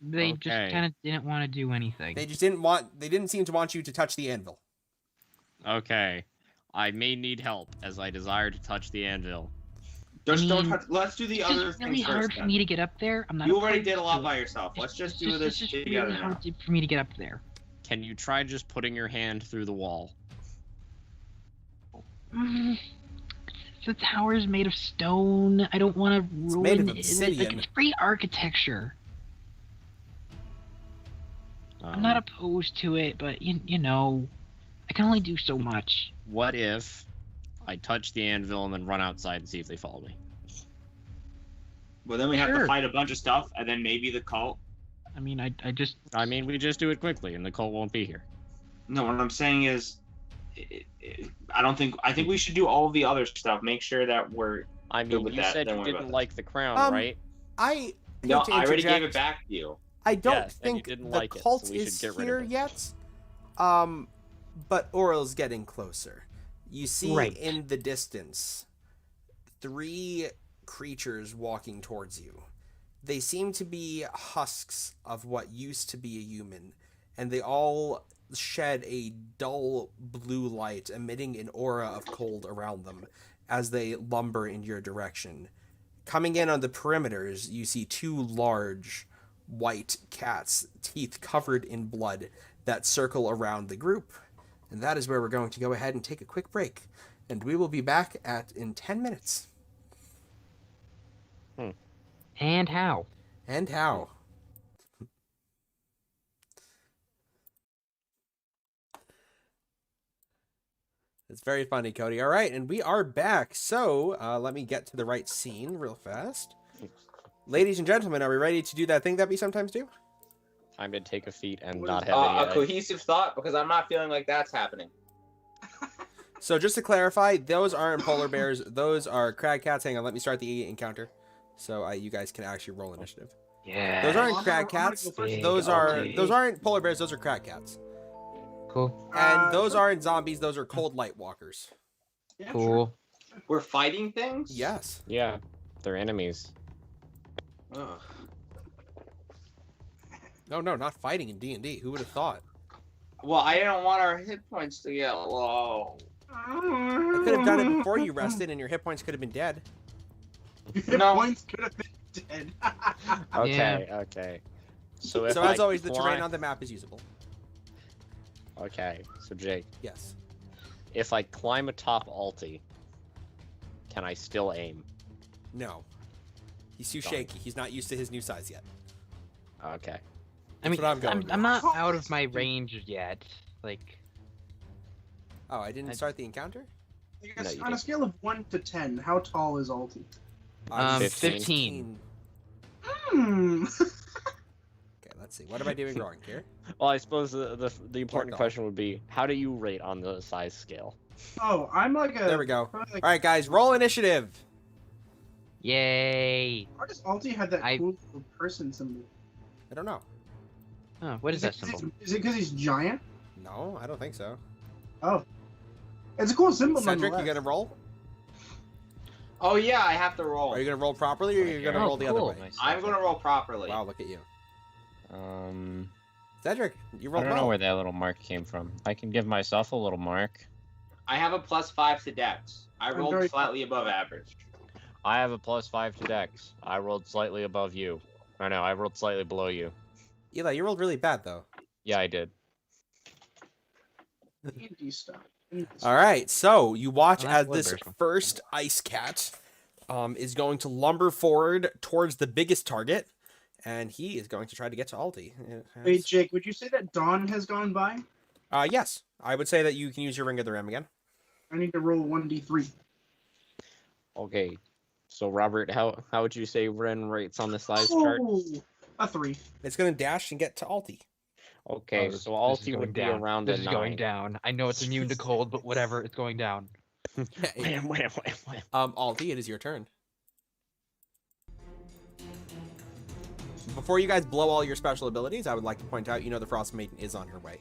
They just Okay. kind of didn't want to do anything. They didn't seem to want you to touch the anvil. Okay. I may need help as I desire to touch the anvil. Just don't mean, touch. Let's do the It's other just really things hard first. for then. me to get up there. I'm not. You already opposed did a lot to by it. yourself. Let's just It's do this It's just together really now. hard for me to get up there. Can you try just putting your hand through the wall? The tower is made of stone. I don't want to ruin made of it. Like, obsidian. it's great architecture. I'm not opposed to it, but you know, I can only do so much. What if I touch the anvil and then run outside and see if they follow me? Well, then we have to Sure. fight a bunch of stuff, and then maybe the cult. I mean, I just I mean, we just do it quickly and the cult won't be here. No, what I'm saying is, I think we should do all the other stuff. Make sure that we're. I Good mean, with you that, said don't you worry about didn't that. like the crown, right? I hate No, to I already gave interject. it back to you. I don't Yes, and you think didn't the like it, cult so we should is get rid here of it. yet. But Oral's getting closer. You see Right. in the distance 3 creatures walking towards you. They seem to be husks of what used to be a human, and they all shed a dull blue light, emitting an aura of cold around them as they lumber in your direction. Coming in on the perimeters, you see 2 large white cats, teeth covered in blood, that circle around the group. And that is where we're going to go ahead and take a quick break. And we will be back in 10 minutes. and how? And how? It's very funny, Cody. All right, and we are back. So let me get to the right scene real fast. Ladies and gentlemen, are we ready to do that thing that we sometimes do? Time to take a feat and What not is- have any. A cohesive thought, because I'm not feeling like that's happening. So just to clarify, those aren't polar bears. Those are crag cats. Hang on, let me start the encounter. So you guys can actually roll initiative. Yeah. Those aren't I'm crag gonna go cats. first. Big Those OT. aren't polar bears. Those are crag cats. Cool. And those aren't zombies. Those are cold light walkers. Yeah, Cool. We're fighting things. Yes. Yeah, they're enemies. Ugh. No, not fighting in D&D. Who would have thought? Well, I didn't want our hit points to get low. I could have done it before you rested, and your hit points could have been dead. Your No. points could have been dead. Okay, okay. So if So I as always, the climb- terrain on the map is usable. Okay, so Jake, Yes. if I climb atop Alti, can I still aim? No. He's too Darn. shaky. He's not used to his new size yet. Okay. I mean, what I'm going with. I'm not out of my range yet. Like, Oh, I didn't start the encounter? I No, guess you on a didn't. scale of 1 to 10, how tall is Alti? 15. Hmm. Okay, let's see. What am I doing wrong here? Well, I suppose the important Fuck off. question would be, how do you rate on the size scale? Oh, I'm like a. There we go. probably like- All right, guys, roll initiative. yay! Why does Alti have that I- cool little person symbol? I don't know. Oh, what is that it- symbol? Is it because he's giant? No, I don't think so. Oh. It's a cool symbol, Cedric, you nonetheless. gonna roll? Oh yeah, I have to roll. Are you gonna roll properly, or are you gonna Oh, roll the other cool. way? Nice. I'm gonna roll properly. Wow, look at you, I Cedric. You rolled don't know well. where that little mark came from. I can give myself a little mark. I have a +5 to Dex. I I'm rolled very- slightly above average. I have a +5 to Dex. I rolled slightly above you. I know, I rolled slightly below you. Eli, you rolled really bad though. Yeah, I did. D&D stuff. All right, so you watch Well, that's as one this version. first ice cat is going to lumber forward towards the biggest target, and he is going to try to get to Alti. Wait, Jake, would you say that dawn has gone by? Yes, I would say that you can use your Ring of the Ram again. I need to roll 1d3. Okay. So Robert, how would you say Ren rates on the size chart? Oh, a 3. It's going to dash and get to Alti. Okay, Oh, this- so this is Alti going would be down. around This a is 9. going down. I know it's immune to cold, but whatever, it's going down. Wham, wham, wham, wham. Alti, it is your turn. Before you guys blow all your special abilities, I would like to point out, the Frost Maiden is on her way.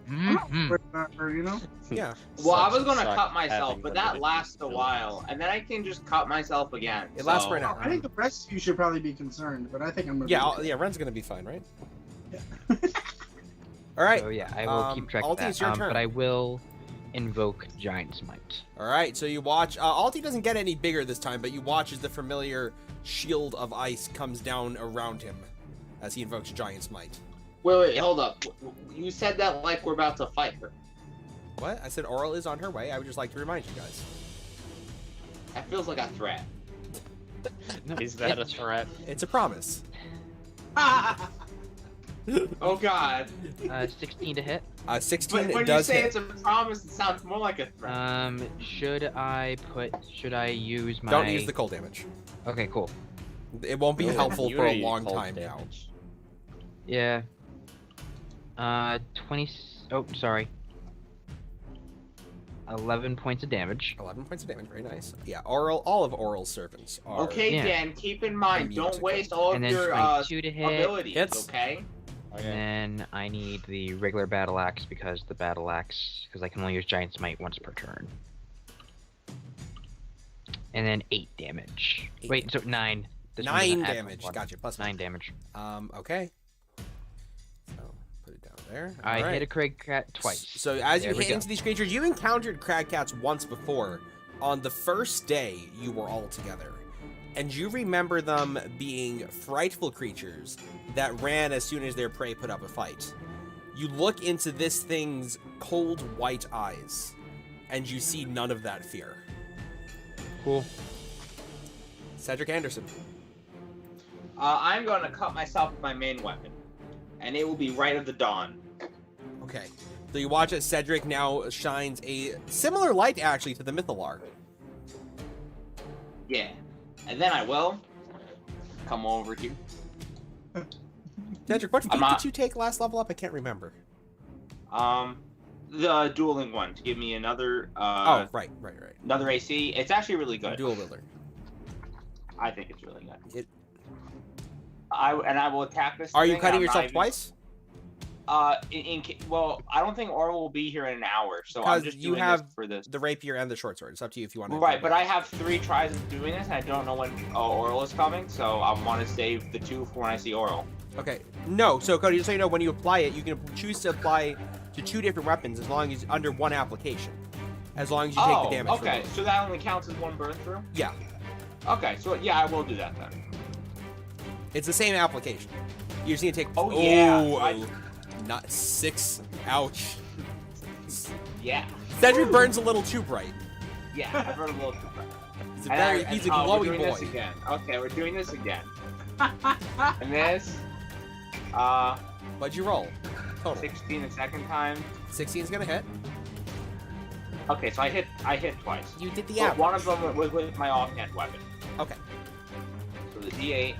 Mhm. Worried about her, you know? Yeah. Well, I Sucks was gonna suck cut myself, having but limited that lasts a ability. while, and then I can just cut myself again. It lasts for an so- hour. I think the rest of you should probably be concerned, but I think I'm gonna Yeah, be yeah, Ren's going to be fine, right? Yeah. All right. So yeah, I will keep track of Alti, that. it's your turn. But I will invoke Giant Smite. All right, so you watch. Alti doesn't get any bigger this time, but you watch as the familiar shield of ice comes down around him as he invokes Giant Smite. Wait, hold up. You said that like we're about to fight her. What? I said Oral is on her way. I would just like to remind you guys. That feels like a threat. No, Is that a it's- threat? It's a promise. Oh God. 16 to hit. 16 But when you does say hit. it's a promise, it sounds more like a threat. Should I use my? Don't use the cold damage. Okay, cool. It won't be Ooh, helpful you for a need long cold time damage. Yeah. 20. Oh, sorry. 11 points of damage. now. 11 points of damage. Very nice. Yeah, all of Oral's servants are. Okay, Yeah. Dan, keep in mind, Immune don't to waste cold. all of And then your 22 to hit. abilities, Hits. okay? And then I need the regular battle axe because I can only use Giant Smite once per turn. And then 8 damage. Eight Wait, so 9. This one 9 doesn't add damage. one. Gotcha. Plus 9 damage. Okay. So put it down there. I All hit a right. Crag Cat twice. So as you There we hit go. into these creatures, you encountered crag cats once before. On the first day, you were all together. And you remember them being frightful creatures that ran as soon as their prey put up a fight. You look into this thing's cold white eyes, and you see none of that fear. Cool. Cedric Anderson. I'm going to cut myself with my main weapon, and it will be right of the dawn. Okay. So you watch as Cedric now shines a similar light, actually, to the Mythalar. Yeah. And then I will come over here. Cedric, what feat I'm not- did you take last level up? I can't remember. The dueling one to give me another Right. another AC. It's actually really good. Dual wielder. I think it's really good. It- I will attack this. Are you thing, cutting I'm not yourself even- twice? Well, I don't think Oral will be here in an hour, so I'm Because just you doing have this for this. The rapier and the short sword. It's up to you if you want to. Right, but I have 3 tries of doing this, and I don't know when Oral is coming, so I want to save the 2 for when I see Oral. Okay. No. So Cody, just so you know, when you apply it, you can choose to apply to 2 different weapons as long as under 1 application. As long as you take the damage. Okay, so that only counts as 1 burn through? Yeah. Okay, so yeah, I will do that then. It's the same application. You just need to take. Oh, yeah. Not 6. Ouch. Yeah. Cedric burns a little too bright. Yeah, I burned a little too bright. He's a we're glowing doing boy. this again. Okay, we're doing this again. And this, What'd you roll? Total. 16 the second time. 16 is gonna hit. Okay, so I hit twice. You did the But average. one of them was with my offhand weapon. Okay. So the D8,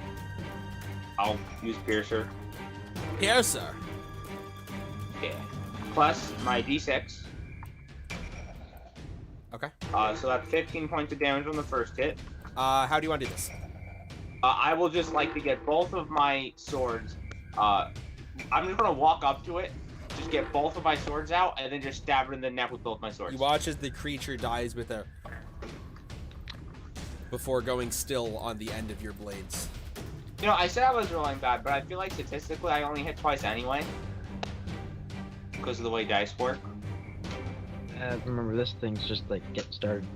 I'll use Piercer. Piercer. Yeah. Plus my D6. Okay. So that's 15 points of damage on the first hit. How do you want to do this? I will just like to get both of my swords. I'm just gonna walk up to it, just get both of my swords out, and then just stab it in the neck with both my swords. You watch as the creature dies with a... before going still on the end of your blades. You know, I said I was rolling bad, but I feel like statistically I only hit twice anyway. Because of the way dice work. Remember, this thing's just like getting started.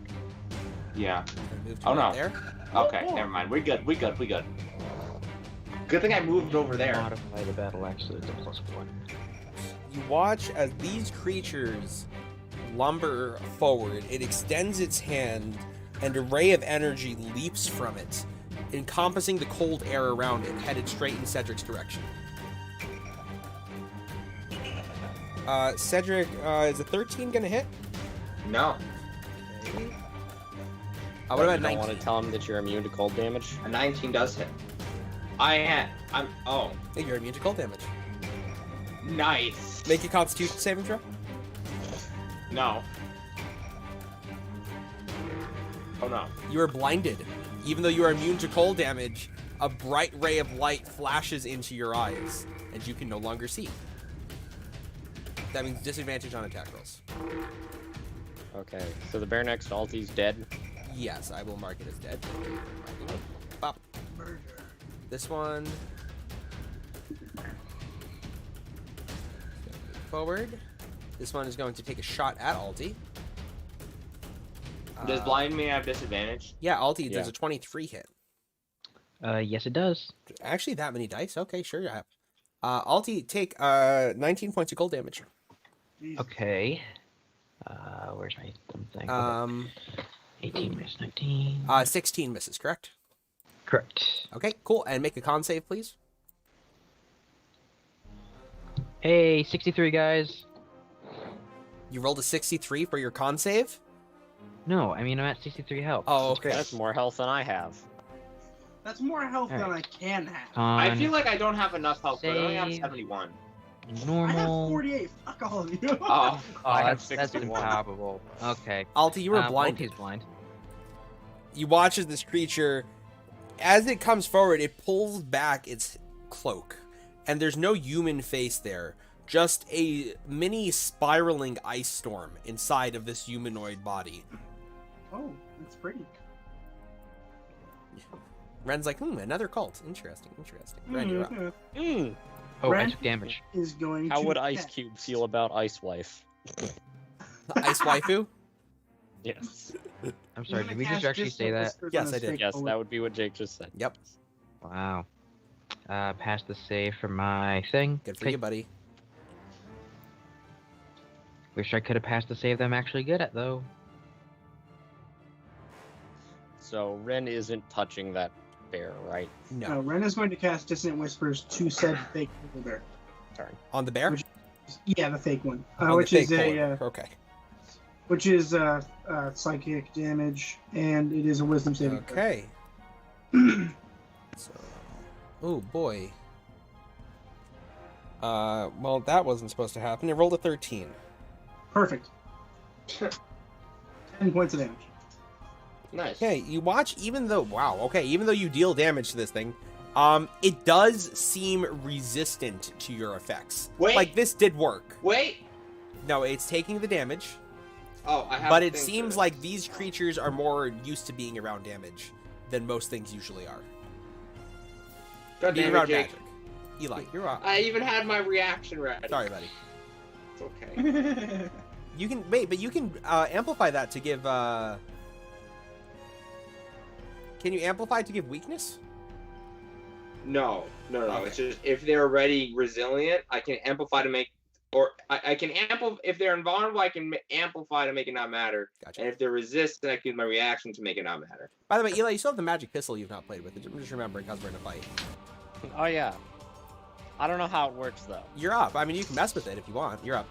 Yeah. Move to Oh, right no. there. Okay, never mind. We're good. Good thing I moved over there. Modify the battle axe so it's a +1. You watch as these creatures lumber forward. It extends its hand, and a ray of energy leaps from it, encompassing the cold air around it, headed straight in Cedric's direction. Cedric, is a 13 gonna hit? No. Okay. What about You don't 19? want to tell him that you're immune to cold damage? A 19 does hit. Oh. Hey, you're immune to cold damage. Nice. Make a Constitution saving throw. No. Oh no. You are blinded. Even though you are immune to cold damage, a bright ray of light flashes into your eyes, and you can no longer see. That means disadvantage on attack rolls. Okay, so the bear next to Alti's dead. Yes, I will mark it as dead. Bop. This one. Forward. This one is going to take a shot at Alti. Does blind me have disadvantage? Yeah, Alti, there's Yeah. a 23 hit. Yes, it does. Actually, that many dice? Okay, sure. Yeah. Alti, take 19 points of cold damage. Jesus. Okay. Where's my thing? 18 minus 19. 16 misses, correct? Correct. Okay, cool. And make a con save, please. Hey, 63 guys. You rolled a 63 for your con save? No, I mean I'm at 63 health. Oh, That's okay. great. That's more health than I have. That's more health than Alright. I can have. I feel like I don't have enough health, but I only have Save. 71. normal. I have 48. Fuck all of you. Oh. I have that's 61. improbable. Okay. Alti, you were blind. He's blind. You watch as this creature, as it comes forward, it pulls back its cloak, and there's no human face there, just a mini spiraling ice storm inside of this humanoid body. Oh, that's pretty. Ren's like, another cult. Interesting. Ren, you're up. Hmm. Oh, I Ren took damage. Is going How to would Ice catch. Cube feel about Ice Wife? The ice waifu? Yes. I'm sorry, He's did gonna we just cast actually say that? whispers Yes, on I his did. fake Yes, bullet. that would be what Jake just said. Yep. Wow. Pass the save for my thing. Good for Okay. you, buddy. Wish I could have passed the save that I'm actually good at, though. So Ren isn't touching that bear, right? No. Ren is going to cast Dissonant Whispers to said fake bear. On the bear? Which- Yeah, the fake one, On the which fake is polar. a Okay. which is psychic damage, and it is a Wisdom saving. throw. Okay. So, oh boy. Well, that wasn't supposed to happen. It rolled a 13. Perfect. 10 points of damage. Nice. Okay, you watch, even though you deal damage to this thing, it does seem resistant to your effects. Wait. Like, this did work. Wait. No, it's taking the damage, Oh, I have. but a it thing for seems this. like these creatures are more used to being around damage than most things usually are. God Being damn around it, Jake. magic. Eli, you're up. I even had my reaction ready. Sorry, buddy. It's okay. You can wait, but you can amplify that to give. Can you amplify to give weakness? No. Okay. It's just if they're already resilient, I can amplify to make, or I can amplify if they're invulnerable. I can amplify to make it not matter. Gotcha. And if they're resistant, I can use my reaction to make it not matter. By the way, Eli, you still have the magic pistol you've not played with. Just remember, because we're in a fight. Oh yeah. I don't know how it works though. You're up. I mean, you can mess with it if you want. You're up.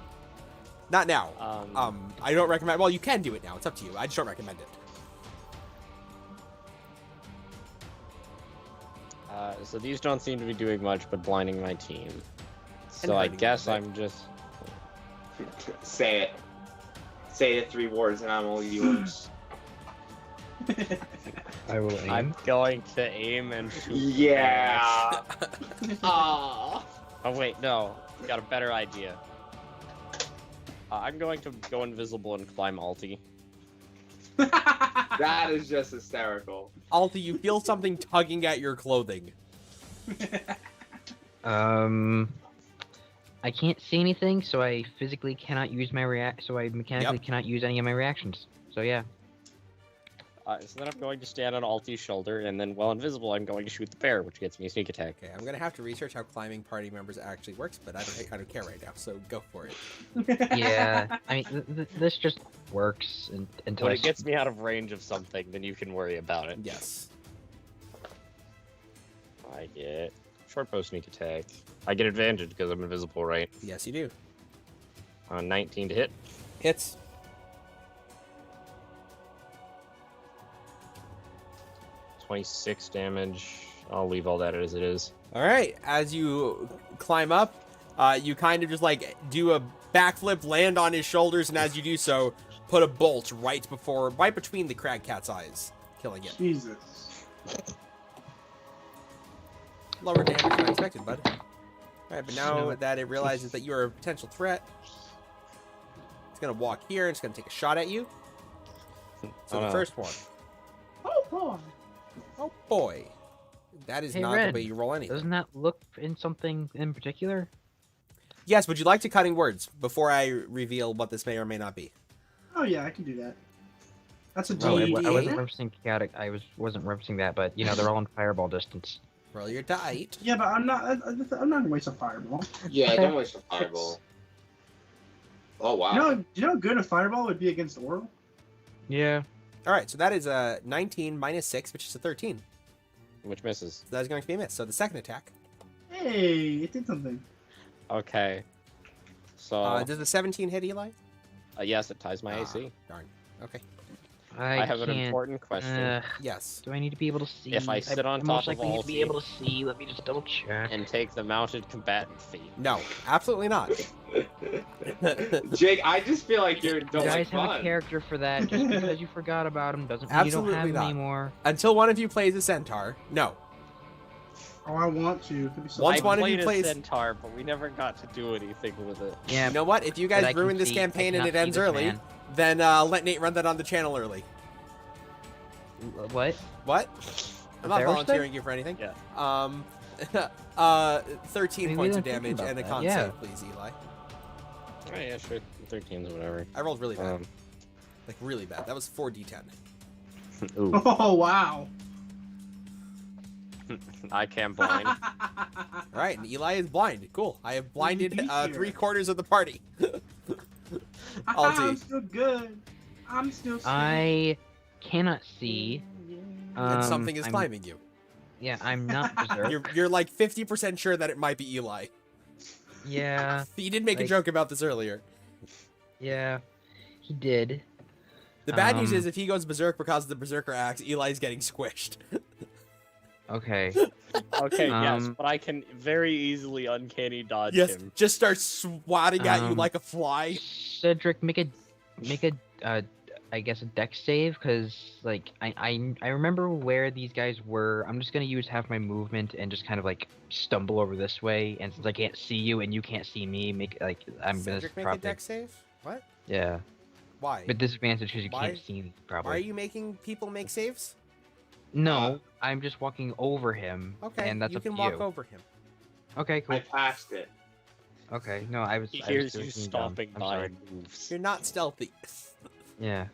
Not now. Um, I don't recommend. Well, you can do it now. It's up to you. I just don't recommend it. So these don't seem to be doing much but blinding my team. So And I hurting guess them a I'm just... Say it. Say the 3 words, and I'm all yours. I will aim. I'm going to aim and shoot. Yeah. Aww. Oh wait, no. Got a better idea. I'm going to go invisible and climb Alti. That is just hysterical. Alta, you feel something tugging at your clothing. I can't see anything, so I physically cannot use my so I mechanically cannot use any of my reactions. So yeah. So then I'm going to stand on Alti's shoulder, and then while invisible, I'm going to shoot the bear, which gets me a sneak attack. Okay, I'm gonna have to research how climbing party members actually works, but I don't care right now. So go for it. Yeah, I mean, this just works until When I it gets me out of range of something, then you can worry about it. Yes. I get short bow sneak attack. I get advantage because I'm invisible, right? Yes, you do. 19 to hit. Hits. .26 damage. I'll leave all that as it is. All right. As you climb up, you kind of just like do a backflip, land on his shoulders, and as you do so, put a bolt right between the crag cat's eyes, killing it. Jesus. Lower damage than I expected, bud. All right, but now that it realizes that you are a potential threat, it's gonna walk here and it's gonna take a shot at you. So Oh, the no. first one. Oh boy. Oh boy, that is Hey, not Red, the way you roll anything. doesn't that look in something in particular? Yes, would you like to cutting words before I reveal what this may or may not be? Oh yeah, I can do that. That's a Oh, I D8. wasn't referencing chaotic. Wasn't referencing that, but you know they're all in fireball distance. Roll your die. Yeah, but I'm not gonna waste a fireball. Yeah, Okay. don't waste a fireball. Oh wow. Do you know how good a fireball would be against Oral? Yeah. All right, so that is a 19 minus 6, which is a 13. Which misses. So that is going to be a miss. So the second attack. Hey, it did something. Okay. So, Does the 17 hit Eli? yes, it ties my AC. Darn. Okay. I have an can't- important question. Yes. Do I need to be able to see? If I sit on most top of likely need to be Alti- able to see. Let me just double check. And take the mounted combatant feat. No, absolutely not. Jake, I just feel like you're You don't guys like have a fun. character for that. Just because you forgot about him doesn't mean you don't Absolutely have him not. anymore. Until one of you plays a centaur. No. Oh, I want to. It'd be so Once I fun. one of played you a plays- centaur, but we never got to do anything with it. Yeah. You know what? If you but I guys can ruin this see- campaign I and it cannot see ends this early, man. then let Nate run that on the channel early. What? What? I'm not Thursday? volunteering you for anything. Yeah. 13 Maybe points I'm of damage thinking and a about con that, yeah. save, please, Eli. Oh, yeah, sure. 13's whatever. I rolled really bad. Um, Like, really bad. That was 4d10. ooh, Oh wow. I can't blind. All right, and Eli is blind. Cool. I have blinded Be here. 3/4 of the party. I'm Alti. still good. I'm still. I cannot see. And something is I'm- climbing you. Yeah, I'm not berserk. You're like 50% sure that it might be Eli. Yeah, He did make a Like- joke about this earlier. yeah, he did. The bad news Um, is if he goes berserk because of the berserker axe, Eli's getting squished. Okay. Okay, yes, Um, but I can very easily uncanny dodge Yes, him. just starts swatting at you Um, like a fly. Cedric, make a, I guess a dex save, because like I remember where these guys were. I'm just gonna use half my movement and just kind of like stumble over this way. And since I can't see you and you can't see me, I'm gonna Cedric make a probably dex save? What? yeah, Why? but disadvantage because you Why- can't see me Why are probably. you making people make saves? No, I'm just walking over him. Okay, and that's you up can to walk you. over him. Okay, cool. I passed it. Okay, no, I was. He I was hears doing you something dumb. stomping I'm by sorry. and moves. You're not stealthy. Yeah,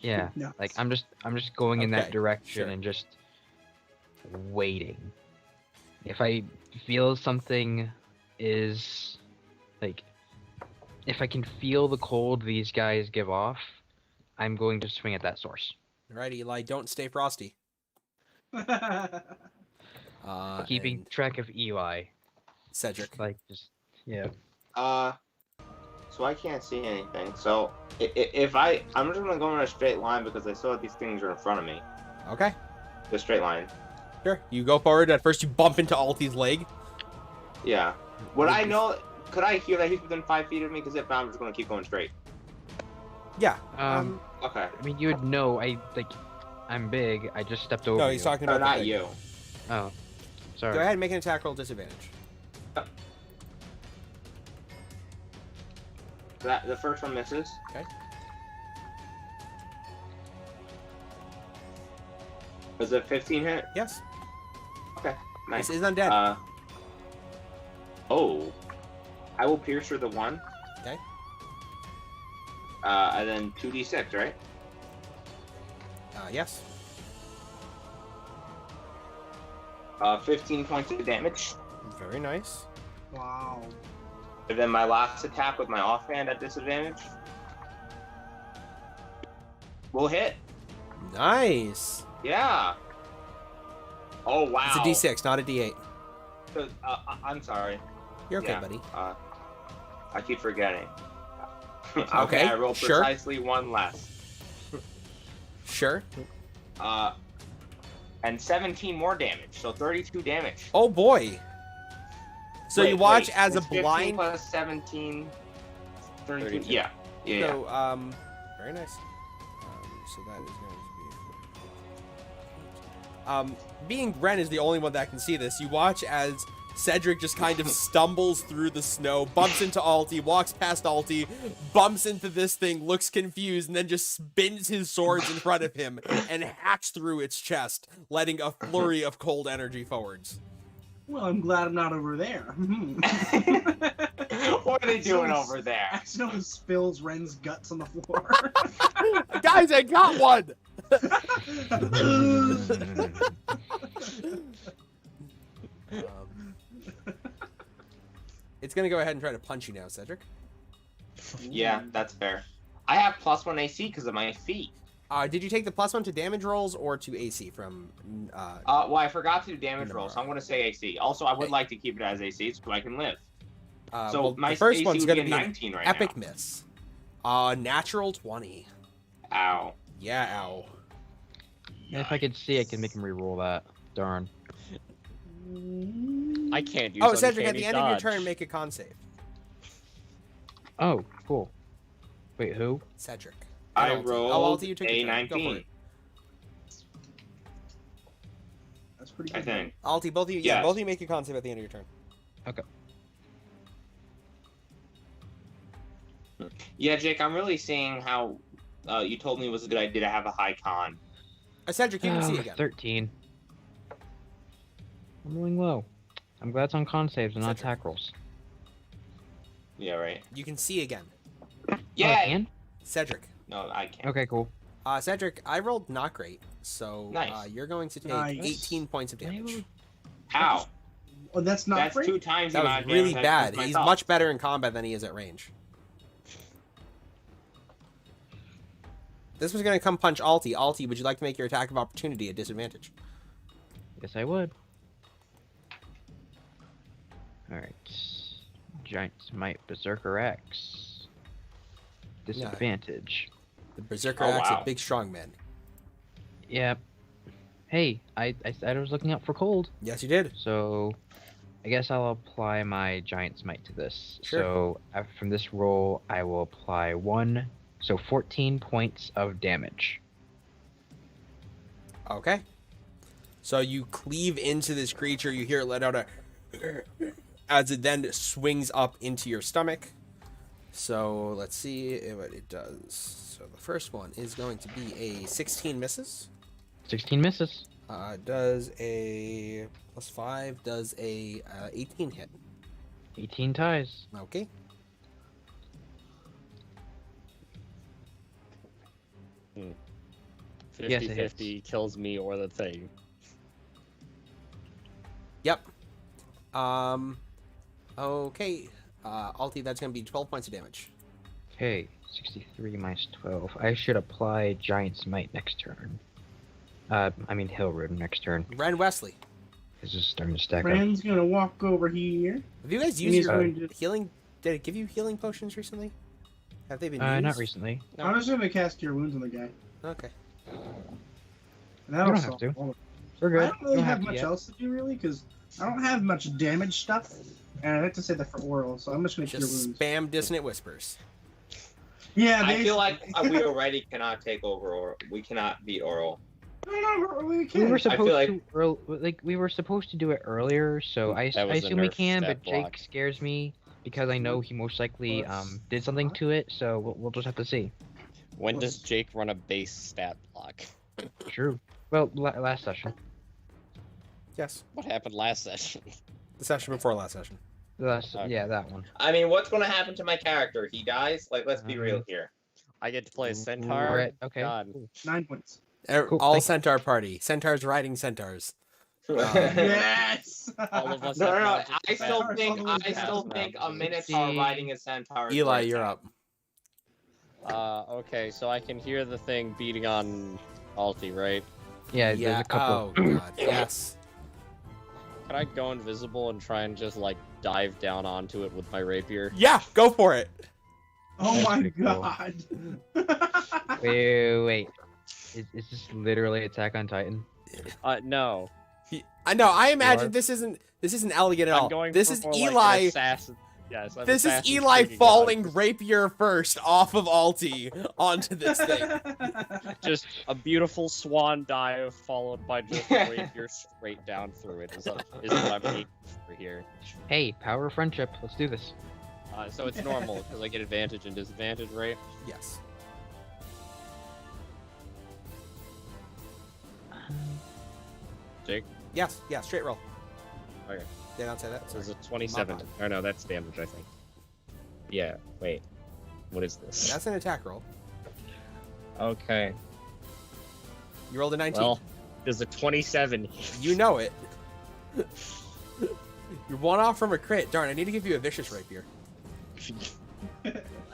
yeah. No. Like I'm just going in that Okay, direction sure. and just waiting. If I feel something is like, if I can feel the cold these guys give off, I'm going to swing at that source. All right, Eli, don't stay frosty. Keeping And track of Eli, Cedric. like just yeah. So I can't see anything. So if I'm just gonna go in a straight line because I saw these things are in front of me. Okay, The straight line. sure. You go forward. At first, you bump into Alti's leg. Yeah. Would I know? Could I hear that he's within 5 feet of me? Because if not, I'm just gonna keep going straight. Yeah. Okay. I mean, you would know. I'm big. I just stepped over. No, you. he's talking No, about the not thing. you. Oh, sorry. Go ahead and make an attack roll disadvantage. The first one misses. Okay. Was it 15 hit? Yes. Okay. Nice. This is undead. Oh. I will pierce her the 1. Okay. And then 2d6, right? Yes. 15 points of damage. Very nice. Wow. And then my last attack with my offhand at disadvantage will hit. Nice. Yeah. Oh wow. It's a D6, not a D8. So, I'm sorry. You're okay, Yeah. buddy. I keep forgetting. Okay, I rolled sure. precisely 1 less. Sure. And 17 more damage, so 32 damage. Oh boy. So you watch as a It's 15 blind. plus 17, 32. 32. Yeah. Yeah. So very nice. So that is going to be. Being Ren is the only one that can see this. You watch as Cedric just kind of stumbles through the snow, bumps into Alti, walks past Alti, bumps into this thing, looks confused, and then just spins his swords in front of him and hacks through its chest, letting a flurry of cold energy forwards. Well, I'm glad I'm not over there. What are they doing over there? Accidentally spills Ren's guts on the floor. Guys, I got one! It's gonna go ahead and try to punch you now, Cedric. Yeah, that's fair. I have +1 AC because of my feet. Did you take the +1 to damage rolls or to AC from? Well, I forgot to do damage No. rolls, so I'm going to say AC. Also, I would Okay. like to keep it as AC so I can live. So well, my the first AC one's would gonna be be a an 19 right epic now. miss. Natural 20. Ow. Yeah, ow. If I could see, I could make him re-roll that. Darn. I can't use Oh, Cedric, at uncanny the end of your dodge. turn, make a con save. Oh, cool. Wait, who? Cedric. I And Alti. rolled Alti, you took a your turn. Go for 19. it. That's pretty I good. think. Alti, both of you, Yes. both of you make a con save at the end of your turn. Yeah, Jake, I'm really seeing how you told me it was a good idea to have a high con. Cedric, you can see Oh, again. 13. I'm rolling low. I'm glad it's on con saves and not Cedric. attack rolls. Yeah, right. You can see again. Oh, I Yeah. can? Cedric. No, I can't. Okay, cool. Cedric, I rolled not great, so Nice. you're going to take Nice. 18 points of damage. How? Oh, that's not That's free? 2 times the That amount was of really damage bad. I He's thought. much better in combat than he is at range. This was going to come punch Alti. Alti, would you like to make your attack of opportunity at disadvantage? Yes, I would. Alright. Giant Smite Berserker X. Disadvantage. The Berserker Oh, Axe wow. of big strong men. Yep. Hey, I said I was looking out for cold, Yes, you did. so I guess I'll apply my Giant Smite to this. Sure. So from this roll, I will apply 14 points of damage. Okay. So you cleave into this creature. You hear it let out a... as it then swings up into your stomach. So let's see what it does. So the first one is going to be a 16 misses. 16 misses. Does a +5, does a 18 hit. 18 ties. Okay. Yes, it 50-50 kills me or the thing. Yep. Okay. Alti, that's gonna be 12 points of damage. Okay, 63 minus 12. I should apply Giant Smite next turn. I mean Hill Rune next turn. Ren Wesley. This is starting to stack up. Brand's gonna walk over here. Have you guys And used he's your going to- healing? Did it give you healing potions recently? Have they been Not used? recently. No. I'm just gonna cast Cure Wounds on the guy. Okay. And You that'll don't have solve to. all of it. We're good. I don't really Don't have to much yet. else to do, really, because I don't have much damage stuff. And I have to say that for oral, so I'm just gonna Cure Just Wounds. spam dissonant whispers. Yeah, I feel like basically. we already cannot take over, or we cannot beat Oral. No, we We can. were supposed like- to we were supposed to do it earlier, so I That was a assume we nerf can. stat But Jake block. scares me because I know he most likely did something to it. So we'll just have to see. When does Jake run a base stat block? True. Well, last session. Yes. What happened last session? The session before last session. Okay. Yeah, that one. I mean, what's going to happen to my character? He dies? Like, let's be real here. I get to play a Ooh, centaur. right, okay. God. 9 points. Cool, All thank you. centaur party. Centaurs riding centaurs. Yes. All of us No, have no, no. magic I still powers. think All the I still way think down. a minotaur See- riding a centaur. is Eli, worth you're it. up. Okay, so I can hear the thing beating on Alti, right? Yeah, Yeah. there's a couple. Oh god. Yes. Can I go invisible and try and just like dive down onto it with my rapier? Yeah. Go for it. Oh That's my pretty cool. god. Wait. Is this literally Attack on Titan? No. I know. I imagine are? this isn't elegant at all. I'm going This for is more like an Eli. assassin. Yes, an This is assassin's Eli Creed falling god. rapier first off of Alti onto this thing. Just a beautiful swan dive followed by just a rapier straight down through it is what I'm aiming for here. Hey, power of friendship. Let's do this. So it's normal because I get advantage and disadvantage, right? Yes. Jake, Yes. Yeah. Straight roll. Okay. Did I not say that? this is Sorry. a 27. bad. Oh no, that's damage, I think. Yeah. Wait. What is this? That's an attack roll. Okay. You rolled a 19. Well, there's a 27. You know it. You're one off from a crit. Darn, I need to give you a vicious rapier.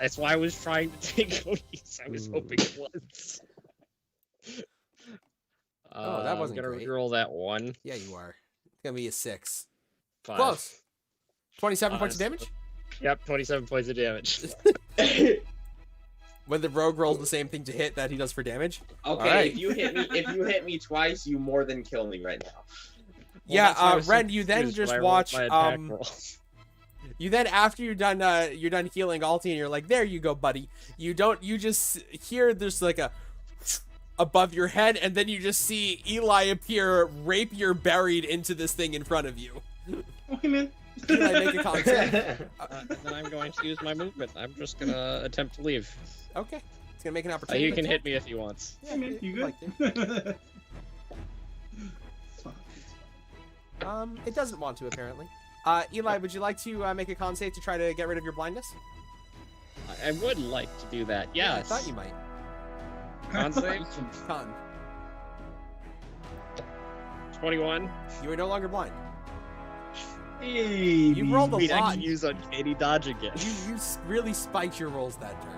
That's why I was trying to take Cody's. I was hoping it was. Oh, that wasn't I'm gonna great. reroll that one. Yeah, you are. It's gonna be a 6. 5. Close. 27 Uh, points of damage? Yep, 27 points of damage. When the rogue rolls the same thing to hit that he does for damage? Okay, Alright. if you hit me twice, you more than kill me right now. Yeah, that's why I was so Ren, you then confused when just I rolled watch, my attack roll. You then, after you're done healing Alti, and you're like, there you go, buddy. You just hear there's like a above your head, and then you just see Eli appear, rapier buried into this thing in front of you. Okay, man. Eli, make a con save. Then I'm going to use my movement. I'm just gonna attempt to leave. Okay, it's gonna make an opportunity. You can attack. hit me if you want. Hey, man, you I good? liked it. It's fine. It doesn't want to apparently. Eli, would you like to make a con save to try to get rid of your blindness? I would like to do that. Yeah, Yes. I thought you might. Con save? Con. 21. You are no longer blind. Hey, You rolled a I mean, I lot. can use Uncanny Dodge again. You really spiked your rolls that turn.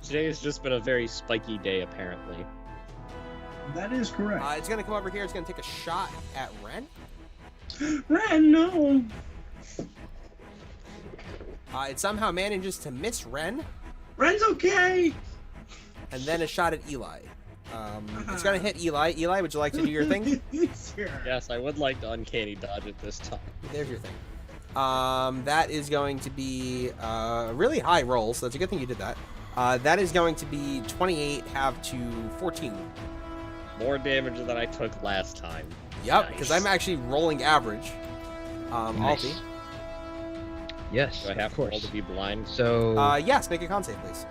Today has just been a very spiky day, apparently. That is correct. It's gonna come over here. It's gonna take a shot at Ren. Ren, no. It somehow manages to miss Ren, Ren's okay. and then a shot at Eli. It's gonna hit Eli. Eli, would you like to do your thing? Sure. Yes, I would like to Uncanny Dodge at this time. There's your thing. That is going to be a really high roll, so that's a good thing you did that. That is going to be 28 half to 14. More damage than I took last time. Yep, because Nice. I'm actually rolling average. Nice. Alti. Yes, Do I have of to roll course. to be blind? So, Yes, make a con save, please.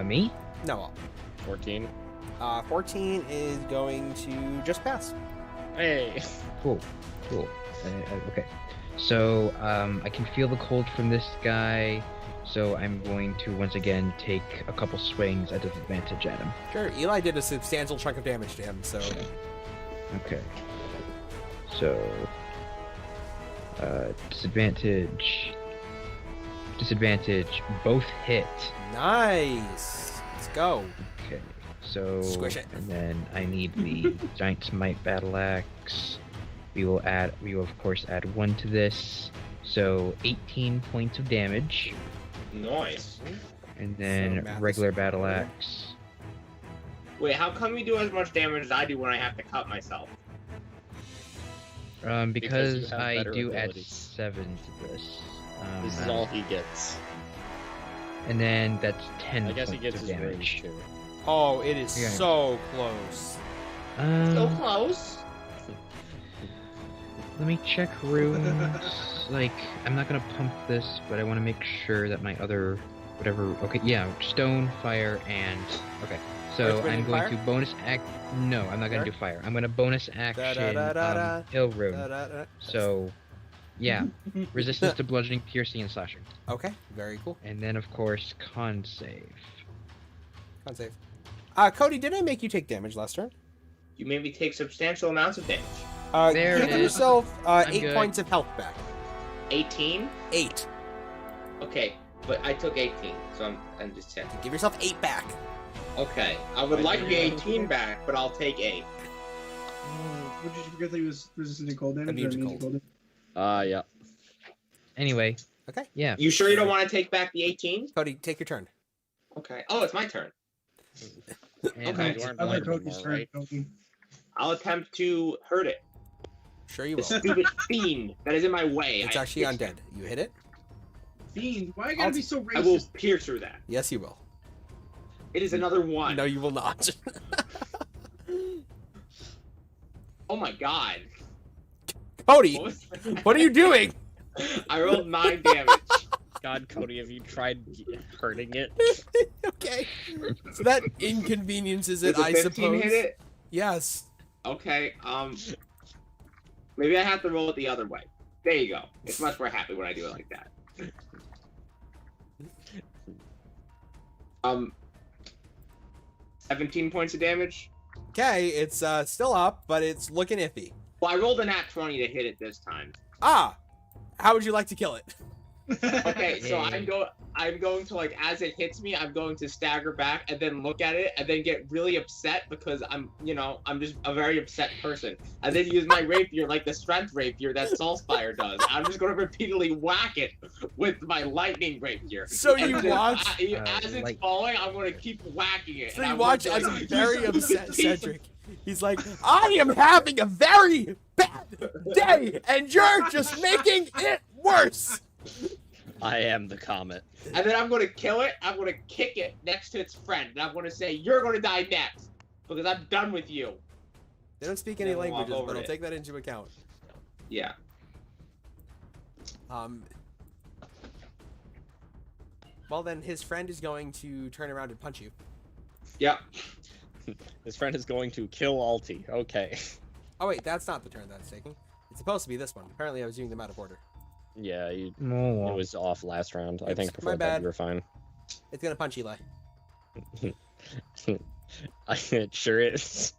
me? No, 14. 14 is going to just pass. Hey. Cool. Okay. So I can feel the cold from this guy. So I'm going to once again take a couple swings at disadvantage at him. Sure, Eli did a substantial chunk of damage to him, so... Okay. So disadvantage, both hit. Nice! Let's go. Okay. So Squish it. and then I need the giant smite battle axe. We will of course add 1 to this. So 18 points of damage. Nice. And then math is regular battle hard. axe. Wait, how come you do as much damage as I do when I have to cut myself? Because Because you have I better do add abilities. 7 to this. This is all he gets. And then that's 10 I guess he points gets of his damage. range too. Oh, it is Yeah. so close. So Um, close. let me check runes. Like, I'm not gonna pump this, but I want to make sure that my other whatever. Okay, yeah, stone, fire, and okay. So Earth, wind, I'm and going fire? to bonus act. No, I'm not gonna Fire? do fire. I'm gonna bonus action Da-da-da-da-da. heal rune. Da-da-da. So, yeah, resistance to bludgeoning, piercing, and slashing. Okay, very cool. And then of course con save. Con save. Cody, did I make you take damage last turn? You made me take substantial amounts of damage. There give it is. yourself I'm 8 good. points of health back. 18? 8. Okay, but I took 18, so I'm just checking. Give yourself 8 back. Okay, I would like the 18 back, but I'll take 8. What did you forget that he was resistant to cold damage? Immune or to immune cold. damage? Yeah. Anyway, Okay. yeah. You sure you don't want to take back the 18? Cody, take your turn. Okay. Oh, it's my turn. And Okay. You aren't I like blind Cody's anymore, turn. right? Cody. I'll attempt to hurt it. Sure you The will. stupid fiend that is in my way. It's I actually fixed undead. You hit it? Fiend, why you gotta be so I will racist? pierce through that. Yes, you will. It is another 1. No, you will not. Oh my god. Cody, What was what are you doing? I rolled 9 damage. God, Cody, have you tried hurting it? Okay. So that inconveniences it, Does a I 15 suppose. hit it? Yes. Okay, maybe I have to roll it the other way. There you go. It's much more happy when I do it like that. 17 points of damage. Okay, it's still up, but it's looking iffy. Well, I rolled a nat 20 to hit it this time. Ah! How would you like to kill it? Okay, so Yeah. I'm going to, like, as it hits me, I'm going to stagger back and then look at it and then get really upset because I'm just a very upset person. And then use my rapier like the strength rapier that Soulspire does. I'm just going to repeatedly whack it with my lightning rapier. So And you then watch. as it's like- falling, I'm going to keep whacking it. So and you I'm watch going as to, a like, very use upset piece of- Cedric. He's like, I am having a very bad day, and you're just making it worse. I am the comet. And then I'm going to kill it. I'm going to kick it next to its friend. And I'm going to say, you're going to die next. Because I'm done with you. They don't speak any Then walk languages, over but I'll it. take that into account. Yeah. Well, then his friend is going to turn around and punch you. Yep. His friend is going to kill Alti. Okay. Oh wait, that's not the turn that's taking. It's supposed to be this one. Apparently, I was doing them out of order. Yeah, it Oh, was off last round. I Oops, think my before that bad. you were fine. It's gonna punch Eli. It sure is.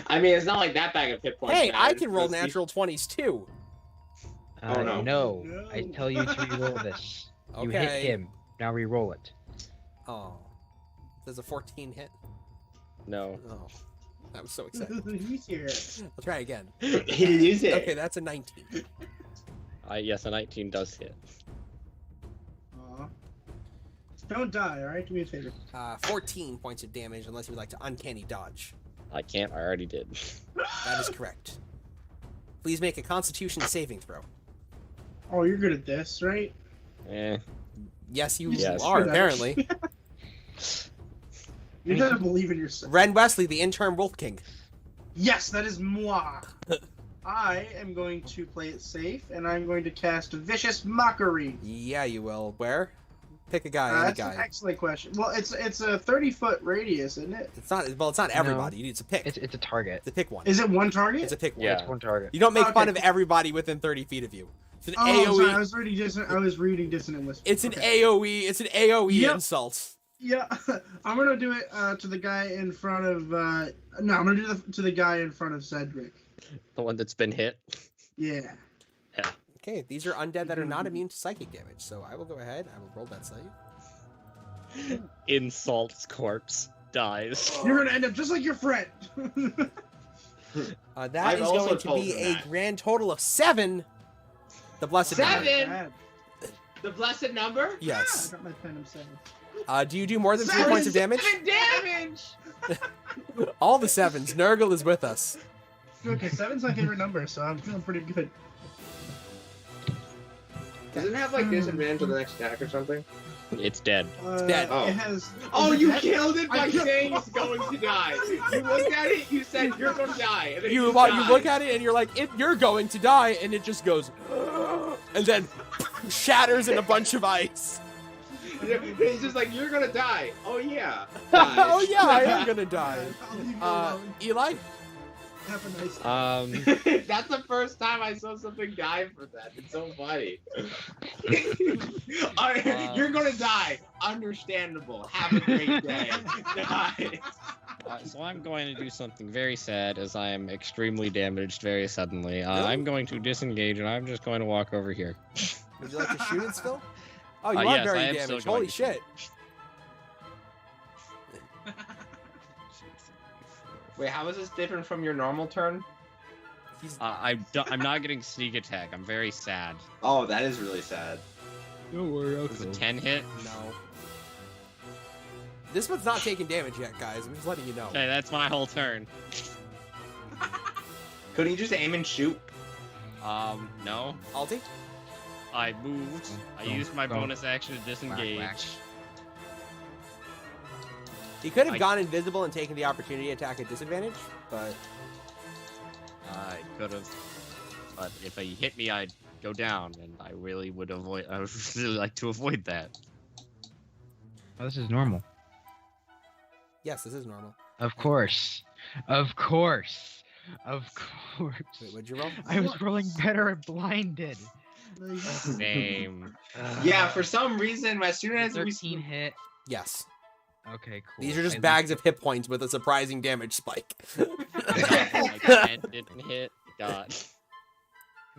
I mean, it's not like that bag of hit points. Hey, I matters, can roll but natural 20s too. Oh, no. No. No. I tell you to re-roll this. You hit Okay. him. Now re-roll it. Oh, there's a 14 hit. No. Oh, I'm so excited. He's here. I'll try again. Use it. Okay, that's a 19. Yes, a 19 does hit. Aw. Don't die, alright? Do me a favor. 14 points of damage unless you would like to uncanny dodge. I can't. I already did. That is correct. Please make a Constitution saving throw. Oh, you're good at this, right? Eh. Yes, you Yes. are apparently. You gotta believe in yourself. Ren Wesley, the intern Wolf King. Yes, that is moi. I am going to play it safe, and I'm going to cast Vicious Mockery. Yeah, you will. Where? Pick a guy. Any That's an guy. excellent question. Well, it's a 30-foot radius, isn't it? It's not. Well, it's not everybody. You need to pick. It's a target. It's a pick one. Is it one target? It's a pick one. Yeah. It's one target. You don't make fun of Okay. everybody within 30 feet of you. It's an Oh, AOE. sorry, I was reading dissonant whisper. It's an Okay. AOE. It's an AOE Yep. insult. Yeah, I'm gonna do it to the guy in front of. No, I'm gonna do it to the guy in front of Cedric. The one that's been hit. Yeah. Okay, these are undead that are not immune to psychic damage. So I will go ahead. I will roll that save. Insults corpse. Dies. You're gonna end up just like your friend. That I've is also going to told be him a that. grand total of 7. The blessed number. 7? Bad. The blessed number? I Yes. got my pen of 7. Do you do more than 3 Seven! points of damage? 7 damage! All the 7s. Nurgle is with us. Okay, 7's my favorite number, so I'm feeling pretty good. Doesn't it have like disadvantage on the next attack or something? It's dead. dead. Oh. It has. Oh, is it you dead? killed it by I killed- saying it's going to die. You looked at it, you said you're going to die, and then You died. look at it and you're like, you're going to die, and it just goes, and then shatters in a bunch of ice. It's just like you're gonna die. Oh yeah. Oh yeah, I am gonna die. I'll leave you alone. Eli? Have a nice day. That's the first time I saw something die for that. It's so funny. You're gonna die. Understandable. Have a great day. Die. So I'm going to do something very sad, as I am extremely damaged very suddenly. I'm going to disengage, and I'm just going to walk over here. Would you like to shoot it still? Oh, you are Yes, I very am still damaged. going Holy to shit. Wait, how is this different from your normal turn? I'm not getting sneak attack. I'm very sad. Oh, that is really sad. Don't worry, Does a 10 hit? No. This one's not taking damage yet, guys. I'm just letting you know. Okay, that's my whole turn. Couldn't you just aim and shoot? No. Alti? I moved. I Don't- used my don't. bonus action to disengage. Whack. He could have I- gone invisible and taken the opportunity to attack at disadvantage, but I could have, but if he hit me, I'd go down, and I really would avoid. I would really like to avoid that. Oh, this is normal. yes, this is normal. Of course. Of course. Of course. Wait, what'd you roll? I was rolling better at blinded. Same. Yeah, for some reason, as soon as we 13 hit. Yes. Okay, cool. These are just I bags of hit points with a surprising damage spike. My 10 didn't hit. God.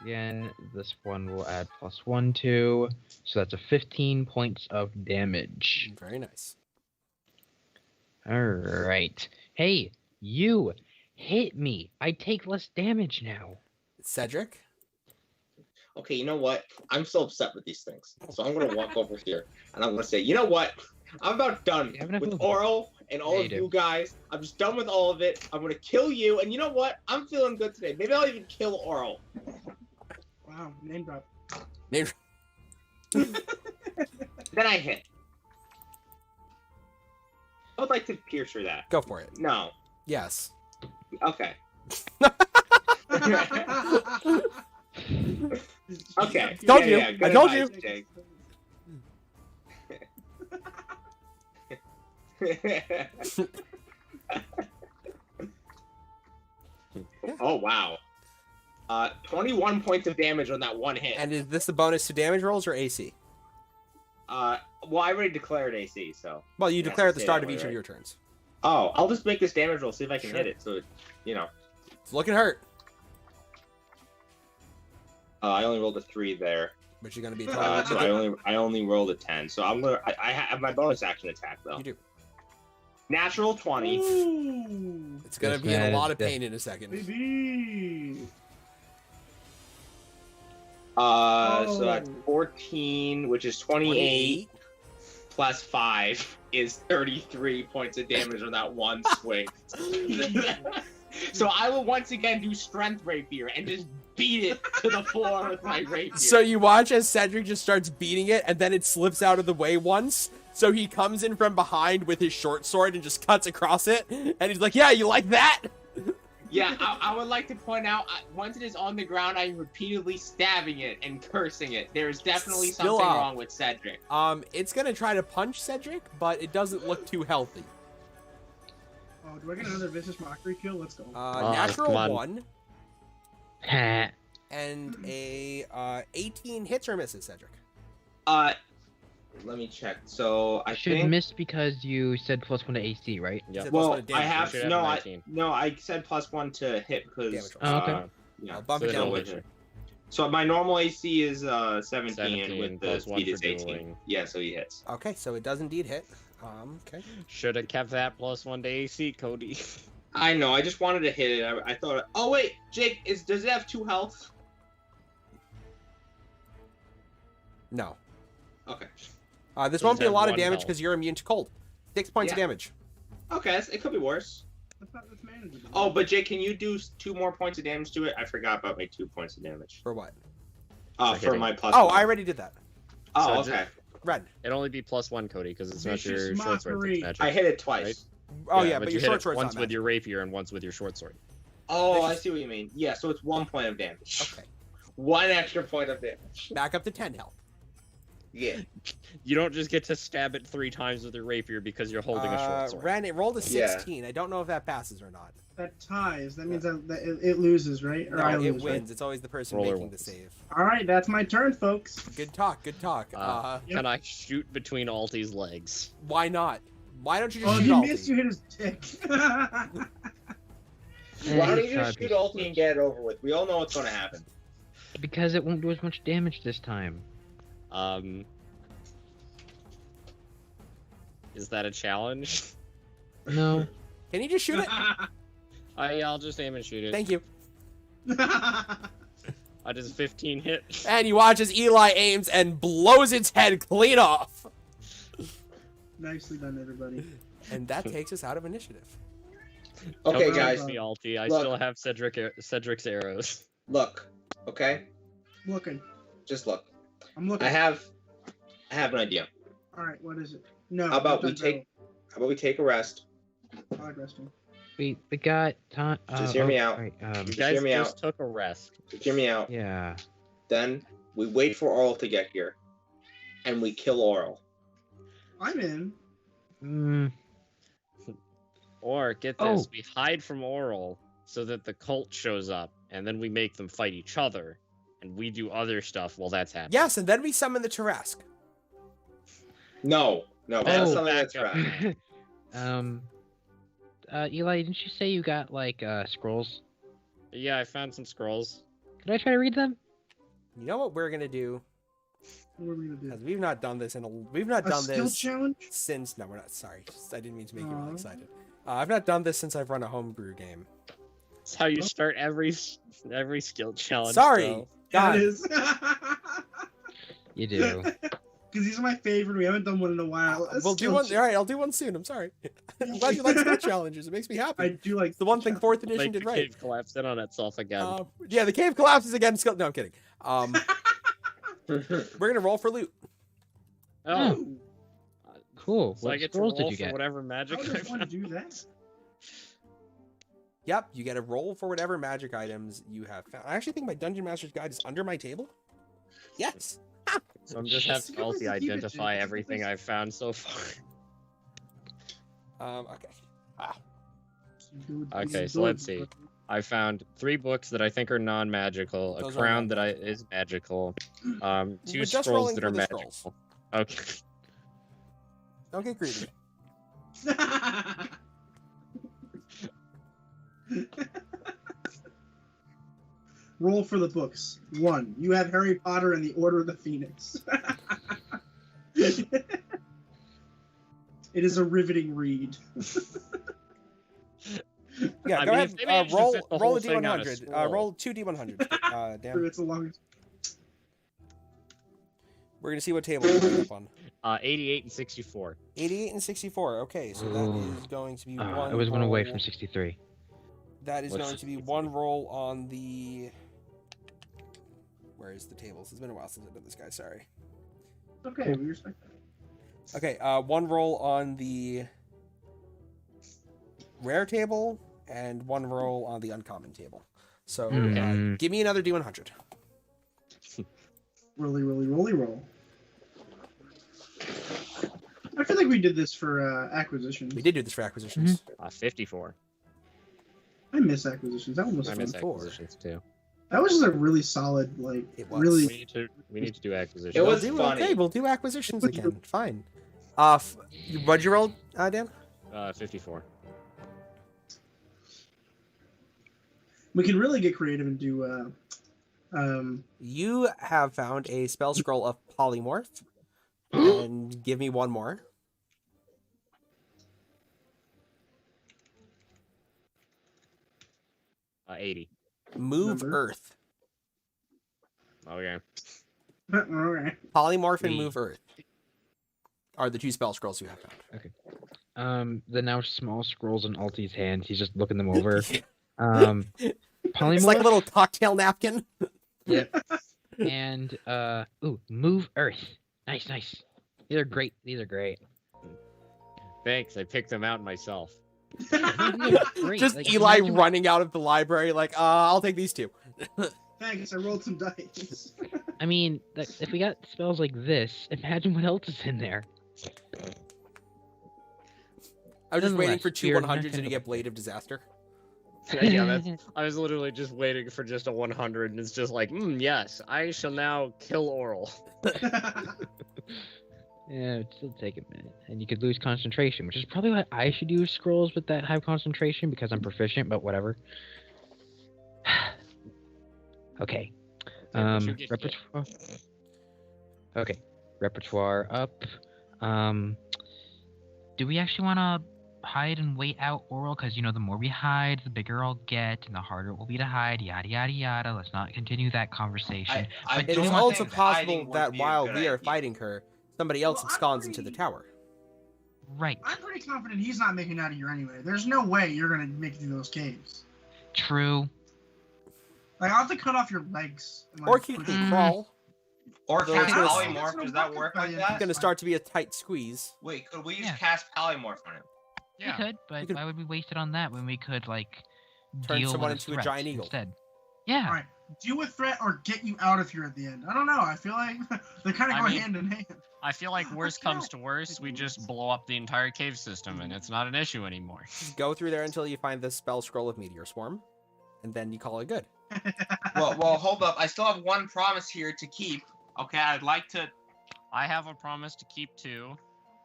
Again, this one will add +1 to, so that's a 15 points of damage. Very nice. Alright. Hey, you hit me. I take less damage now. Cedric? Okay, you know what? I'm so upset with these things. So I'm gonna walk over here and I'm gonna say, you know what? I'm about done You have enough with movement. Oral and all Yeah, of you do. you guys. I'm just done with all of it. I'm gonna kill you, and you know what? I'm feeling good today. Maybe I'll even kill Oral. Wow, name drop. Maybe. Then I hit. I would like to pierce through that. Go for it. No. Yes. Okay. Okay. Told you. Good I told advice, Jake. Oh wow. 21 points of damage on that one hit. And is this the bonus to damage rolls or AC? Well, I already declared AC, so. Well, you Yeah, declare at the say start that of way, each of right? your turns. Oh, I'll just make this damage roll, see if I can Sure. hit it. So, you know. It's looking hurt, I only rolled a 3 there. but you're gonna be. So I only rolled a 10. So I'm gonna. I have my bonus action attack though. You do. Natural 20. Ooh, It's gonna This be in a man lot is of dead. pain in a second. baby. So that's 14, which is 28 plus 5 is 33 points of damage on that one swing. So I will once again do strength rapier and just beat it to the floor with my rapier. So you watch as Cedric just starts beating it, and then it slips out of the way once. So he comes in from behind with his short sword and just cuts across it, and he's like, "Yeah, you like that?" Yeah, I would like to point out, once it is on the ground, I'm repeatedly stabbing it and cursing it. There is definitely Still something up. wrong with Cedric. It's gonna try to punch Cedric, but it doesn't look too healthy. Oh, do I get another vicious mockery kill? Let's go. Natural come on. 1 Ha. and a 18 hits or misses, Cedric. Let me check. So I Should think. miss because you said +1 to AC, right? Is Yep. it plus one Well, to I damage? have should have no. 19. I said +1 to hit because. Damage Oh, okay. Yeah. I'll bump So it down it'll with hit you. So my normal AC is 17, 17 and with the plus one speed is for 18. dueling. Yeah, so he hits. Okay, so it does indeed hit. Okay. Should have kept that +1 to AC, Cody. I know. I just wanted to hit it. I thought. Oh wait, Jake, does it have 2 health? No. Okay. This Does won't it be a have lot of one damage health? because you're immune to cold. 6 points of Yeah. damage. Okay, it could be worse. That's manageable. Oh, but Jake, can you do 2 more points of damage to it? I forgot about my 2 points of damage. For what? For hitting. my +1. Oh, I already did that. Oh, So okay. Red. It'd only be +1, Cody, because it's not Vicious your short sword mockery. that's I magic. hit it twice. Oh yeah, but you your hit short it sword's once not with magic. your rapier and once with your short sword. Oh, I Vicious. see what you mean. Yeah, so it's 1 point of damage. Okay. 1 extra point of damage. Back up to 10 health. Yeah. You don't just get to stab it 3 times with your rapier because you're holding a short sword. Ren, it rolled a Yeah. 16. I don't know if that passes or not. That ties. That means that it loses, right? Or No, I it lose, wins. right? It's always the person Roller making the wins. save. All right, that's my turn, folks. Good talk. Good talk. Can I shoot between Alti's legs? Why not? Why don't you just Oh, shoot you Alti? missed. You hit his dick. Why don't you just shoot ulti and get it over with? We all know what's going to happen. Because it won't do as much damage this time. Is that a challenge? No. Can you just shoot it? I'll just aim and shoot it. Thank you. I just 15 hit. And you watch as Eli aims and blows its head clean off. Nicely done, everybody. And that takes us out of initiative. Okay, Don't guys. hurt me, Alti. I Look. still have Cedric's arrows. Look. Okay? Looking. Just look. I'm looking. I have an idea. All right, what is it? No. How about we not take a rest? battle. I like resting. We got time. Just hear me out. Right, You Just guys hear me just out. took a rest. Hear me out. yeah. Then we wait for Oral to get here. And we kill Oral. I'm in. Mm, Or, get this, Oh. we hide from Oral so that the cult shows up, and then we make them fight each other, and we do other stuff while that's happening. Yes, and then we summon the Tarrasque. No. That's Oh, something that's back up. right. Eli, didn't you say you got like scrolls? Yeah, I found some scrolls. Could I try to read them? You know what we're gonna do? What are we gonna do? Because we've not done this we've not A done skill this challenge? since. No, we're not. Sorry, I didn't mean to make you really Aw. excited. I've not done this since I've run a homebrew game. That's how you start every skill challenge. Sorry, though. Yeah, God. it is. You do. Because these are my favorite. We haven't done one in a while. We'll do one. All right, I'll do one soon. I'm sorry. I'm glad you like skill challenges. It makes me happy. I do like It's the one thing fourth edition Like did the right. cave collapsed in on itself again. Yeah, the cave collapses again. Skill. No, I'm kidding. We're gonna roll for loot. Oh, Cool. so I What get to scrolls roll did you for get? whatever How magic I does one found. do that? Yep, you get a roll for whatever magic items you have found. I actually think my Dungeon Master's Guide is under my table. Yes. So I'm just Yes. having Alti Keep it, Jake. identify Keep it. everything I've found so far. Okay. Okay, so let's see. I found 3 books that I think are non-magical, a Those are crown that non-magical. is magical, 2 We're just scrolls rolling that for are the magical. scrolls. Okay. Don't get greedy. Roll for the books. 1. You have Harry Potter and the Order of the Phoenix. It is a riveting read. Yeah, I go mean, ahead. if they managed to Roll fit the roll whole a thing on a d100. scroll. Roll 2 d100. Damn. It's the longest. We're gonna see what table you end up on. 88 and 64. 88 and 64. Okay, so that Ooh. is going to be Oh, one. I was one away roll- from 63. That is What's going to be 63? one roll on the. Where is the tables? It's been a while since I did this guy. Sorry. Okay, we respect that. Okay, one roll on the rare table and 1 roll on the uncommon table. So give me another D100. Roll. I feel like we did this for acquisitions. We did do this for acquisitions. 54. I miss acquisitions. That one was I fun. miss acquisitions too. That was just a really solid, like, It was. really. We need to do acquisitions. It was We'll do- funny. Okay, we'll do acquisitions again. Fine. What'd you roll, Dan? 54. We can really get creative and do. You have found a spell scroll of polymorph. And give me 1 more. Uh, 80. Move Number? Earth. Okay. Alright. Polymorph and Move Earth are the 2 spell scrolls you have found. The now small scrolls in Alti's hands. He's just looking them over. It's Polymorph. like a little cocktail napkin. Yep. And move Earth. Nice. These are great. Thanks. I picked them out myself. Great. Just like, Eli imagine- running out of the library like, I'll take these 2. Thanks, I rolled some dice. I mean, if we got spells like this, imagine what else is in there. I was just waiting for Nonetheless, 2 we're 100s not and gonna- you get Blade of Disaster. Yeah, I was literally just waiting for just a 100, and it's just like, yes, I shall now kill Oral. Yeah, it'd still take a minute, and you could lose concentration, which is probably why I should use scrolls with that high concentration because I'm proficient. But whatever. Okay. Yeah, but you get hit. Repertoire. Okay, repertoire up. Do we actually want to hide and wait out Oral? Because the more we hide, the bigger I'll get, and the harder it will be to hide. Yada yada yada. Let's not continue that conversation. I But It do is you don't also think possible hiding would that be a while good we are idea. fighting her, somebody else Well, I'm absconds into the pretty- tower. Right. I'm pretty confident he's not making it out of here anyway. There's no way you're gonna make it through those caves. True. Like, I'll have to cut off your legs. And, like, Or you put- can crawl. Or Though cast it's gonna- polymorph. Does that work like It's that? going to start to be a tight squeeze. Wait, could we just Yeah. cast polymorph on him? We could, but could- why would we waste it on that when we could Turn deal someone with into a threat giant eagle. instead? Yeah. Alright, do a threat or get you out of here at the end. I don't know. I feel like they kind of I go mean- hand in hand. I feel like worst comes to worst, we just blow up the entire cave system and it's not an issue anymore. Just go through there until you find the spell scroll of Meteor Swarm, and then you call it good. Well, hold up. I still have 1 promise here to keep. Okay, I'd like to. I have a promise to keep too.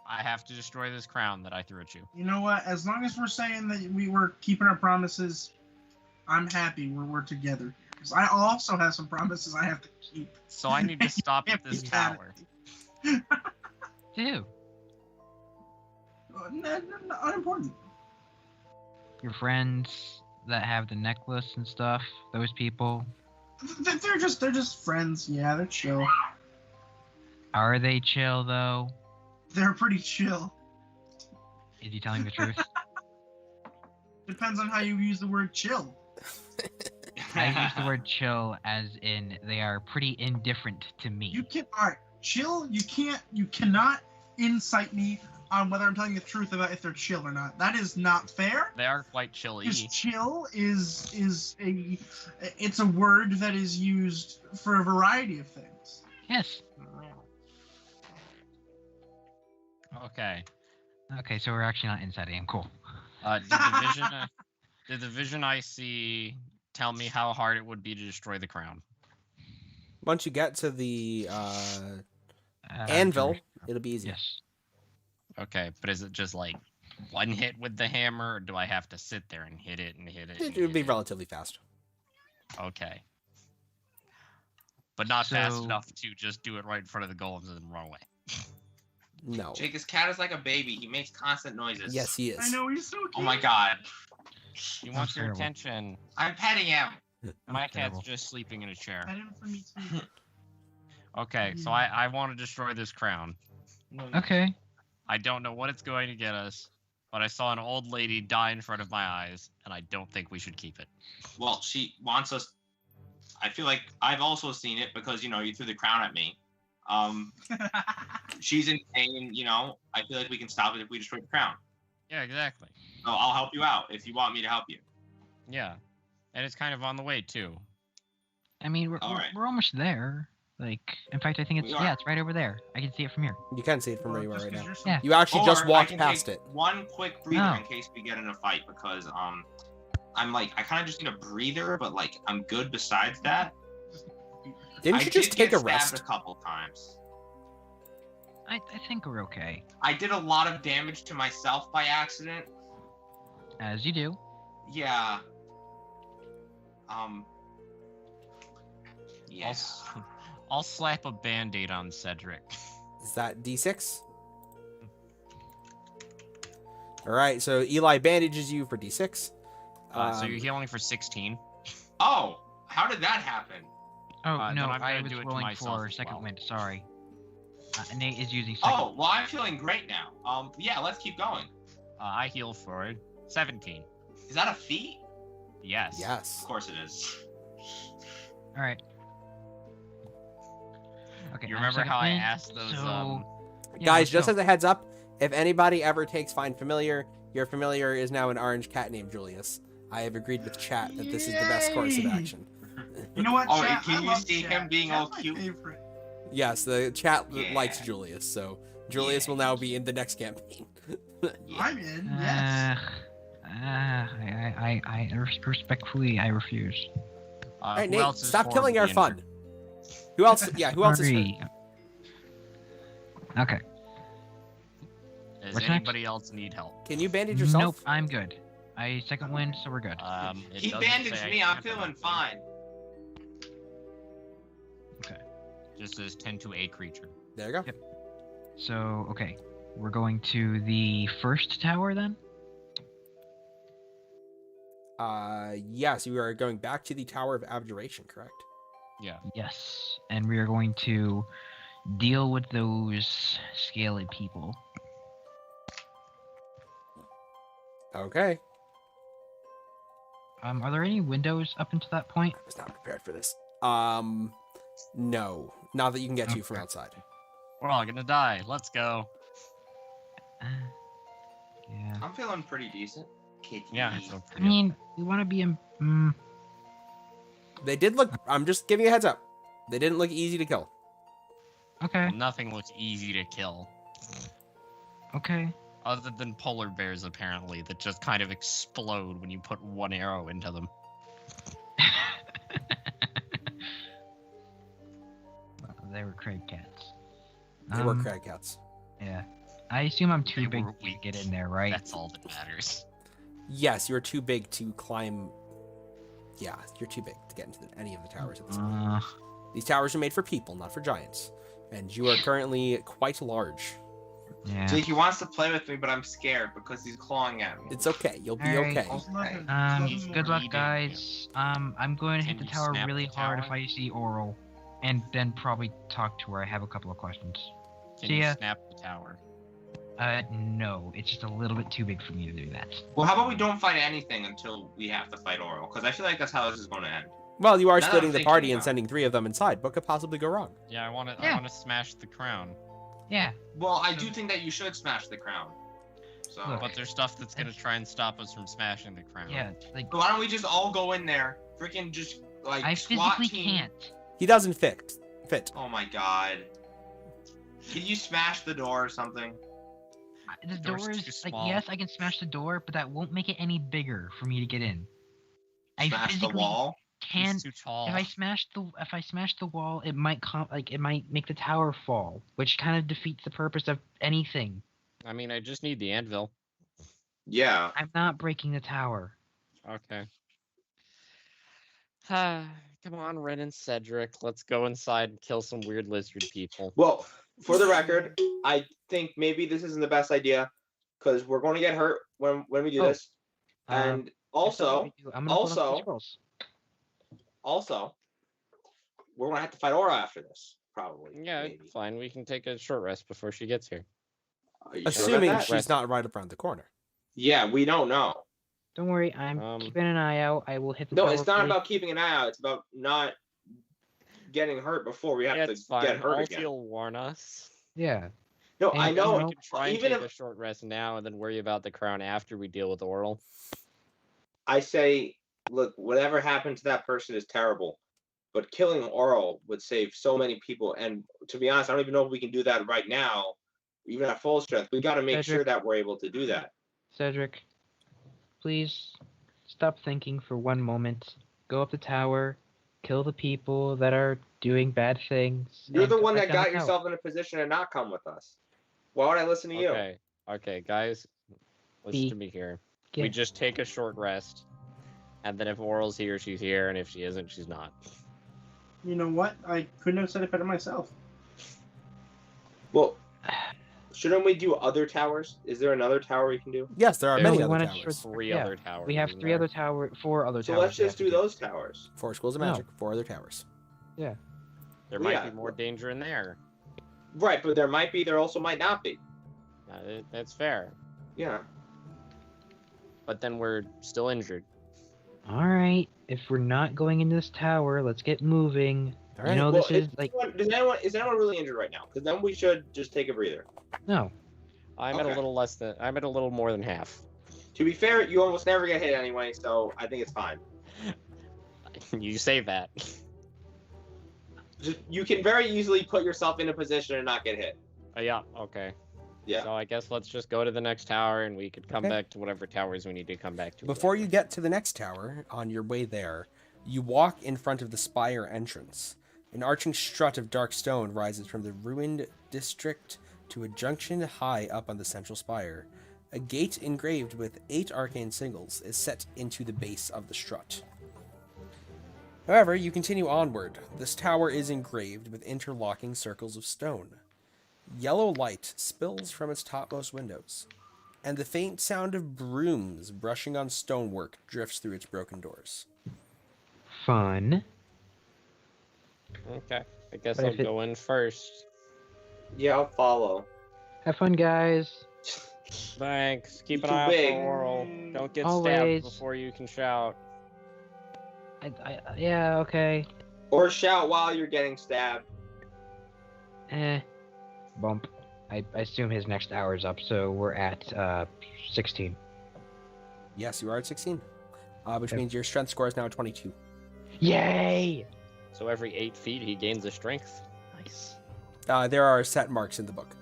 I have to destroy this crown that I threw at you. You know what? As long as we're saying that we were keeping our promises, I'm happy. We're together. Because I also have some promises I have to keep. So I need to stop at this Can't be mad tower. Do. Unimportant. Your friends that have the necklace and stuff, those people, They're just friends. Yeah, they're chill. are they chill though? They're pretty chill. Is he telling the truth? Depends on how you use the word chill. I use the word chill as in they are pretty indifferent to me. You can alright, chill. You cannot incite me on whether I'm telling the truth about if they're chill or not. That is not fair. They are quite chilly. Because chill is a word that is used for a variety of things. Yes. Okay. Okay, so we're actually not inside him. Cool. Did the vision I see tell me how hard it would be to destroy the crown? Once you get to the anvil, it'll be easy. Yes. Okay, but is it just like 1 hit with the hammer, or do I have to sit there and hit it and hit it? It would be relatively fast. Okay. But not fast So- enough to just do it right in front of the golems and then run away. No. Jake, this cat is like a baby. He makes constant noises. Yes, he is. I know, he's so cute. Oh my god. He wants your terrible. attention. I'm petting him. My cat's terrible. just sleeping in a chair. Pet him for me too. Okay, so I want to destroy this crown. Okay. I don't know what it's going to get us, but I saw an old lady die in front of my eyes, and I don't think we should keep it. Well, she wants us. I feel like I've also seen it because, you threw the crown at me. She's in pain, I feel like we can stop it if we destroy the crown. Yeah, exactly. So I'll help you out if you want me to help you. Yeah, and it's kind of on the way too. I mean, we're, All we're, right. we're almost there. Like, in fact, I think it's We are. yeah, it's right over there. I can see it from here. You can see it from where you are Just right 'cause now. you're so- Yeah. You actually just Or walked I can past take it. one quick breather Oh. in case we get in a fight because I'm like I kind of just need a breather, but like I'm good besides that. Didn't I you just did take get a stabbed rest? a couple times. I think we're okay, I did a lot of damage to myself by accident. as you do. Yeah. Yeah. I'll slap a band-aid on Cedric. Is that D6? All right, so Eli bandages you for D6. So you're healing for 16. Oh, how did that happen? Oh then no, I'm I gonna was do it to rolling myself for as second well. wind. Sorry. Nate is using second. Oh, well, I'm feeling great now. Yeah, let's keep going. I heal for 17. Is that a feat? Yes. Yes. Of course it is. All right. Okay. You I'm remember second how I wind, asked those? so- yeah, Guys, let's just go. as a heads up, if anybody ever takes Find Familiar, your familiar is now an orange cat named Julius. I have agreed with chat that this is the best course of Yay! action. You know what? All right, chat? can I you love see chat. him being Chat's all my cute? favorite. Yes, the chat Yeah. likes Julius, so Julius will now be in the next campaign. I'm in. Yes. I respectfully refuse. All right, Who Nate, else is stop killing our horribly fun. Who else? Yeah, who else is hurt? Sorry. Okay. injured? Does What's anybody else need help? Can you bandage yourself? Nope, I'm good. I second wind, so we're good. It He doesn't bandaged say I me. I'm can't or feeling nothing. fine. Just says tend to a creature. There you go. Yep. So okay, we're going to the first tower then. Yes, you are going back to the Tower of Abjuration, correct? Yeah. Yes, and we are going to deal with those scaly people. Okay. Are there any windows up until that point? I was not prepared for this. No. Not that you can get to from outside. We're all gonna die. Let's go. Yeah. I'm feeling pretty decent. Kitty. Yeah. I mean, we want to be in. They did look. I'm just giving you a heads up. They didn't look easy to kill. Okay. Nothing looks easy to kill. Okay. Other than polar bears, apparently, that just kind of explode when you put one arrow into them. Well, they were crag cats. They were crag cats. Yeah. I assume I'm too They big were to weak. get in there, right? That's all that matters. Yes, you're too big to climb. Yeah, you're too big to get into any of the towers at this point. These towers are made for people, not for giants. And you are currently quite large. Yeah. So he wants to play with me, but I'm scared because he's clawing at me. It's okay. You'll be Alright. okay. Okay. Good luck, Eating. guys. I'm going to hit Can the you tower snap really the hard tower? if I see Oral, and then probably talk to her. I have a couple of questions. Can See you ya. snap the tower? No, it's just a little bit too big for me to do that. Well, how about we don't fight anything until we have to fight Oral? Because I feel like that's how this is going to end. Well, you are Now splitting I'm the thinking party and about it. sending 3 of them inside. What could possibly go wrong? Yeah, I want to. Yeah. I want to smash the crown. Yeah. Well, I do think that you should smash the crown. So, Look. But there's stuff that's gonna try and stop us from smashing the crown. Yeah. Like why don't we just all go in there, freaking just like I SWAT physically team? can't. He doesn't fit. Oh my god. Can you smash the door or something? The door's door too is like small. yes, I can smash the door, but that won't make it any bigger for me to get in. I Smash the physically wall? can't. He's too tall. If I smash the wall, it might it might make the tower fall, which kind of defeats the purpose of anything. I mean, I just need the anvil. Yeah. I'm not breaking the tower. Okay. Come on, Ren and Cedric. Let's go inside and kill some weird lizard people. Well, for the record, I think maybe this isn't the best idea because we're going to get hurt when we do Oh, this. And also, I'm gonna pull up the also- scrolls. also, we're going to have to fight Aura after this, probably. Yeah, maybe. fine. We can take a short rest before she gets here. Are you sure about Assuming that? she's not right up around the corner. Yeah, we don't know. Don't worry, I'm keeping an eye out. I will hit the No, tower it's not really- about keeping an eye out. It's about not getting hurt before we have Yeah, to it's fine. get hurt Alfie again. will warn us. Yeah. No, And I you know. know- We can try and even take if a short rest now and then worry about the crown after we deal with Oral. I say look, whatever happened to that person is terrible. But killing Oral would save so many people. And to be honest, I don't even know if we can do that right now, even at full strength. We got to make sure that we're able to do that. Cedric, please stop thinking for one moment. Go up the tower, kill the people that are doing bad things. You're and the come one back that down got the tower. yourself in a position to not come with us. Why would I listen to you? Okay, guys, listen to me here. We just take a short rest, and then if Oral's here, she's here, and if she isn't, she's not. You know what? I couldn't have said it better myself. Well, shouldn't we do other towers? Is there another tower we can do? Yes, there are There many we other wanna towers. Three other towers. We have isn't four there? other towers. So towers let's we just have do to those towers. 4 schools of No. magic, 4 other towers. There Well, might yeah. be more danger in there. Right, but there might be, there also might not be. That's fair. Yeah. But then we're still injured. All right. If we're not going into this tower, let's get moving. All right. You know, Well, this is like is anyone really injured right now? Because then we should just take a breather. no. I'm at a Okay. little more than half. To be fair, you almost never get hit anyway, so I think it's fine. You say that. Just, you can very easily put yourself in a position and not get hit. Yeah, okay. Yeah. So I guess let's just go to the next tower and we could come Okay. back to whatever towers we need to come back to. Before you get to the next tower, on your way there, you walk in front of the spire entrance. An arching strut of dark stone rises from the ruined district to a junction high up on the central spire. A gate engraved with 8 arcane symbols is set into the base of the strut. However, you continue onward. This tower is engraved with interlocking circles of stone. Yellow light spills from its topmost windows, and the faint sound of brooms brushing on stonework drifts through its broken doors. Fun. Okay. I guess But I'll if it- go in first. Yeah, I'll follow. Have fun, guys. Thanks. Keep You an too eye out big. for Oral. Don't get Always. stabbed before you can shout. Yeah, okay. Or shout while you're getting stabbed. Bump. I assume his next hour's up, so we're at 16. Yes, you are at 16, which Yep. means your strength score is now 22. Yay! So every 8 feet he gains a strength. Nice. There are set marks in the book.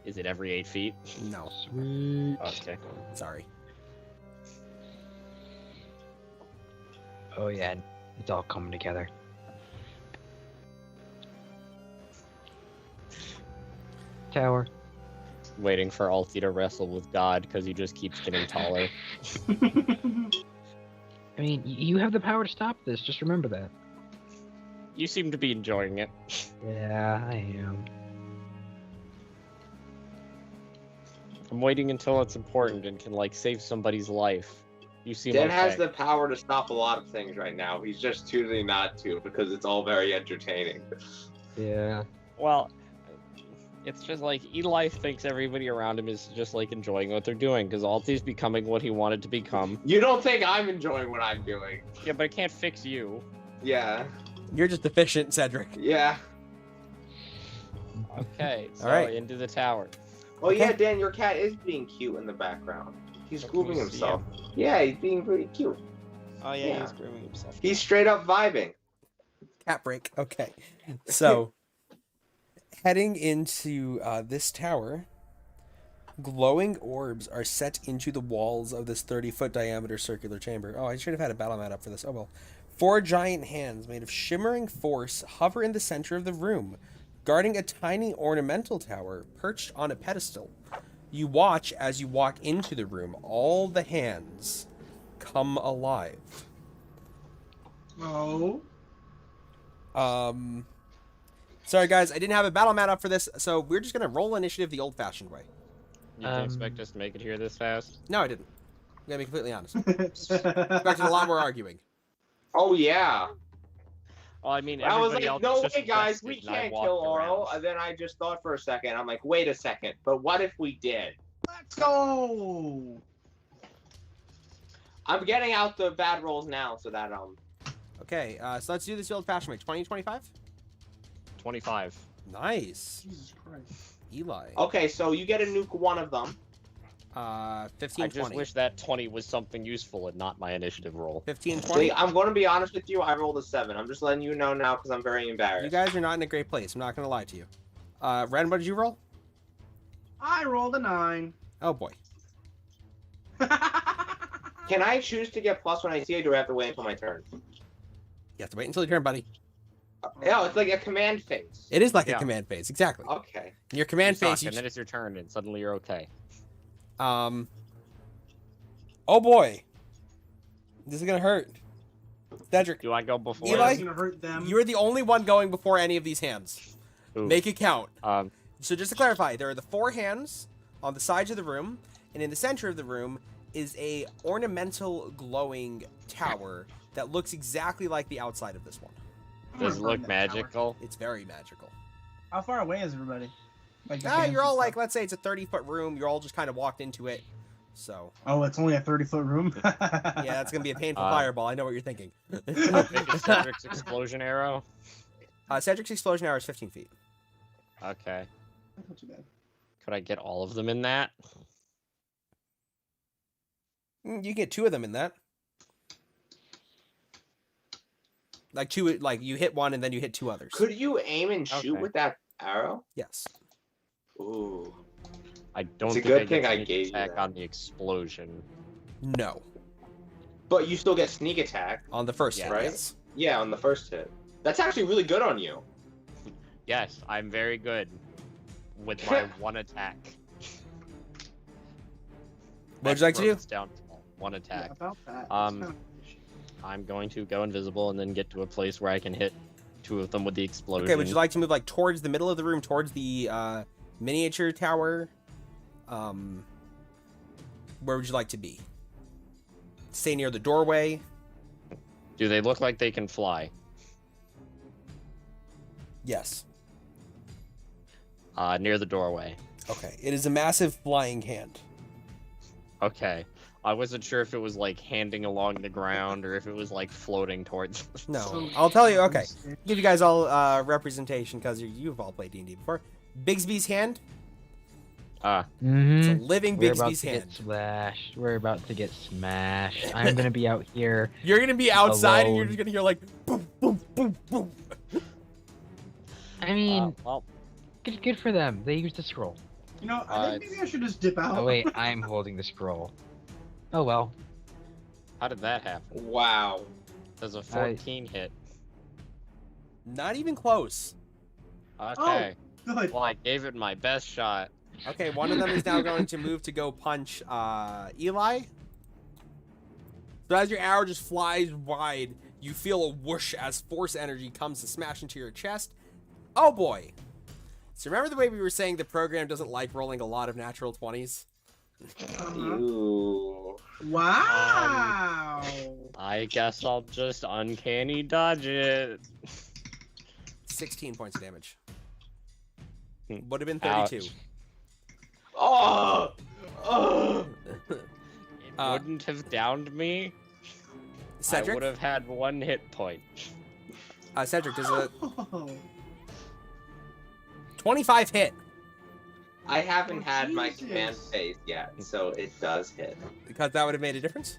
Is it every 8 feet? No, Sweet. Okay. sorry. Oh yeah, it's all coming together. Tower. Waiting for Alti to wrestle with God because he just keeps getting taller. I mean, you have the power to stop this. Just remember that. You seem to be enjoying it. Yeah, I am. I'm waiting until it's important and can like save somebody's life. You seem Dan okay. has the power to stop a lot of things right now. He's just choosing not to because it's all very entertaining. Yeah. Well, it's just like Eli thinks everybody around him is just like enjoying what they're doing because Alti's becoming what he wanted to become. You don't think I'm enjoying what I'm doing? Yeah, but it can't fix you. Yeah. You're just efficient, Cedric. Yeah. Okay, so Alright. into the tower. Oh Okay. yeah, Dan, your cat is being cute in the background. He's Can grooming you see himself. Yeah, he's being pretty cute. Oh Yeah. he's grooming himself. He's straight up vibing. Cat break. Okay. So, heading into this tower, glowing orbs are set into the walls of this 30-foot diameter circular chamber. Oh, I should have had a battle mat up for this. Oh well. 4 giant hands made of shimmering force hover in the center of the room, guarding a tiny ornamental tower perched on a pedestal. You watch as you walk into the room. All the hands come alive. Oh. Sorry guys, I didn't have a battle mat up for this, so we're just gonna roll initiative the old-fashioned way. You didn't expect us to make it here this fast? No, I didn't. I'm gonna be completely honest. Expected a lot more arguing. Oh yeah. Well, I mean, I was everybody like, else no just way, guys, rested, we and I can't walked kill Oral. around. And then I just thought for a second. I'm like, wait a second, but what if we did? Let's go. I'm getting out the bad rolls now, so that Okay, so let's do this the old-fashioned way. 20, 25? 25. Nice. Jesus Christ. Eli. Okay, so you get to nuke one of them. 15, I just 20. wish that 20 was something useful and not my initiative roll. 15, 20. I'm going to be honest with you. I rolled a 7. I'm just letting you know now because I'm very embarrassed. You guys are not in a great place. I'm not going to lie to you. Ren, what did you roll? I rolled a 9. Oh, boy. Can I choose to get plus when I see it, or do I have to wait until my turn? You have to wait until your turn, buddy. No, it's like a command phase. It is like a Yeah. command phase. Exactly. Okay. In your command You suck, phase, you and then it's your turn, and suddenly you're okay. Oh boy, this is gonna hurt. Cedric, Do I go before? Eli? It's gonna hurt them. you're the only one going before any of these hands. Ooh. Make it count. Um, So just to clarify, there are the 4 hands on the sides of the room, and in the center of the room is a ornamental glowing tower that looks exactly like the outside of this one. I'm gonna does it burn look that tower. magical? It's very magical. How far away is everybody? Like the fans You're all and like, stuff. let's say it's a 30-foot room. You're all just kind of walked into it. So Oh, it's only a 30-foot room. yeah, that's gonna be a painful fireball. I know what you're thinking. How big is Cedric's explosion arrow? Cedric's explosion hour is 15 feet. Okay. Not too bad. Could I get all of them in that? You can get 2 of them in that. Like 2, like you hit one and then you hit 2 others. Could you aim and shoot Okay. with that arrow? Yes. Ooh. I don't It's a think good I thing get I sneak gave you attack that. on the explosion. No. But you still get sneak attack. On the first Yeah. hit, Right? yes. Yeah, on the first hit. That's actually really good on you. Yes, I'm very good with my 1 attack. What would you like to do? It's down to 1 Yeah, attack. about that. It's Um, kinda- I'm going to go invisible and then get to a place where I can hit 2 of them with the explosion. Okay, would you like to move like towards the middle of the room, towards the miniature tower? Where would you like to be? Stay near the doorway. Do they look like they can fly? Yes. Near the doorway. Okay. It is a massive flying hand. Okay. I wasn't sure if it was like handing along the ground or if it was like floating towards. No, So- I'll tell you. Okay, give you guys all representation because you've all played D&D before. Bigsby's hand. It's a living We're about Bigsby's to hand. get smashed. We're about to get smashed. I'm gonna be out here. You're gonna be outside and you're Alone. just gonna hear like boom, boom, boom, boom. I mean, Well, good for them. They used the scroll. You know, I think maybe I should just dip out. Oh wait, I'm holding the scroll. Oh well. how did that happen? Wow. There's a 14 hit. Not even close. Okay. Good. Well, I gave it my best shot. Okay, one of them is now going to move to go punch Eli. So as your arrow just flies wide, you feel a whoosh as force energy comes to smash into your chest. Oh boy. So remember the way we were saying the program doesn't like rolling a lot of natural 20s? Uh-huh. Ooh. Wow. I guess I'll just uncanny dodge it. 16 points of damage. Hmm. Would have been 32. Ouch. Oh! Oh! It Uh, wouldn't have downed me. I Cedric? would have had 1 hit point. Cedric, does a Oh. 25 hit? I haven't Oh, had my Jesus. command phase yet, so it does hit. Because that would have made a difference.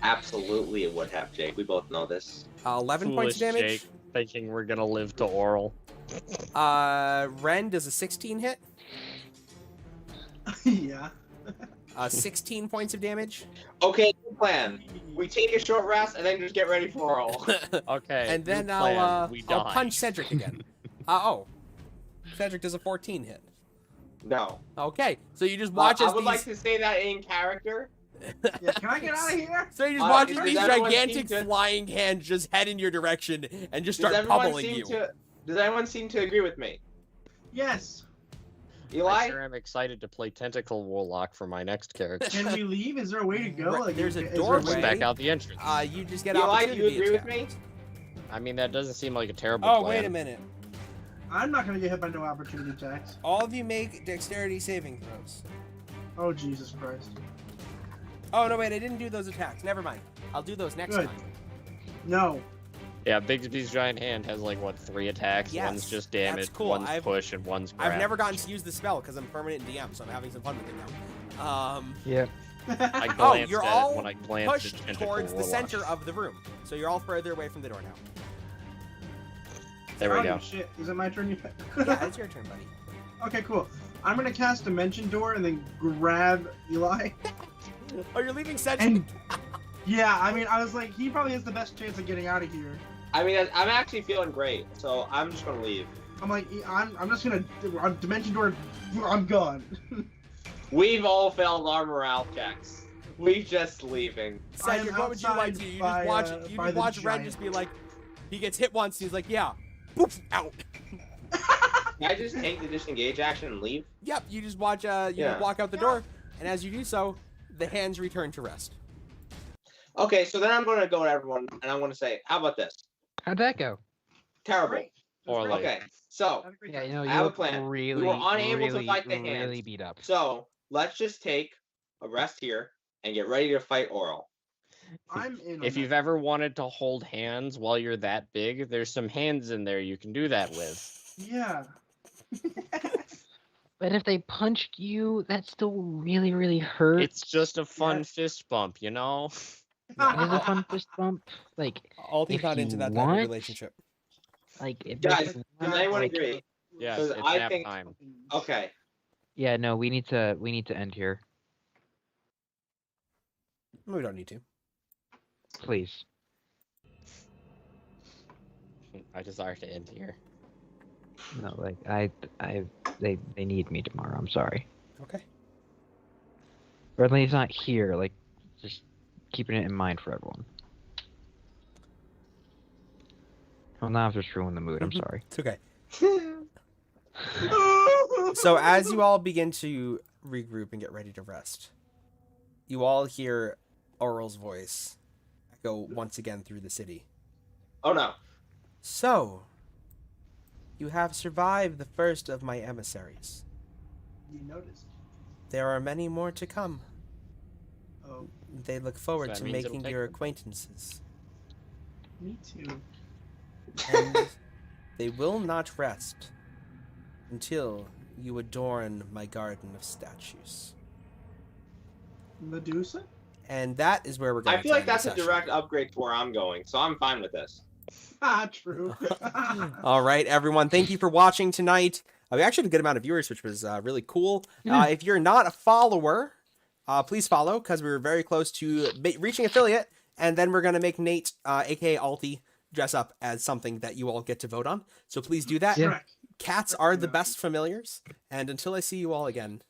Absolutely, it would have, Jake. We both know this. 11 points of damage. Jake, thinking we're gonna live to oral. Ren does a 16 hit. Yeah. 16 points of damage. Okay, good plan. We take a short rest and then just get ready for all. Okay. And then new I'll plan, we I'll die. punch Cedric again. Cedric does a 14 hit. No. Okay, so you just watch I as would these. like to say that in character. Yeah, can I get out of here? So you just Uh, watch does as these everyone gigantic seem to- flying hands just head in your direction and just Does start everyone pummeling seem you. Does anyone seem to agree with me? Yes. I Eli? sure am excited to play Tentacle Warlock for my next character. Can we leave? Is there a way to go? Right, Like, there's a is there doorway. way- Back out the entrance. You just get Eli, do opportunity you agree with attack. me? I mean, that doesn't seem like a terrible Oh, plan. wait a minute. I'm not gonna get hit by no opportunity attacks. All of you make dexterity saving throws. Oh Jesus Christ. Oh, no, wait, I didn't do those attacks. Never mind. I'll do those next Good. time. No. Yeah, Bigsby's giant hand has like what 3 attacks. Yes, One's just that's damage, cool. one's push, and one's grab. I've never gotten to use the spell because I'm permanent DM, so I'm having some fun with it now. Yep. I Oh, glanced you're at all it when I glanced pushed at Tentacle towards the Warlock. center of the room. So you're all further away from the door now. There we Oh, go. Shit. Is it my turn yet? Yeah, it's your turn, buddy. Okay, cool. I'm gonna cast Dimension Door and then grab Eli. Oh, you're leaving Sedge. And yeah, I mean, I was like, he probably has the best chance of getting out of here. I mean, I'm actually feeling great, so I'm just gonna leave. I'm like, I'm just gonna Dimension Door. I'm gone. We've all failed our morale checks. We're just leaving. I am Cedric, what would you like to do? You outside just watch by, it. You by just the watch Ren giant. just be like, he gets hit once. He's like, yeah, poof, out. Can I just take the disengage action and leave? Yep, you just watch. You walk out the door, and as you do so, the hands return to rest. Okay, so then I'm gonna go to everyone and I'm gonna say, how about this? How'd that go? Terrible. Great. Or like, Okay, so Yeah, you know, I you have a look plan. We really, were unable to really, fight the really hands. beat up. so let's just take a rest here and get ready to fight Oral. I'm in. if on you've that. ever wanted to hold hands while you're that big, there's some hands in there you can do that with. Yeah. But if they punched you, that still really, really hurt. It's just a fun Yeah. fist bump, you know? It is a fun fist bump. Like, Alti's if not you into that type of want- relationship. like if Guys, you does want, anyone like- agree? Yes, 'Cause it's I nap think- time. Okay. Yeah, no, we need to end here, We don't need to. please. I desire to end here. No, like they need me tomorrow. I'm sorry. Okay. Redley's not here. Like, just keeping it in mind for everyone. Well, now I've just ruined the mood. I'm sorry. It's okay. So as you all begin to regroup and get ready to rest, you all hear Oral's voice echo once again through the city. Oh no. So, you have survived the first of my emissaries. You noticed. There are many more to come. Oh, They look forward that to means it'll making take your them. acquaintances. me too. And they will not rest until you adorn my garden of statues. Medusa? And that is where we're going I feel like that's a direct upgrade to where I'm going, so I'm fine with this. Ah, true. All right, everyone. Thank you for watching tonight. We actually had a good amount of viewers, which was really cool. If you're not a follower, please follow, because we were very close to reaching affiliate. And then we're going to make Nate, a.k.a. Alti, dress up as something that you all get to vote on. So please do that. Yeah. Shrek. Cats are the best familiars. And until I see you all again,